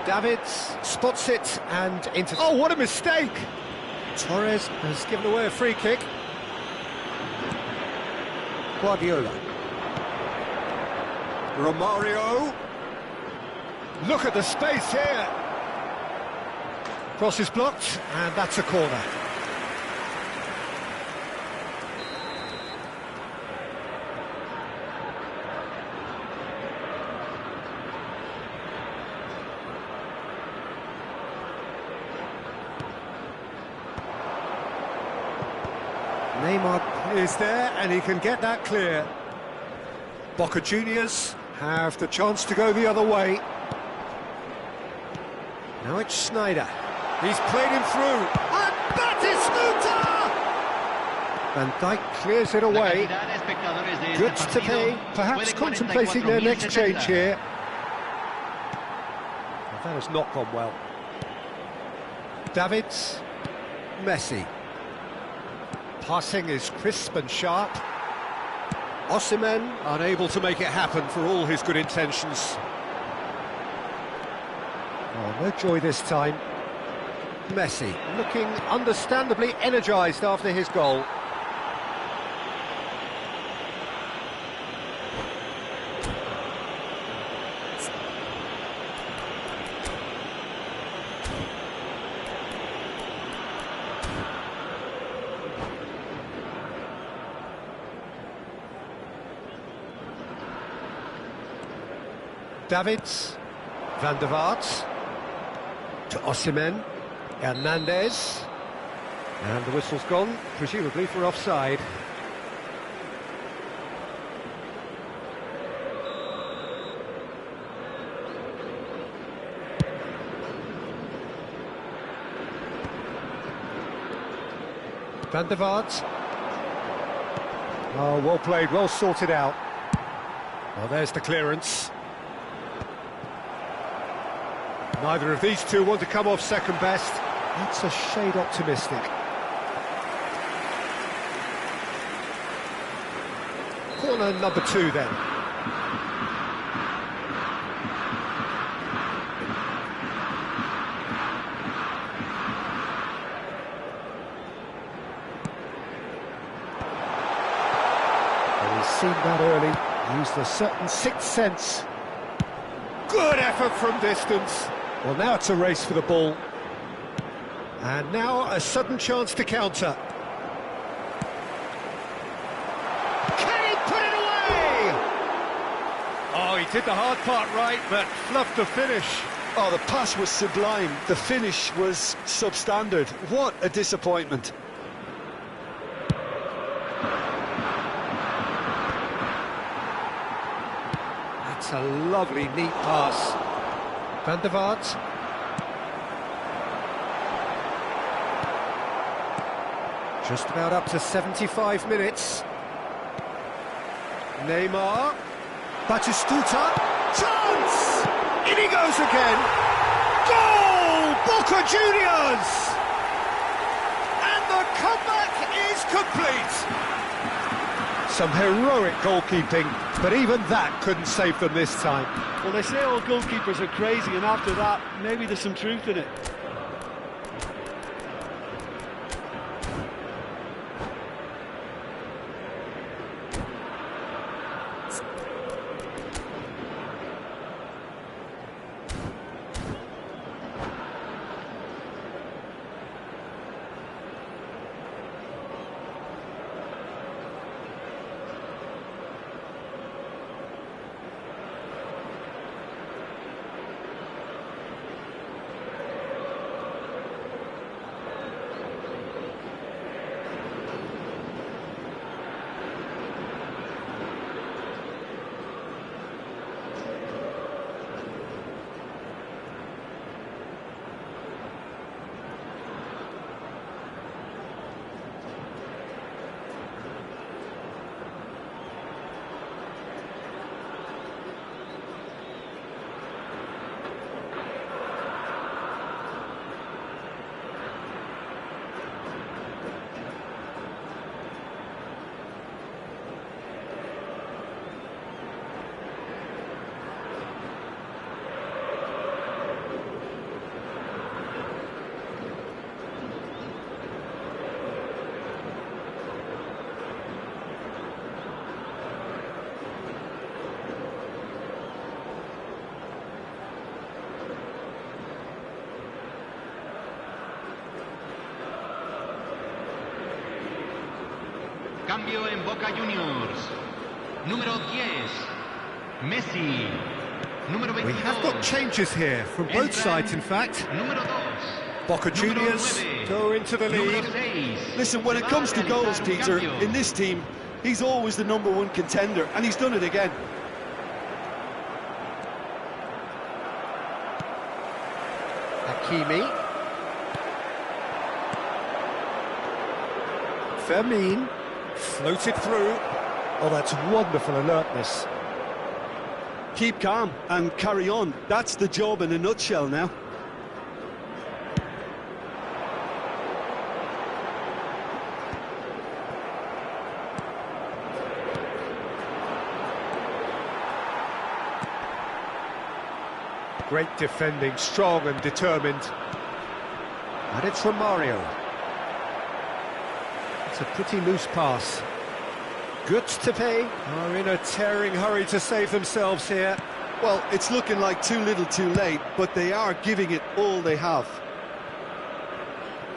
Davids spots it and into... Oh, what a mistake! Torres has given away a free kick. Guardiola. Romario. Look at the space here. Cross is blocked, and that's a corner. Neymar is there, and he can get that clear. Boca Juniors have the chance to go the other way. Now it's Snyder. He's played him through. And Batistuta! Van Dijk clears it away. Goods to pay, perhaps contemplating their next change here. Well, that has not gone well. Davids, Messi. Passing is crisp and sharp. Osimhen unable to make it happen for all his good intentions. Oh, no joy this time. Messi looking understandably energised after his goal. Davids, Van der Vaart, to Osimhen, Hernandez, and the whistle's gone, presumably for offside. Van der Vaart. Oh, well played, well sorted out. Well, there's the clearance. Neither of these two want to come off second best. That's a shade optimistic. Corner number 2 then. Well, he's seen that early, used a certain sixth sense. Good effort from distance. Well, now it's a race for the ball. And now a sudden chance to counter. Can he put it away? Oh, he did the hard part right, but fluffed the finish. Oh, the pass was sublime. The finish was substandard. What a disappointment. That's a lovely, neat pass. Van der Vaart. Just about up to 75 minutes. Neymar. Batistuta. Chance! In he goes again. Goal! Boca Juniors! And the comeback is complete. Some heroic goalkeeping, but even that couldn't save them this time. Well, they say all goalkeepers are crazy, and after that, maybe there's some truth in it. cambio en Boca Juniors. Número 10, Messi. Número 22. We have got changes here from both sides, in fact. Número 2. Boca Juniors go into the lead. Listen, when it comes to goals, Peter, in this team, he's always the #1 contender, and he's done it again. Hakimi. Fermin. Floated through. Oh, that's wonderful alertness. Keep calm and carry on. That's the job in a nutshell now. Great defending, strong and determined. And it's Romario. It's a pretty loose pass. Goods to pay are in a tearing hurry to save themselves here. Well, it's looking like too little too late, but they are giving it all they have.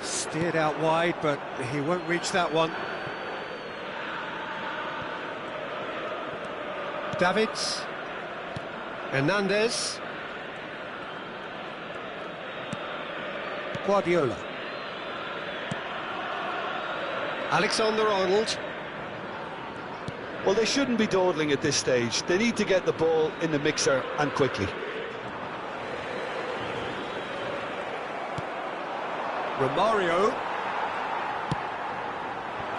Steered out wide, but he won't reach that one. Davids. Hernandez. Guardiola. Alexander-Arnold. Well, they shouldn't be dawdling at this stage. They need to get the ball in the mixer and quickly. Romario.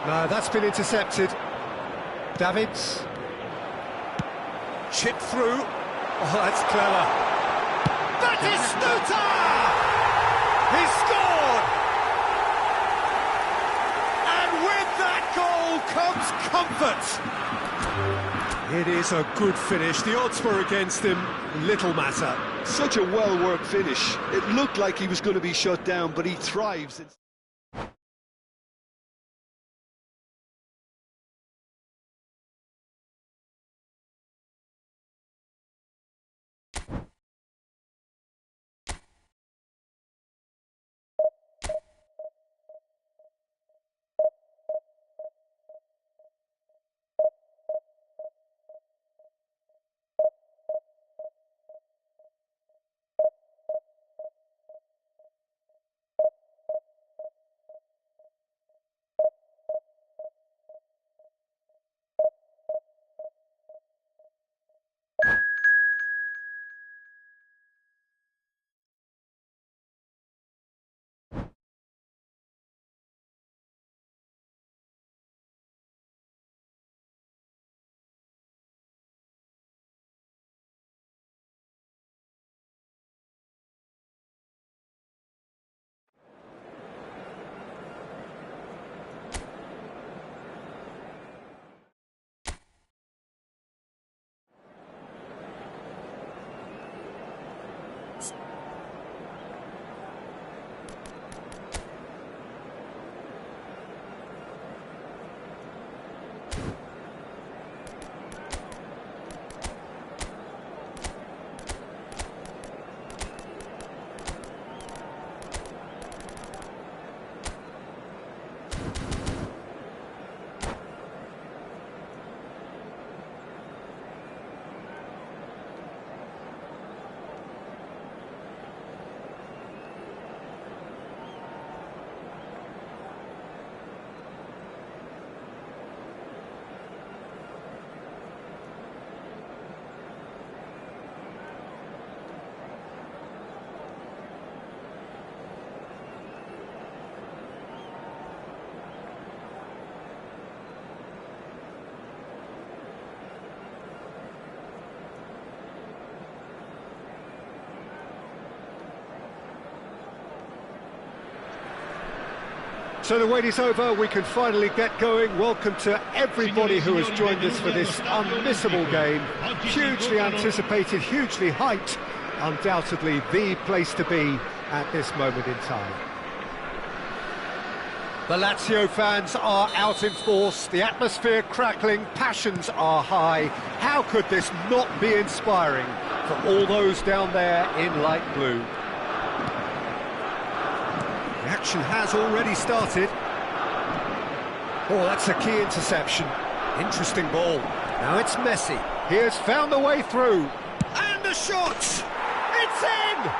No, that's been intercepted. Davids. Chip through. Oh, that's clever. That is Snuta! He scored! And with that goal comes comfort. It is a good finish. The odds were against him. Little matter. Such a well-worked finish. It looked like he was going to be shut down, but he thrives. So the wait is over, we can finally get going. Welcome to everybody who has joined us for this unmissable game. Hugely anticipated, hugely hyped, undoubtedly the place to be at this moment in time. The Lazio fans are out in force, the atmosphere crackling, passions are high. How could this not be inspiring for all those down there in light blue? The action has already started. Oh, that's a key interception. Interesting ball. Now it's Messi. He has found a way through. And the shot! It's in!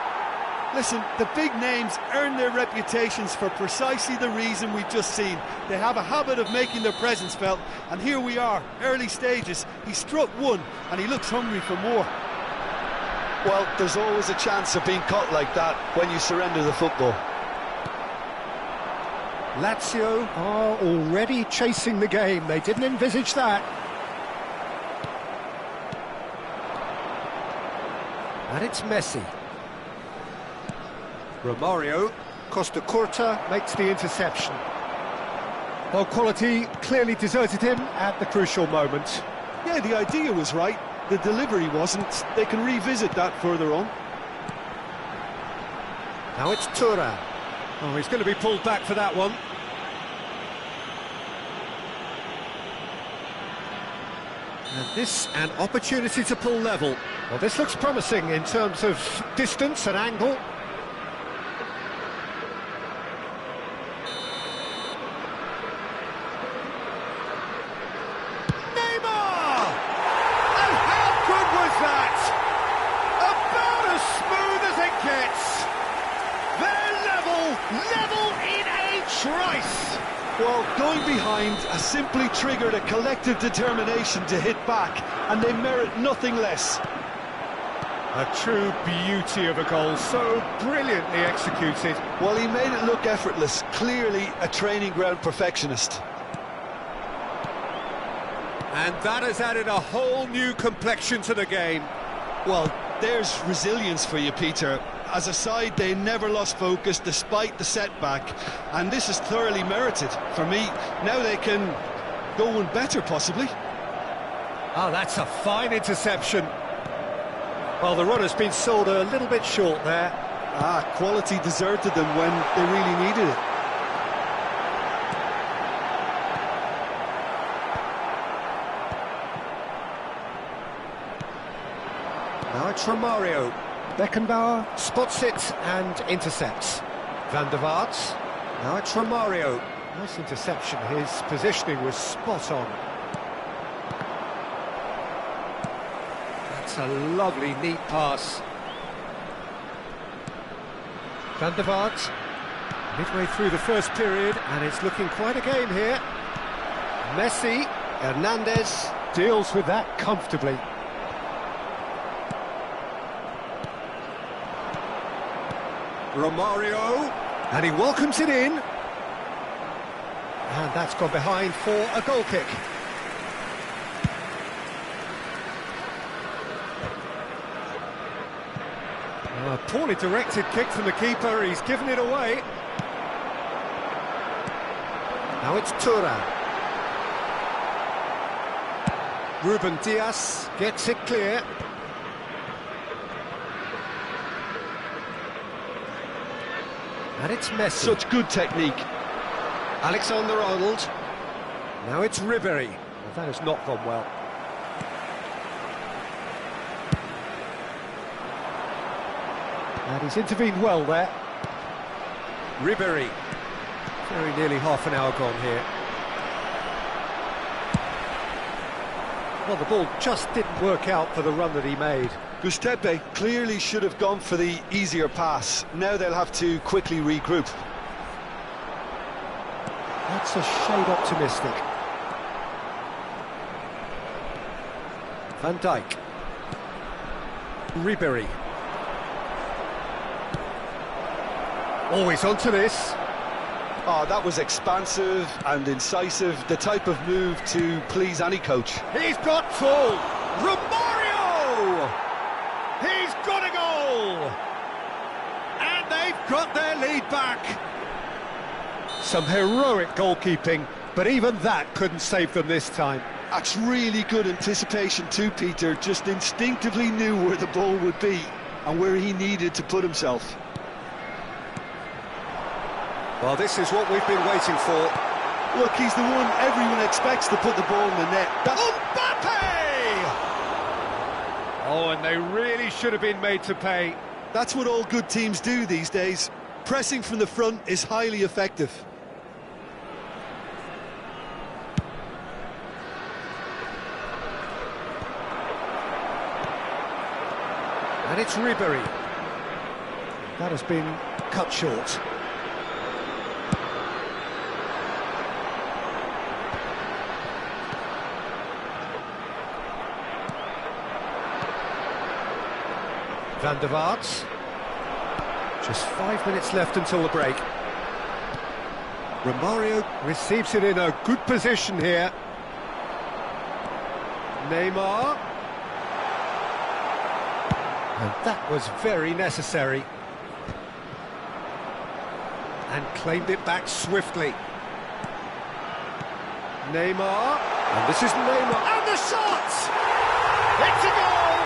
Listen, the big names earn their reputations for precisely the reason we've just seen. They have a habit of making their presence felt, and here we are, early stages. He struck one, and he looks hungry for more. Well, there's always a chance of being caught like that when you surrender the football. Lazio are already chasing the game. They didn't envisage that. And it's Messi. Romario. Costa Curta makes the interception. Well, quality clearly deserted him at the crucial moment. Yeah, the idea was right. The delivery wasn't. They can revisit that further on. Now it's Thuram. Oh, he's going to be pulled back for that one. And this an opportunity to pull level. Well, this looks promising in terms of distance and angle. Well, going behind has simply triggered a collective determination to hit back, and they merit nothing less. A true beauty of a goal, so brilliantly executed. Well, he made it look effortless, clearly a training ground perfectionist. And that has added a whole new complexion to the game. Well, there's resilience for you, Peter. As a side, they never lost focus despite the setback, and this is thoroughly merited. For me, now they can go one better, possibly. Oh, that's a fine interception. Well, the runner's been sold a little bit short there. Quality deserted them when they really needed it. Now it's Romario. Beckenbauer spots it and intercepts. Van der Vaart. Now it's Romario. Nice interception. His positioning was spot on. That's a lovely, neat pass. Van der Vaart. Midway through the first period, and it's looking quite a game here. Messi. Hernandez deals with that comfortably. Romario, and he welcomes it in. And that's gone behind for a goal kick. A poorly directed kick from the keeper, he's given it away. Now it's Thuram. Ruben Dias gets it clear. And it's Messi. Such good technique. Alexander-Arnold. Now it's Ribéry. Well, that has not gone well. And he's intervened well there. Ribéry. Very nearly half an hour gone here. Well, the ball just didn't work out for the run that he made. Giuseppe clearly should have gone for the easier pass. Now they'll have to quickly regroup. That's a shade optimistic. Van Dijk. Ribéry. Always onto this. Oh, that was expansive and incisive, the type of move to please any coach. He's got full. Romario! He's got a goal! And they've got their lead back. Some heroic goalkeeping, but even that couldn't save them this time. That's really good anticipation too, Peter. Just instinctively knew where the ball would be and where he needed to put himself. Well, this is what we've been waiting for. Look, he's the one everyone expects to put the ball in the net. Mbappe! Oh, and they really should have been made to pay. That's what all good teams do these days. Pressing from the front is highly effective. And it's Ribery. That has been cut short. Van der Vaart. Just 5 minutes left until the break. Romario receives it in a good position here. Neymar. And that was very necessary. And claimed it back swiftly. Neymar. And this is Neymar. And the shot! It's a goal!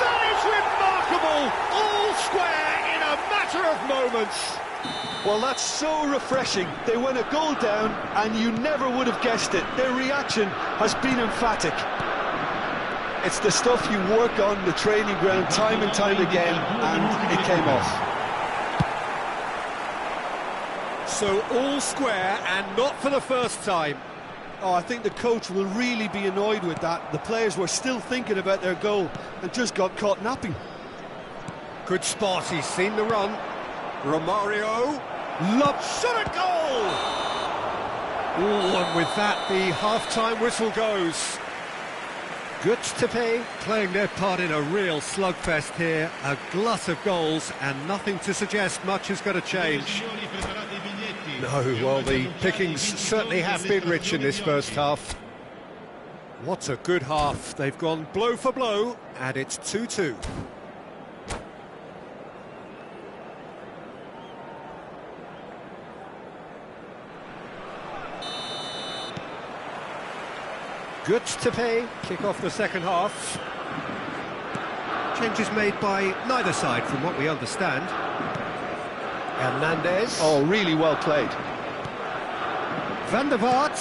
That is remarkable! All square in a matter of moments. Well, that's so refreshing. They went a goal down and you never would have guessed it. Their reaction has been emphatic. It's the stuff you work on the training ground time and time again, and it came off. So all square and not for the first time. Oh, I think the coach will really be annoyed with that. The players were still thinking about their goal and just got caught napping. Good spot, he's seen the run. Romario, shot a goal! Ooh, and with that, the half-time whistle goes. Guts to pay, playing their part in a real slugfest here. A glut of goals, and nothing to suggest much is going to change. No, well, the pickings certainly have been rich in this first half. What a good half. They've gone blow for blow, and it's 2-2. Guts to pay, kick off the second half. Changes made by neither side from what we understand. Hernandez. Oh, really well played. Van der Vaart.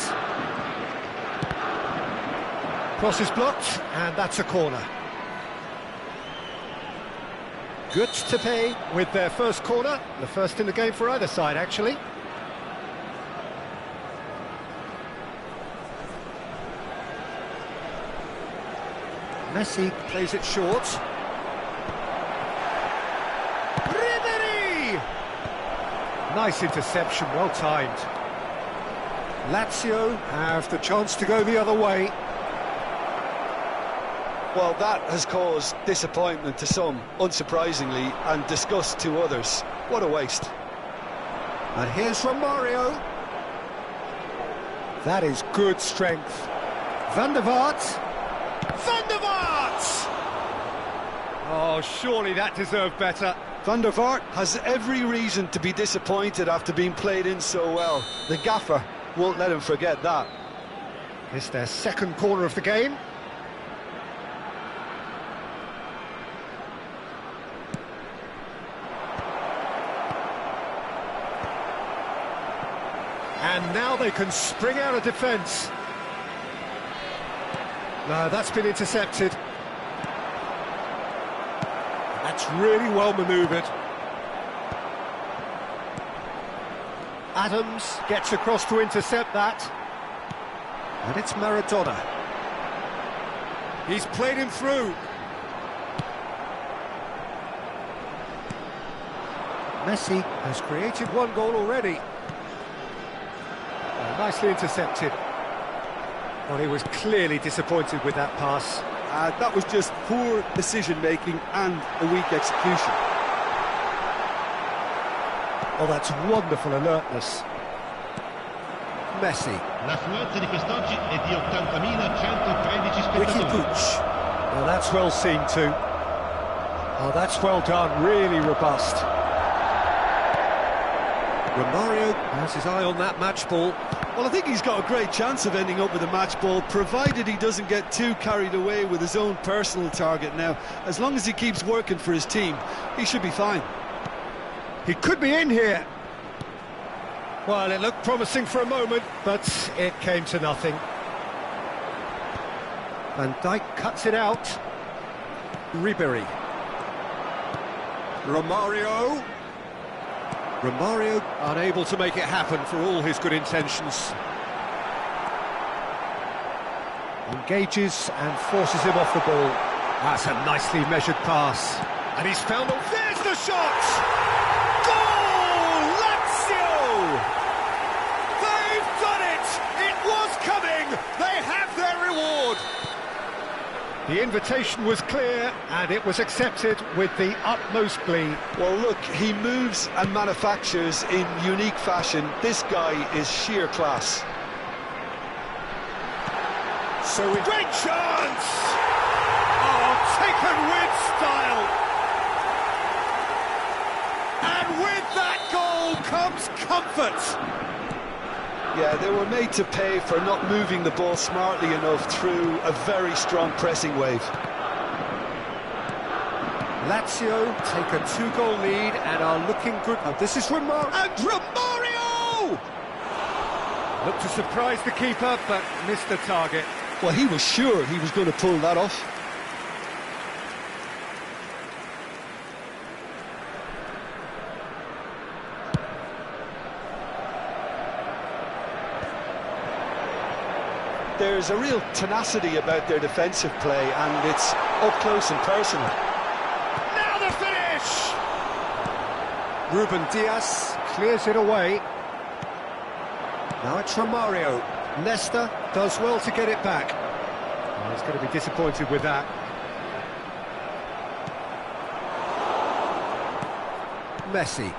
Cross is blocked, and that's a corner. Guts to pay with their first corner, the first in the game for either side, actually. Messi plays it short. Ribery! Nice interception, well timed. Lazio have the chance to go the other way. Well, that has caused disappointment to some, unsurprisingly, and disgust to others. What a waste. And here's Romario. That is good strength. Van der Vaart. Van der Vaart! Oh, surely that deserved better. Van der Vaart has every reason to be disappointed after being played in so well. The gaffer won't let him forget that. It's their second corner of the game. And now they can spring out of defence. No, that's been intercepted. That's really well manoeuvred. Adams gets across to intercept that. And it's Maradona. He's played him through. Messi has created one goal already. Nicely intercepted. Well, he was clearly disappointed with that pass. That was just poor decision-making and a weak execution. Oh, that's wonderful alertness. Messi. L'affluenza di quest'oggi è di 80.113 Ricky spettatori. Puig. Well, that's well seen too. Oh, that's well done, really robust. Romario has his eye on that match ball. Well, I think he's got a great chance of ending up with a match ball, provided he doesn't get too carried away with his own personal target now. As long as he keeps working for his team, he should be fine. He could be in here. Well, it looked promising for a moment, but it came to nothing. Van Dijk cuts it out. Ribery. Romario. Romario unable to make it happen for all his good intentions. Engages and forces him off the ball. That's a nicely measured pass. And he's found... There's the shot! Goal! Lazio! They've done it! It was coming! They have their reward! The invitation was clear, and it was accepted with the utmost glee. Well, look, he moves and manufactures in unique fashion. This guy is sheer class. So great chance! Oh, taken with style! And with that goal comes comfort! Yeah, they were made to pay for not moving the ball smartly enough through a very strong pressing wave. Lazio take a 2-goal lead and are looking good. Oh, this is Romario! And Romario! Looked to surprise the keeper, but missed the target. Well, he was sure he was going to pull that off. There's a real tenacity about their defensive play, and it's up close and personal. Now the finish! Ruben Diaz clears it away. Now it's Romario. Nesta does well to get it back. Oh, he's going to be disappointed with that. Messi.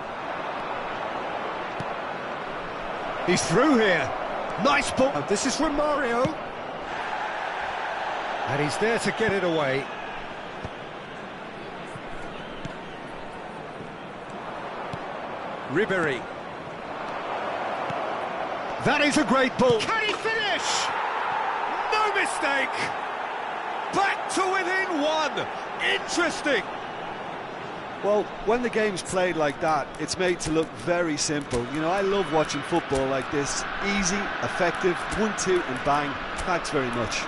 He's through here. Nice ball. Oh, this is Romario. And he's there to get it away. Ribéry. That is a great ball. Can he finish? No mistake. Back to within one. Interesting. Well, when the game's played like that, it's made to look very simple. You know, I love watching football like this. Easy, effective, 1-2 and bang. Thanks very much.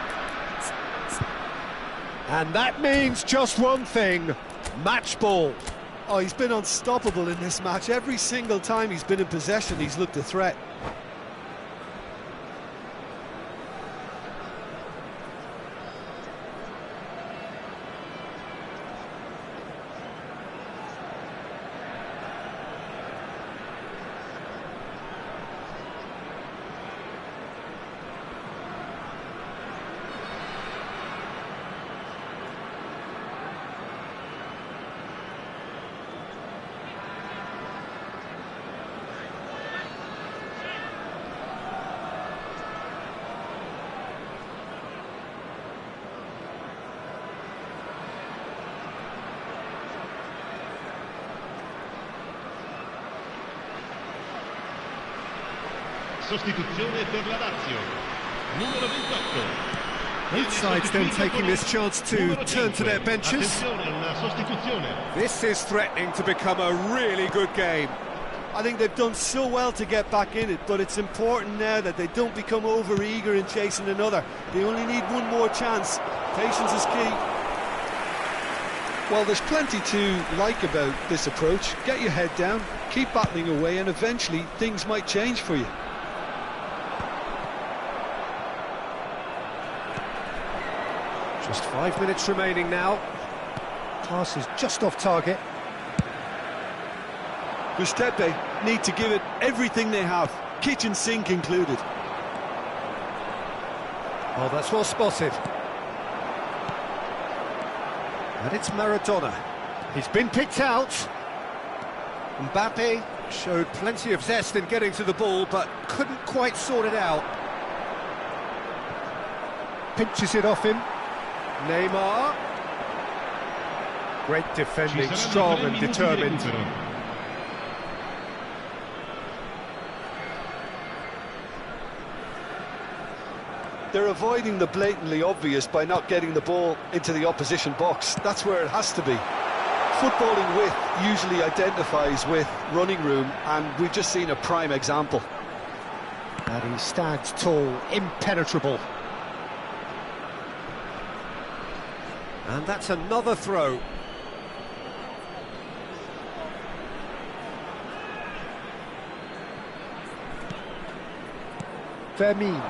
And that means just one thing. Match ball. Oh, he's been unstoppable in this match. Every single time he's been in possession, he's looked a threat. Sostituzione per la Lazio. Numero 28. Both sides then taking this chance to turn to their benches. This is threatening to become a really good game. I think they've done so well to get back in it, but it's important now that they don't become over-eager in chasing another. They only need one more chance. Patience is key. Well, there's plenty to like about this approach. Get your head down, keep battling away, and eventually things might change for you. Just 5 minutes remaining now. Pass is just off target. Gustepe need to give it everything they have, kitchen sink included. Oh, that's well spotted. And it's Maradona. He's been picked out. Mbappe showed plenty of zest in getting to the ball, but couldn't quite sort it out. Pinches it off him. Neymar. Great defending, strong and determined. They're avoiding the blatantly obvious by not getting the ball into the opposition box. That's where it has to be. Footballing width usually identifies with running room, and we've just seen a prime example. And he stands tall, impenetrable. And that's another throw. Fermin.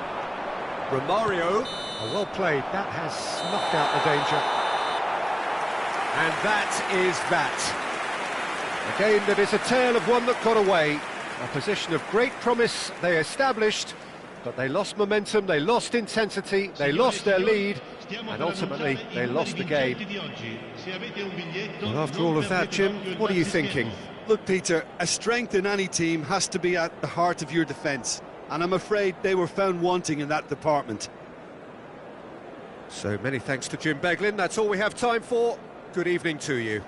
Romario. Oh, well played. That has snuffed out the danger. And that is that. A game that is a tale of one that got away. A position of great promise they established, but they lost momentum, they lost intensity, they lost their lead, and ultimately they lost the game. Well, after all of that, Jim, what are you thinking? Look, Peter, a strength in any team has to be at the heart of your defence, and I'm afraid they were found wanting in that department. So many thanks to Jim Beglin. That's all we have time for. Good evening to you.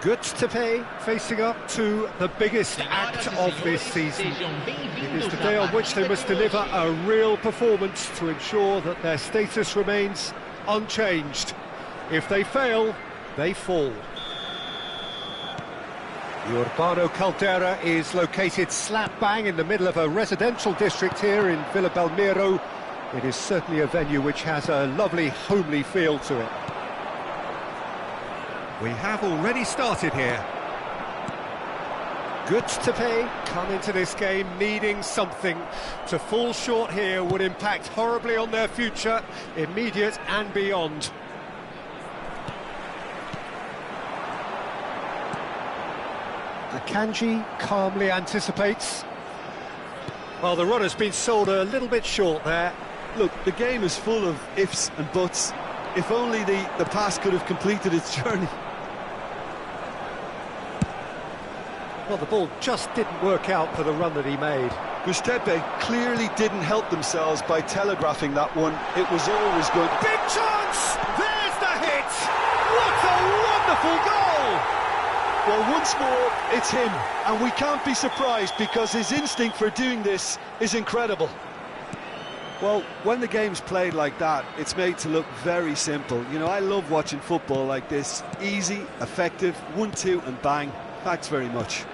Good to pay, facing up to the biggest act of this season. It is the day on which they must deliver a real performance to ensure that their status remains unchanged. If they fail, they fall. The Urbano Caldera is located slap bang in the middle of a residential district here in Villa Belmiro. It is certainly a venue which has a lovely homely feel to it. We have already started here. Good to pay, come into this game needing something. To fall short here would impact horribly on their future, immediate and beyond. Akanji calmly anticipates. Well, the run has been sold a little bit short there. Look, the game is full of ifs and buts. If only the pass could have completed its journey. Well, the ball just didn't work out for the run that he made. Gustepe clearly didn't help themselves by telegraphing that one. It was always good. Big chance! There's the hit! What a wonderful goal! Well, once more, it's him. And we can't be surprised because his instinct for doing this is incredible. Well, when the game's played like that, it's made to look very simple. You know, I love watching football like this. Easy, effective, 1-2 and bang. Thanks very much.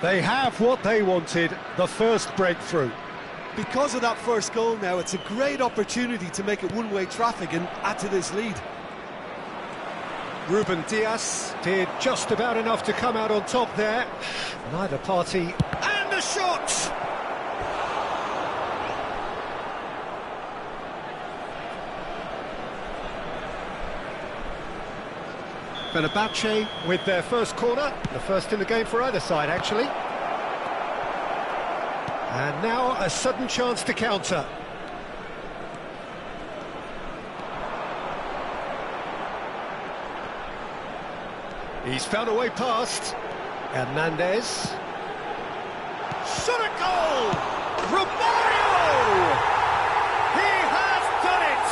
They have what they wanted, the first breakthrough. Because of that first goal now, it's a great opportunity to make it one-way traffic and add to this lead. Ruben Dias did just about enough to come out on top there. Neither party, and a shot! Fenerbahce with their first corner, the first in the game for either side actually. And now a sudden chance to counter. He's found a way past. Hernandez. Shot a goal! Romario! He has done it!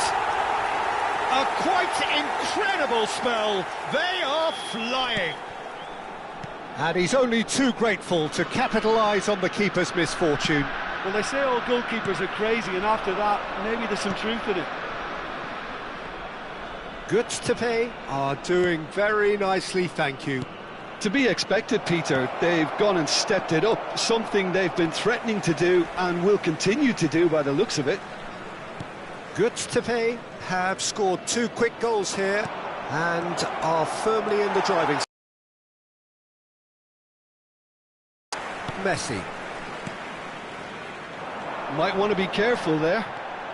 A quite incredible spell. They are flying. And he's only too grateful to capitalise on the keeper's misfortune. Well, they say all goalkeepers are crazy, and after that, maybe there's some truth in it. Good to pay are doing very nicely, thank you. To be expected, Peter. They've gone and stepped it up, something they've been threatening to do and will continue to do by the looks of it. Good to pay have scored 2 quick goals here and are firmly in the driving seat. Messi. Might want to be careful there.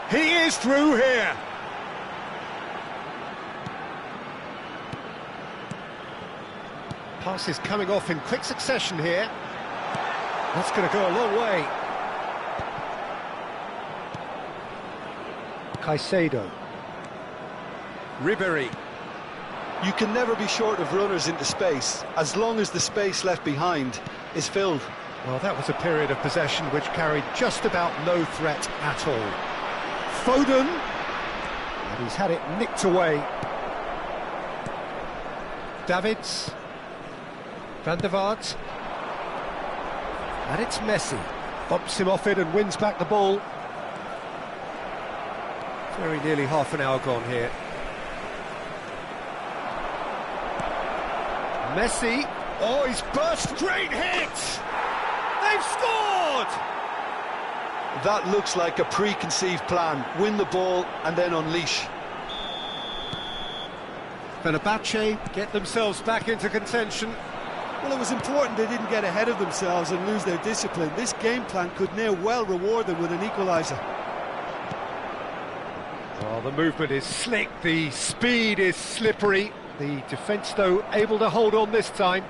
He is through here. Passes coming off in quick succession here. That's going to go a long way. Caicedo. Ribéry. You can never be short of runners into space, as long as the space left behind is filled. Well, that was a period of possession which carried just about no threat at all. Foden. And he's had it nicked away. Davids. Van der Vaart. And it's Messi. Bumps him off it and wins back the ball. Very nearly half an hour gone here. Messi. Oh, he's burst. Great hit! They've scored! That looks like a preconceived plan. Win the ball and then unleash. Fenerbahce get themselves back into contention. Well, it was important they didn't get ahead of themselves and lose their discipline. This game plan could now well reward them with an equaliser. Oh, the movement is slick, the speed is slippery. The defence, though, able to hold on this time.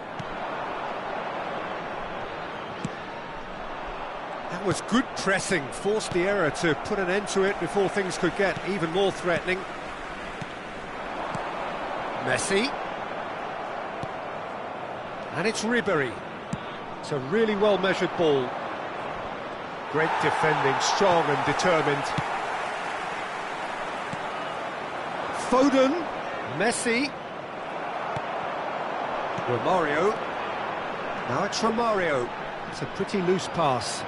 That was good pressing, forced the error to put an end to it before things could get even more threatening. Messi. And it's Ribéry. It's a really well-measured ball. Great defending, strong and determined. Foden. Messi. Romario. Now it's Romario. It's a pretty loose pass.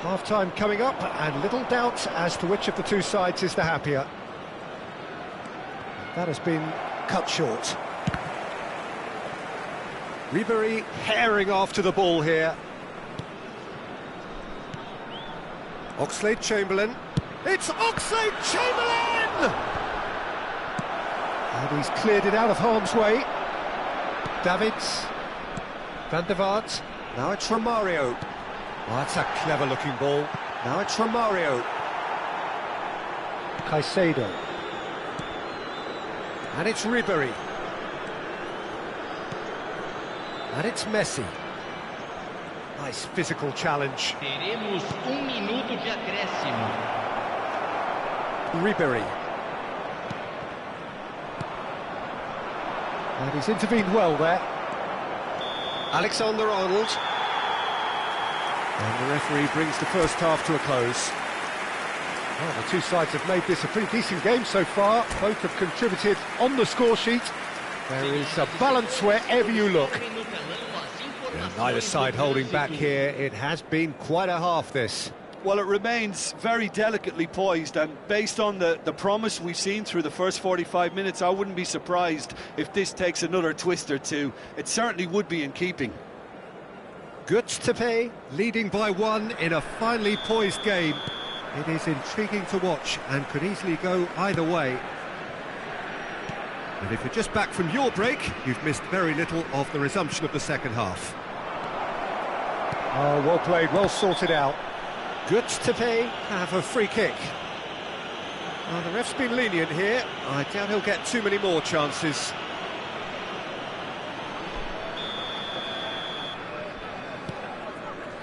Half-time coming up, and little doubt as to which of the two sides is the happier. That has been cut short. Ribery herring after the ball here. Oxlade-Chamberlain. It's Oxlade-Chamberlain! And he's cleared it out of harm's way. Davids. Van der Vaart. Now it's Romario. Oh, that's a clever-looking ball. Now it's Romario. Caicedo. And it's Ribery. And it's Messi. Nice physical challenge. Teremos minuto de acréscimo. Ribery. And he's intervened well there. Alexander-Arnold. And the referee brings the first half to a close. Well, the two sides have made this a pretty decent game so far. Both have contributed on the score sheet. There is a balance wherever you look. And neither side holding back here. It has been quite a half, this. Well, it remains very delicately poised, and based on the promise we've seen through the first 45 minutes, I wouldn't be surprised if this takes another twist or two. It certainly would be in keeping. Göztepe leading by one in a finely poised game. It is intriguing to watch and could easily go either way. And if you're just back from your break, you've missed very little of the resumption of the second half. Oh, well played, well sorted out. Göztepe have a free kick. Well, the ref's been lenient here. I doubt he'll get too many more chances.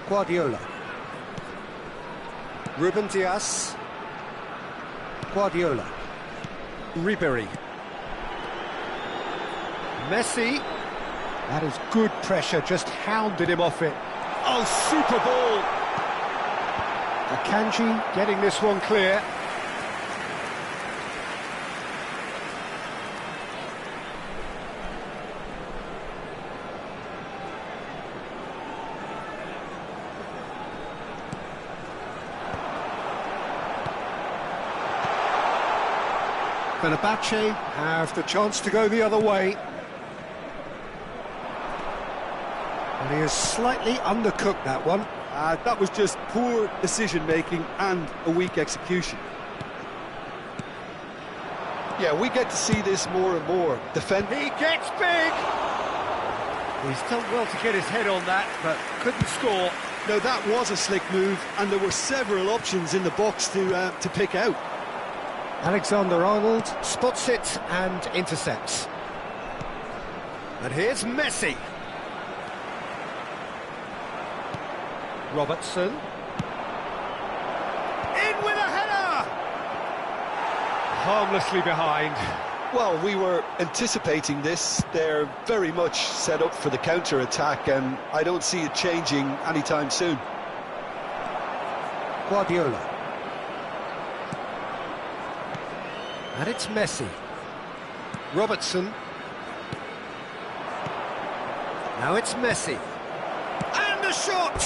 Guardiola. Ruben Dias. Guardiola. Ribery. Messi. That is good pressure, just hounded him off it. Oh, super ball! Akanji getting this one clear. Fenerbahce have the chance to go the other way. And he has slightly undercooked that one. That was just poor decision-making and a weak execution. Yeah, we get to see this more and more. He gets big! He's done well to get his head on that, but couldn't score. No, that was a slick move, and there were several options in the box to pick out. Alexander-Arnold spots it and intercepts. And here's Messi. Robertson. In with a header! Harmlessly behind. Well, we were anticipating this. They're very much set up for the counter-attack, and I don't see it changing anytime soon. Guardiola. And it's Messi. Robertson. Now it's Messi. And a shot!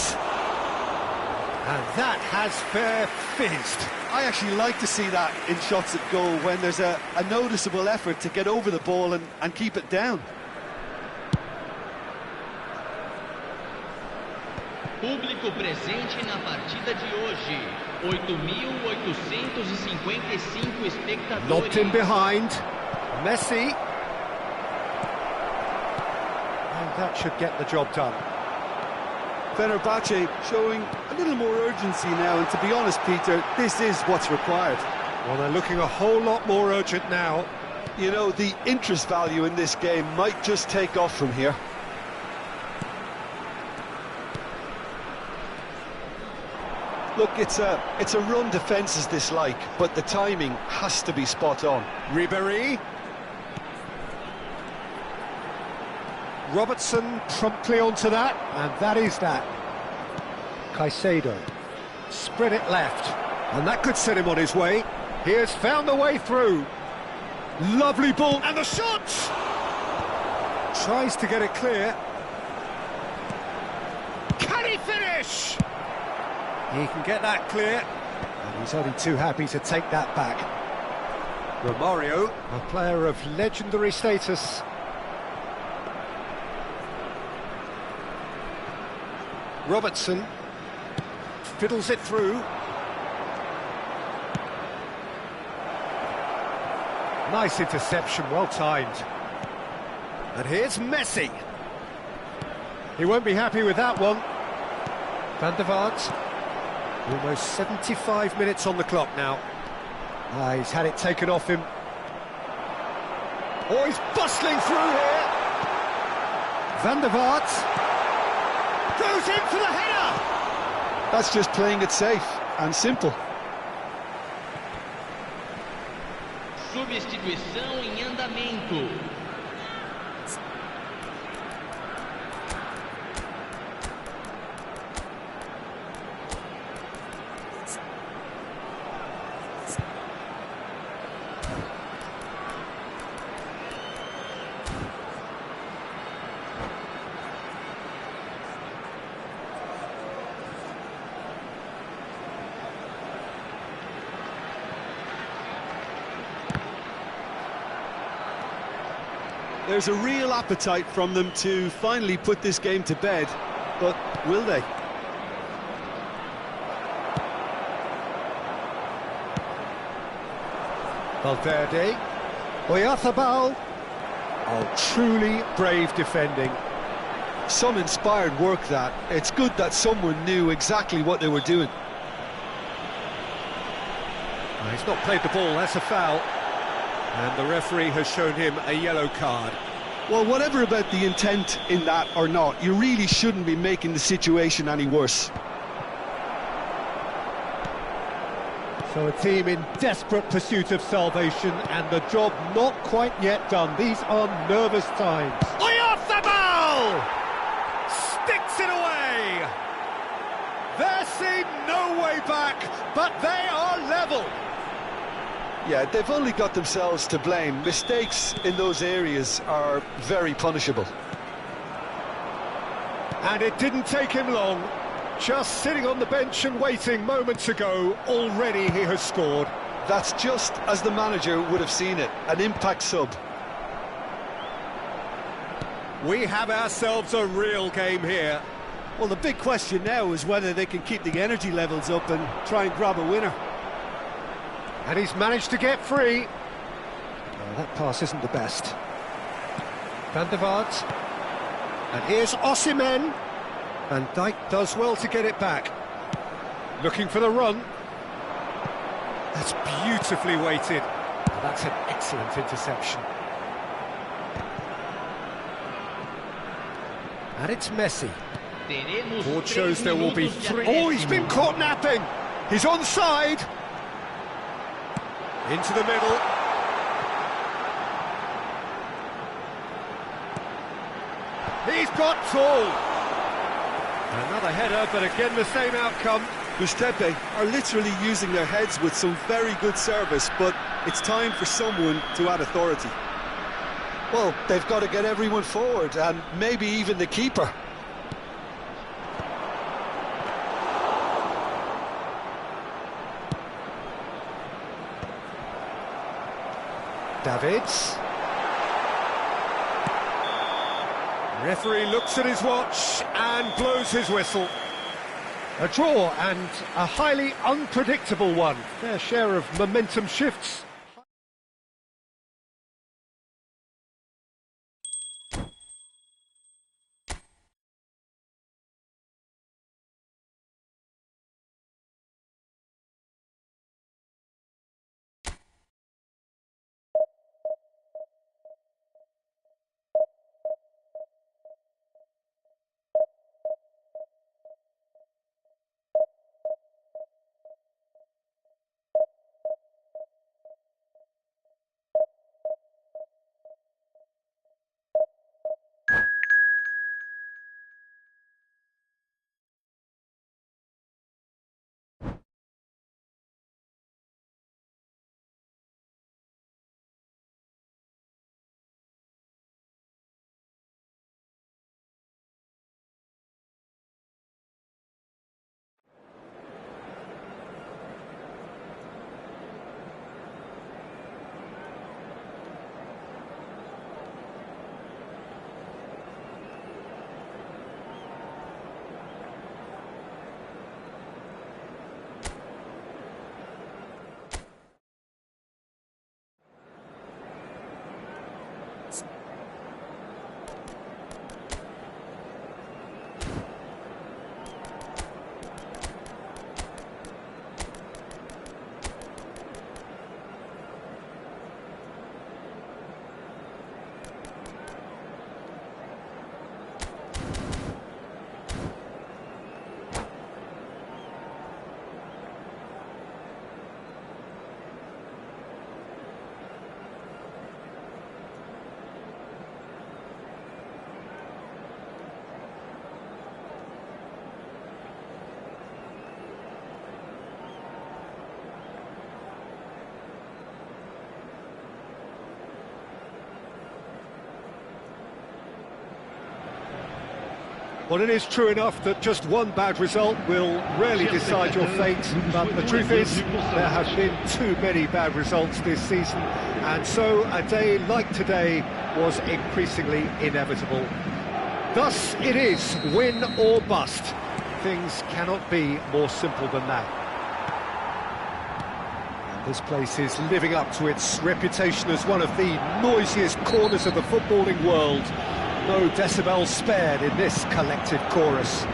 And that has fair fizzed. I actually like to see that in shots at goal, when there's a noticeable effort to get over the ball and keep it down. Público presente na partida de hoje. 8.855 espectadores. Lobbed in behind. Messi. And that should get the job done. Fenerbahce showing a little more urgency now, and to be honest, Peter, this is what's required. Well, they're looking a whole lot more urgent now. You know, the interest value in this game might just take off from here. Look, it's a run defence is this like, but the timing has to be spot on. Ribery. Robertson promptly onto that, and that is that. Caicedo. Spread it left, and that could set him on his way. He has found a way through. Lovely ball, and the shot! Tries to get it clear. Can he finish? He can get that clear. And he's only too happy to take that back. Romario, a player of legendary status. Robertson fiddles it through. Nice interception, well timed. And here's Messi. He won't be happy with that one. Van der Vaart. Almost 75 minutes on the clock now. He's had it taken off him. Oh, he's bustling through here. Van der Vaart goes in for the header. That's just playing it safe and simple. Substituição em andamento. There's a real appetite from them to finally put this game to bed, but will they? Valverde, Oyarzabal. Oh, truly brave defending. Some inspired work that. It's good that someone knew exactly what they were doing. He's not played the ball, that's a foul. And the referee has shown him a yellow card. Well, whatever about the intent in that or not, you really shouldn't be making the situation any worse. So a team in desperate pursuit of salvation, and the job not quite yet done. These are nervous times. Oyarzabal sticks it away. There seemed no way back, but they are level. Yeah, they've only got themselves to blame. Mistakes in those areas are very punishable. And it didn't take him long. Just sitting on the bench and waiting moments ago, already he has scored. That's just as the manager would have seen it, an impact sub. We have ourselves a real game here. Well, the big question now is whether they can keep the energy levels up and try and grab a winner. And he's managed to get free. Oh, that pass isn't the best. Van der Vaart. And here's Osimhen. Van Dijk does well to get it back. Looking for the run. That's beautifully weighted. Oh, that's an excellent interception. And it's Messi. Board shows there will be three. Oh, he's been caught napping. He's onside. Into the middle. He's got tall. Another header, but again the same outcome. Mustepe are literally using their heads with some very good service, but it's time for someone to add authority. Well, they've got to get everyone forward, and maybe even the keeper. Davids. Referee looks at his watch and blows his whistle. A draw, and a highly unpredictable one. Fair share of momentum shifts. Well, it is true enough that just one bad result will rarely decide your fate, but the truth is, there have been too many bad results this season, and so a day like today was increasingly inevitable. Thus it is win or bust. Things cannot be more simple than that. And this place is living up to its reputation as one of the noisiest corners of the footballing world. No decibels spared in this collective chorus.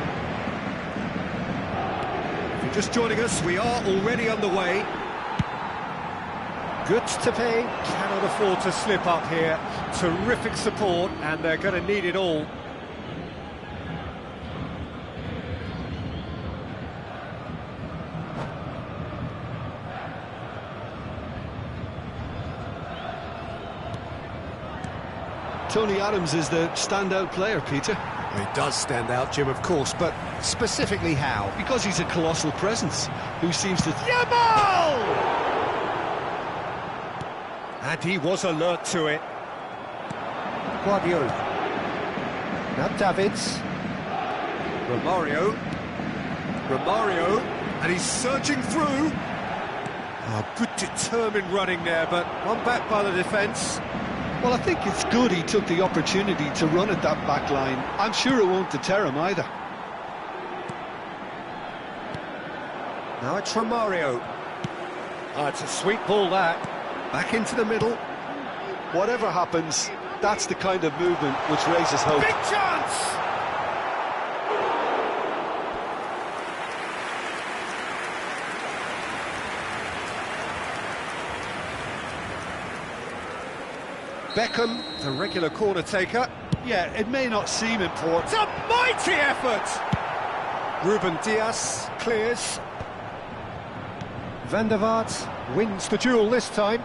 If you're just joining us, we are already underway. Good to pay, cannot afford to slip up here. Terrific support, and they're going to need it all. Tony Adams is the standout player, Peter. He does stand out, Jim, of course, but specifically how? Because he's a colossal presence who seems to... Yamal! And he was alert to it. Guardiola. Now Davids. Romario, and he's surging through. Oh, good determined running there, but one back by the defence. Well, I think it's good he took the opportunity to run at that back line. I'm sure it won't deter him either. Now it's Romario. Oh, it's a sweet ball, that. Back into the middle. Whatever happens, that's the kind of movement which raises hope. Big chance! Beckham, the regular corner taker. Yeah, it may not seem important. It's a mighty effort! Ruben Dias clears. Van der Vaart wins the duel this time.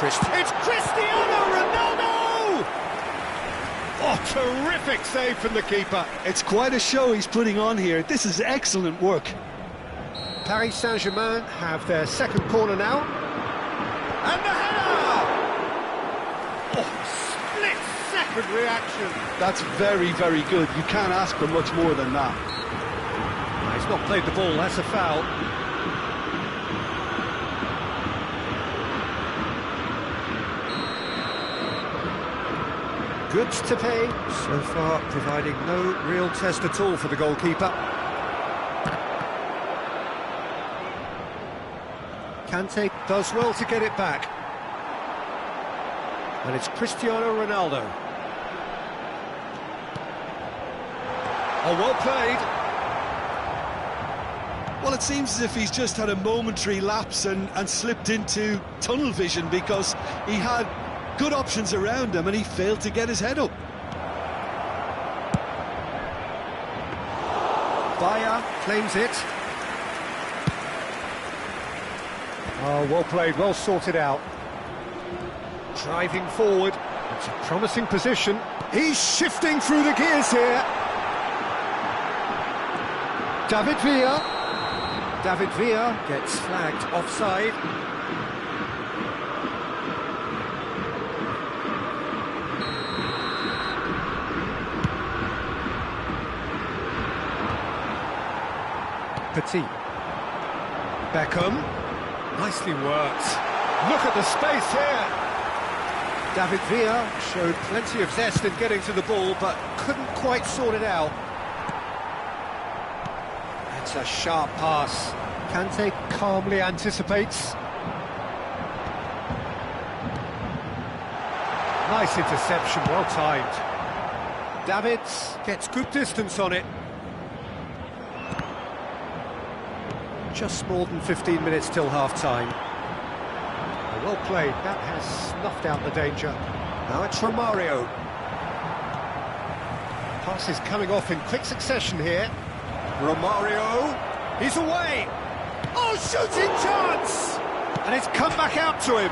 It's Cristiano Ronaldo! Oh, terrific save from the keeper. It's quite a show he's putting on here. This is excellent work. Paris Saint-Germain have their second corner now. And the header! Oh, split-second reaction. That's very, very good. You can't ask for much more than that. He's not played the ball, that's a foul. Goods to pay, so far providing no real test at all for the goalkeeper. Kante does well to get it back. And it's Cristiano Ronaldo. Oh, well played. Well, it seems as if he's just had a momentary lapse and slipped into tunnel vision because he had good options around him and he failed to get his head up. Bayer claims it. Oh, well played, well sorted out. Driving forward, it's a promising position. He's shifting through the gears here. David Villa. David Villa gets flagged offside. Petit. Beckham. Nicely worked. Look at the space here. David Villa showed plenty of zest in getting to the ball, but couldn't quite sort it out. It's a sharp pass. Kante calmly anticipates. Nice interception, well timed. Davids gets good distance on it. Just more than 15 minutes till half-time. Well played, that has snuffed out the danger. Now it's Romario. Pass is coming off in quick succession here. Romario, he's away! Oh, shooting chance! And it's come back out to him.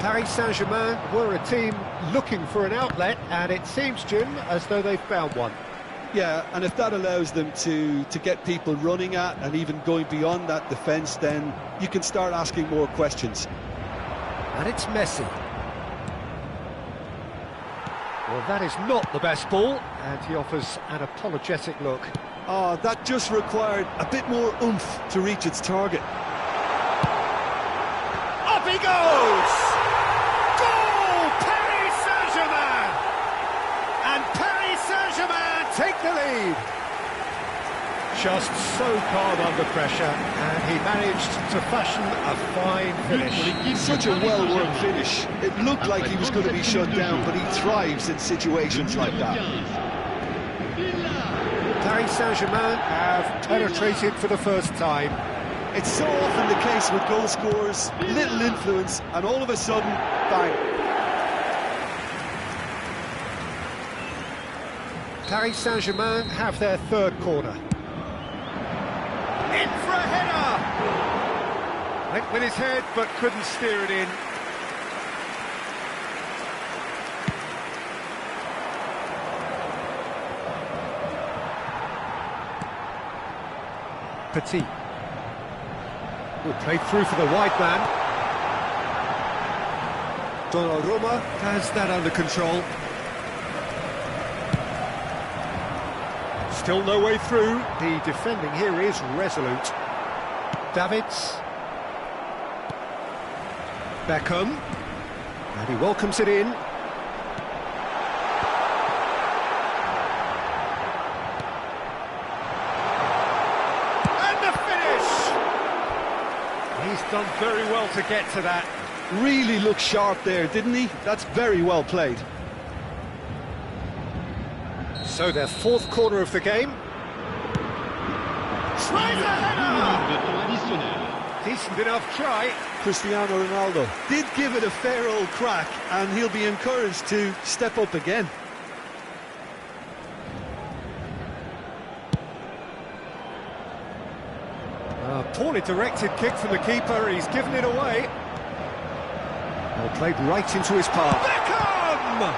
Paris Saint-Germain were a team looking for an outlet, and it seems, Jim, as though they've found one. Yeah, and if that allows them to get people running at and even going beyond that defence, then you can start asking more questions. And it's Messi. Well, that is not the best ball, and he offers an apologetic look. Oh, that just required a bit more oomph to reach its target. Up he goes! Goal! Paris Saint-Germain! And Paris Saint-Germain take the lead. Just so calm under pressure, and he managed to fashion a fine finish. Such a well-worked finish. It looked like he was going to be shut down, but he thrives in situations like that. Paris Saint-Germain have penetrated for the first time. It's so often the case with goal scorers, little influence, and all of a sudden, bang. Paris Saint-Germain have their third corner. In for a header! Went with his head, but couldn't steer it in. Petit. Played through for the wide man. Donnarumma has that under control. Still no way through. The defending here is resolute. Davids. Beckham. And he welcomes it in. And the finish! He's done very well to get to that. Really looked sharp there, didn't he? That's very well played. So their fourth corner of the game. Tries a header! Decent enough try. Cristiano Ronaldo did give it a fair old crack, and he'll be encouraged to step up again. A poorly directed kick from the keeper, he's given it away. Well played right into his path. Beckham!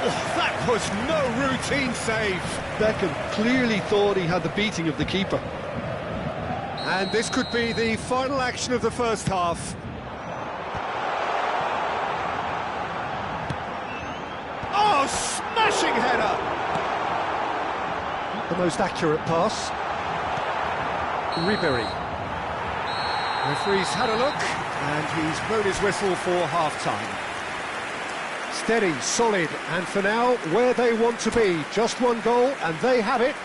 Oh, that was no routine save. Beckham clearly thought he had the beating of the keeper. And this could be the final action of the first half. Oh, smashing header! The most accurate pass. Ribéry. Referee's had a look, and he's blown his whistle for half-time. Steady, solid, and for now, where they want to be. Just one goal, and they have it.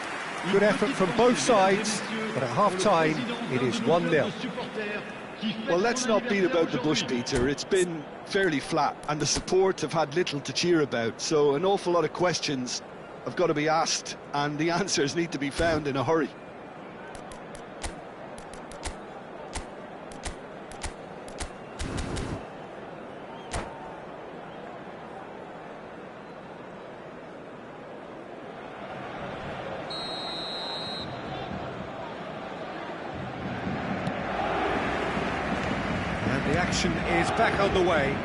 Good effort from both sides, but at half-time, it is 1-0. Well, let's not beat about the bush, Peter. It's been fairly flat, and the support have had little to cheer about, so an awful lot of questions have got to be asked, and the answers need to be found in a hurry. The action is back on the way.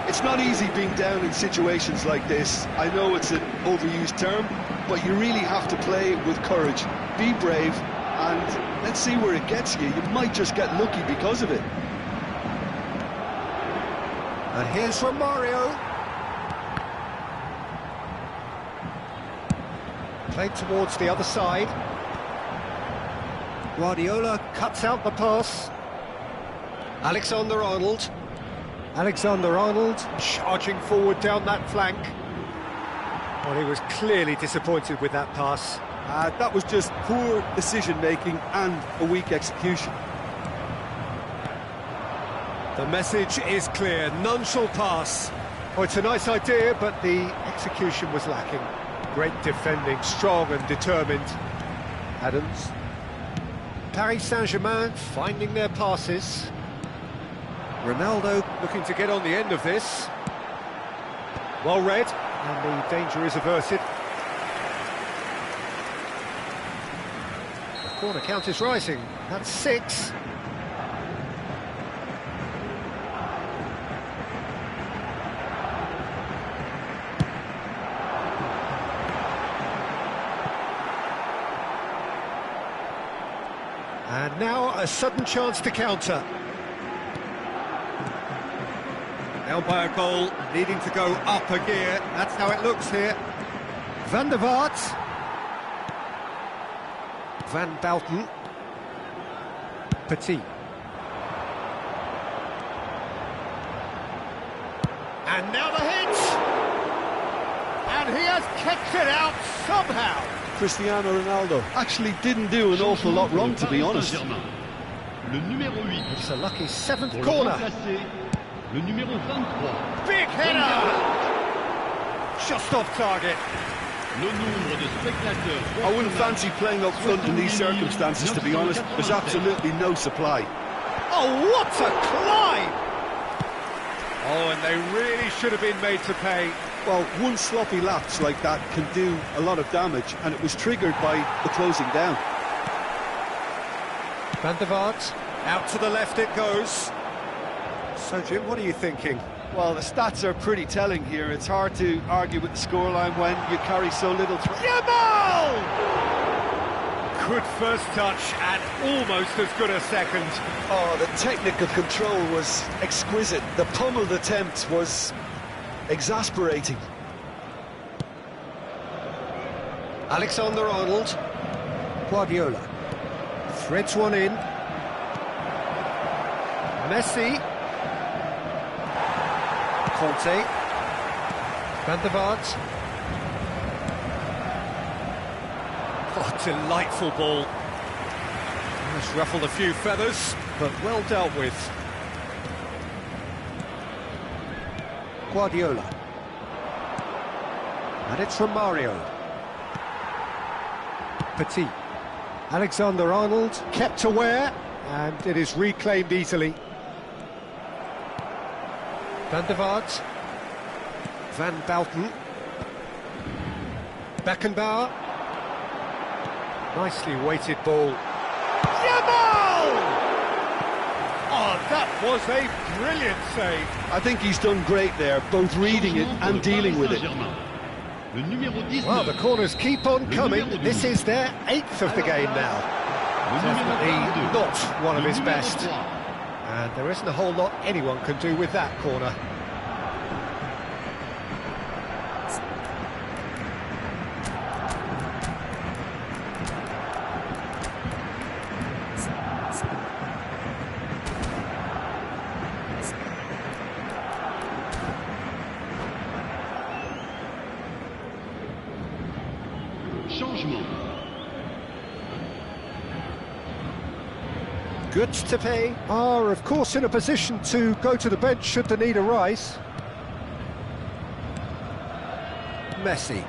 It's not easy being down in situations like this. I know it's an overused term, but you really have to play with courage. Be brave, and let's see where it gets you. You might just get lucky because of it. And here's from Mario. Played towards the other side. Guardiola cuts out the pass. Alexander-Arnold. Alexander-Arnold charging forward down that flank. Well, he was clearly disappointed with that pass. That was just poor decision-making and a weak execution. The message is clear, none shall pass. Oh, it's a nice idea, but the execution was lacking. Great defending, strong and determined. Adams. Paris Saint-Germain finding their passes. Ronaldo looking to get on the end of this. Well read, and the danger is averted. The corner count is rising. That's 6. Now a sudden chance to counter. Down by a goal, needing to go up a gear. That's how it looks here. Van der Vaart. Van Bouten. Petit. And now the hit! And he has kept it out somehow. Cristiano Ronaldo actually didn't do an awful lot wrong, to be honest. Le numéro 8. It's a lucky seventh Pour le corner. remplacer, le numéro 23. Big header! Just off target. Le nombre de spectateurs. I wouldn't fancy playing up front in these circumstances, to be honest. There's absolutely no supply. Oh, what a climb! Oh, and they really should have been made to pay. Well, one sloppy lapse like that can do a lot of damage, and it was triggered by the closing down. Van der Vaart, out to the left it goes. So, Jim, what are you thinking? Well, the stats are pretty telling here. It's hard to argue with the scoreline when you carry so little. Yamal! Good first touch and almost as good a second. Oh, the technical control was exquisite. The pummeled attempt was exasperating. Alexander-Arnold. Guardiola. Threads one in. Messi. Conte. Van der Vaart. Oh, delightful ball. Has ruffled a few feathers, but well dealt with. Guardiola. And it's from Mario. Petit. Alexander-Arnold kept aware, and it is reclaimed easily. Van der Vaart. Van Bouten. Beckenbauer. Nicely weighted ball. Yamal! Oh, that was a brilliant save. I think he's done great there, both reading it and dealing with it. Le numéro 19. Well, the corners keep on coming. This is their 8th of the game now. Definitely not one of his best. And there isn't a whole lot anyone can do with that corner. Changement. Goods to pay are, of course, in a position to go to the bench should the need arise. Messi.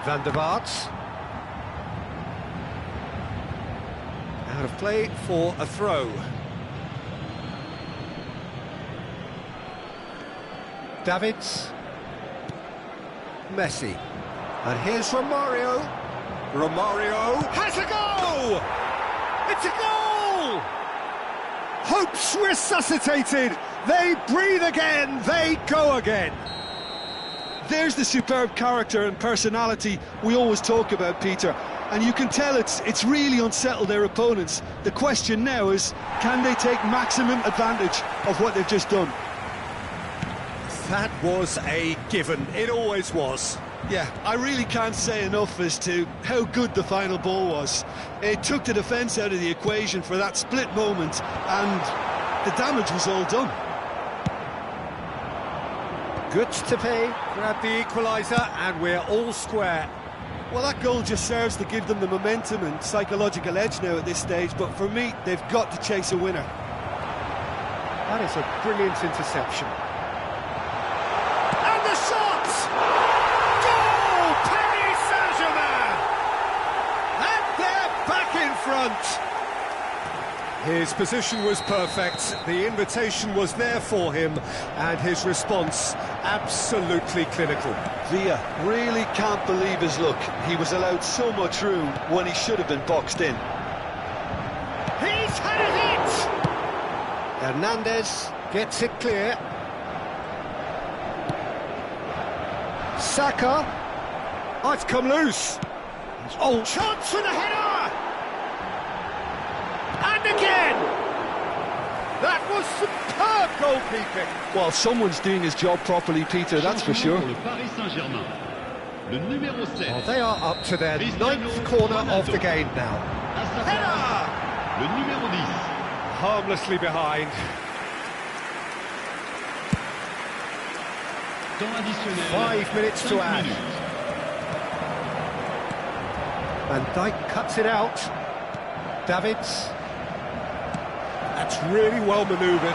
Van der Vaart. Out of play for a throw. Davids. Messi. And here's Romario. Romario has a goal! It's a goal! Hopes resuscitated. They breathe again. They go again. There's the superb character and personality we always talk about, Peter. And you can tell it's really unsettled their opponents. The question now is, can they take maximum advantage of what they've just done? That was a given. It always was. Yeah, I really can't say enough as to how good the final ball was. It took the defence out of the equation for that split moment, and the damage was all done. Goods to pay. Grab the equaliser, and we're all square. Well, that goal just serves to give them the momentum and psychological edge now at this stage, but for me, they've got to chase a winner. That is a brilliant interception. And the shot! Goal! Paris Saint-Germain! And they're back in front. His position was perfect, the invitation was there for him, and his response absolutely clinical. Villa really can't believe his luck. He was allowed so much room when he should have been boxed in. He's had a hit! Hernandez gets it clear. Saka. Oh, it's come loose. Oh, chance for the header! was superb goalkeeping. Well, someone's doing his job properly, Peter, that's for sure. Well, they are up to their 9th corner of the game now. Harmlessly behind. Temps 5 minutes to add. Van Dijk cuts it out. Davids. That's really well manoeuvred.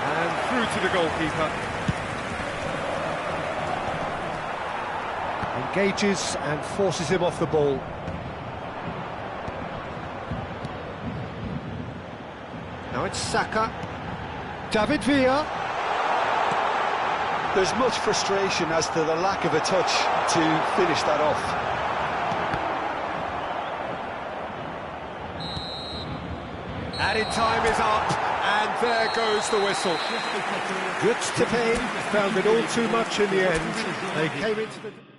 And through to the goalkeeper. Engages and forces him off the ball. Now it's Saka. David Villa. There's much frustration as to the lack of a touch to finish that off. Added time is up, and there goes the whistle. Goods to pay. Found it all too much in the end. They came into the...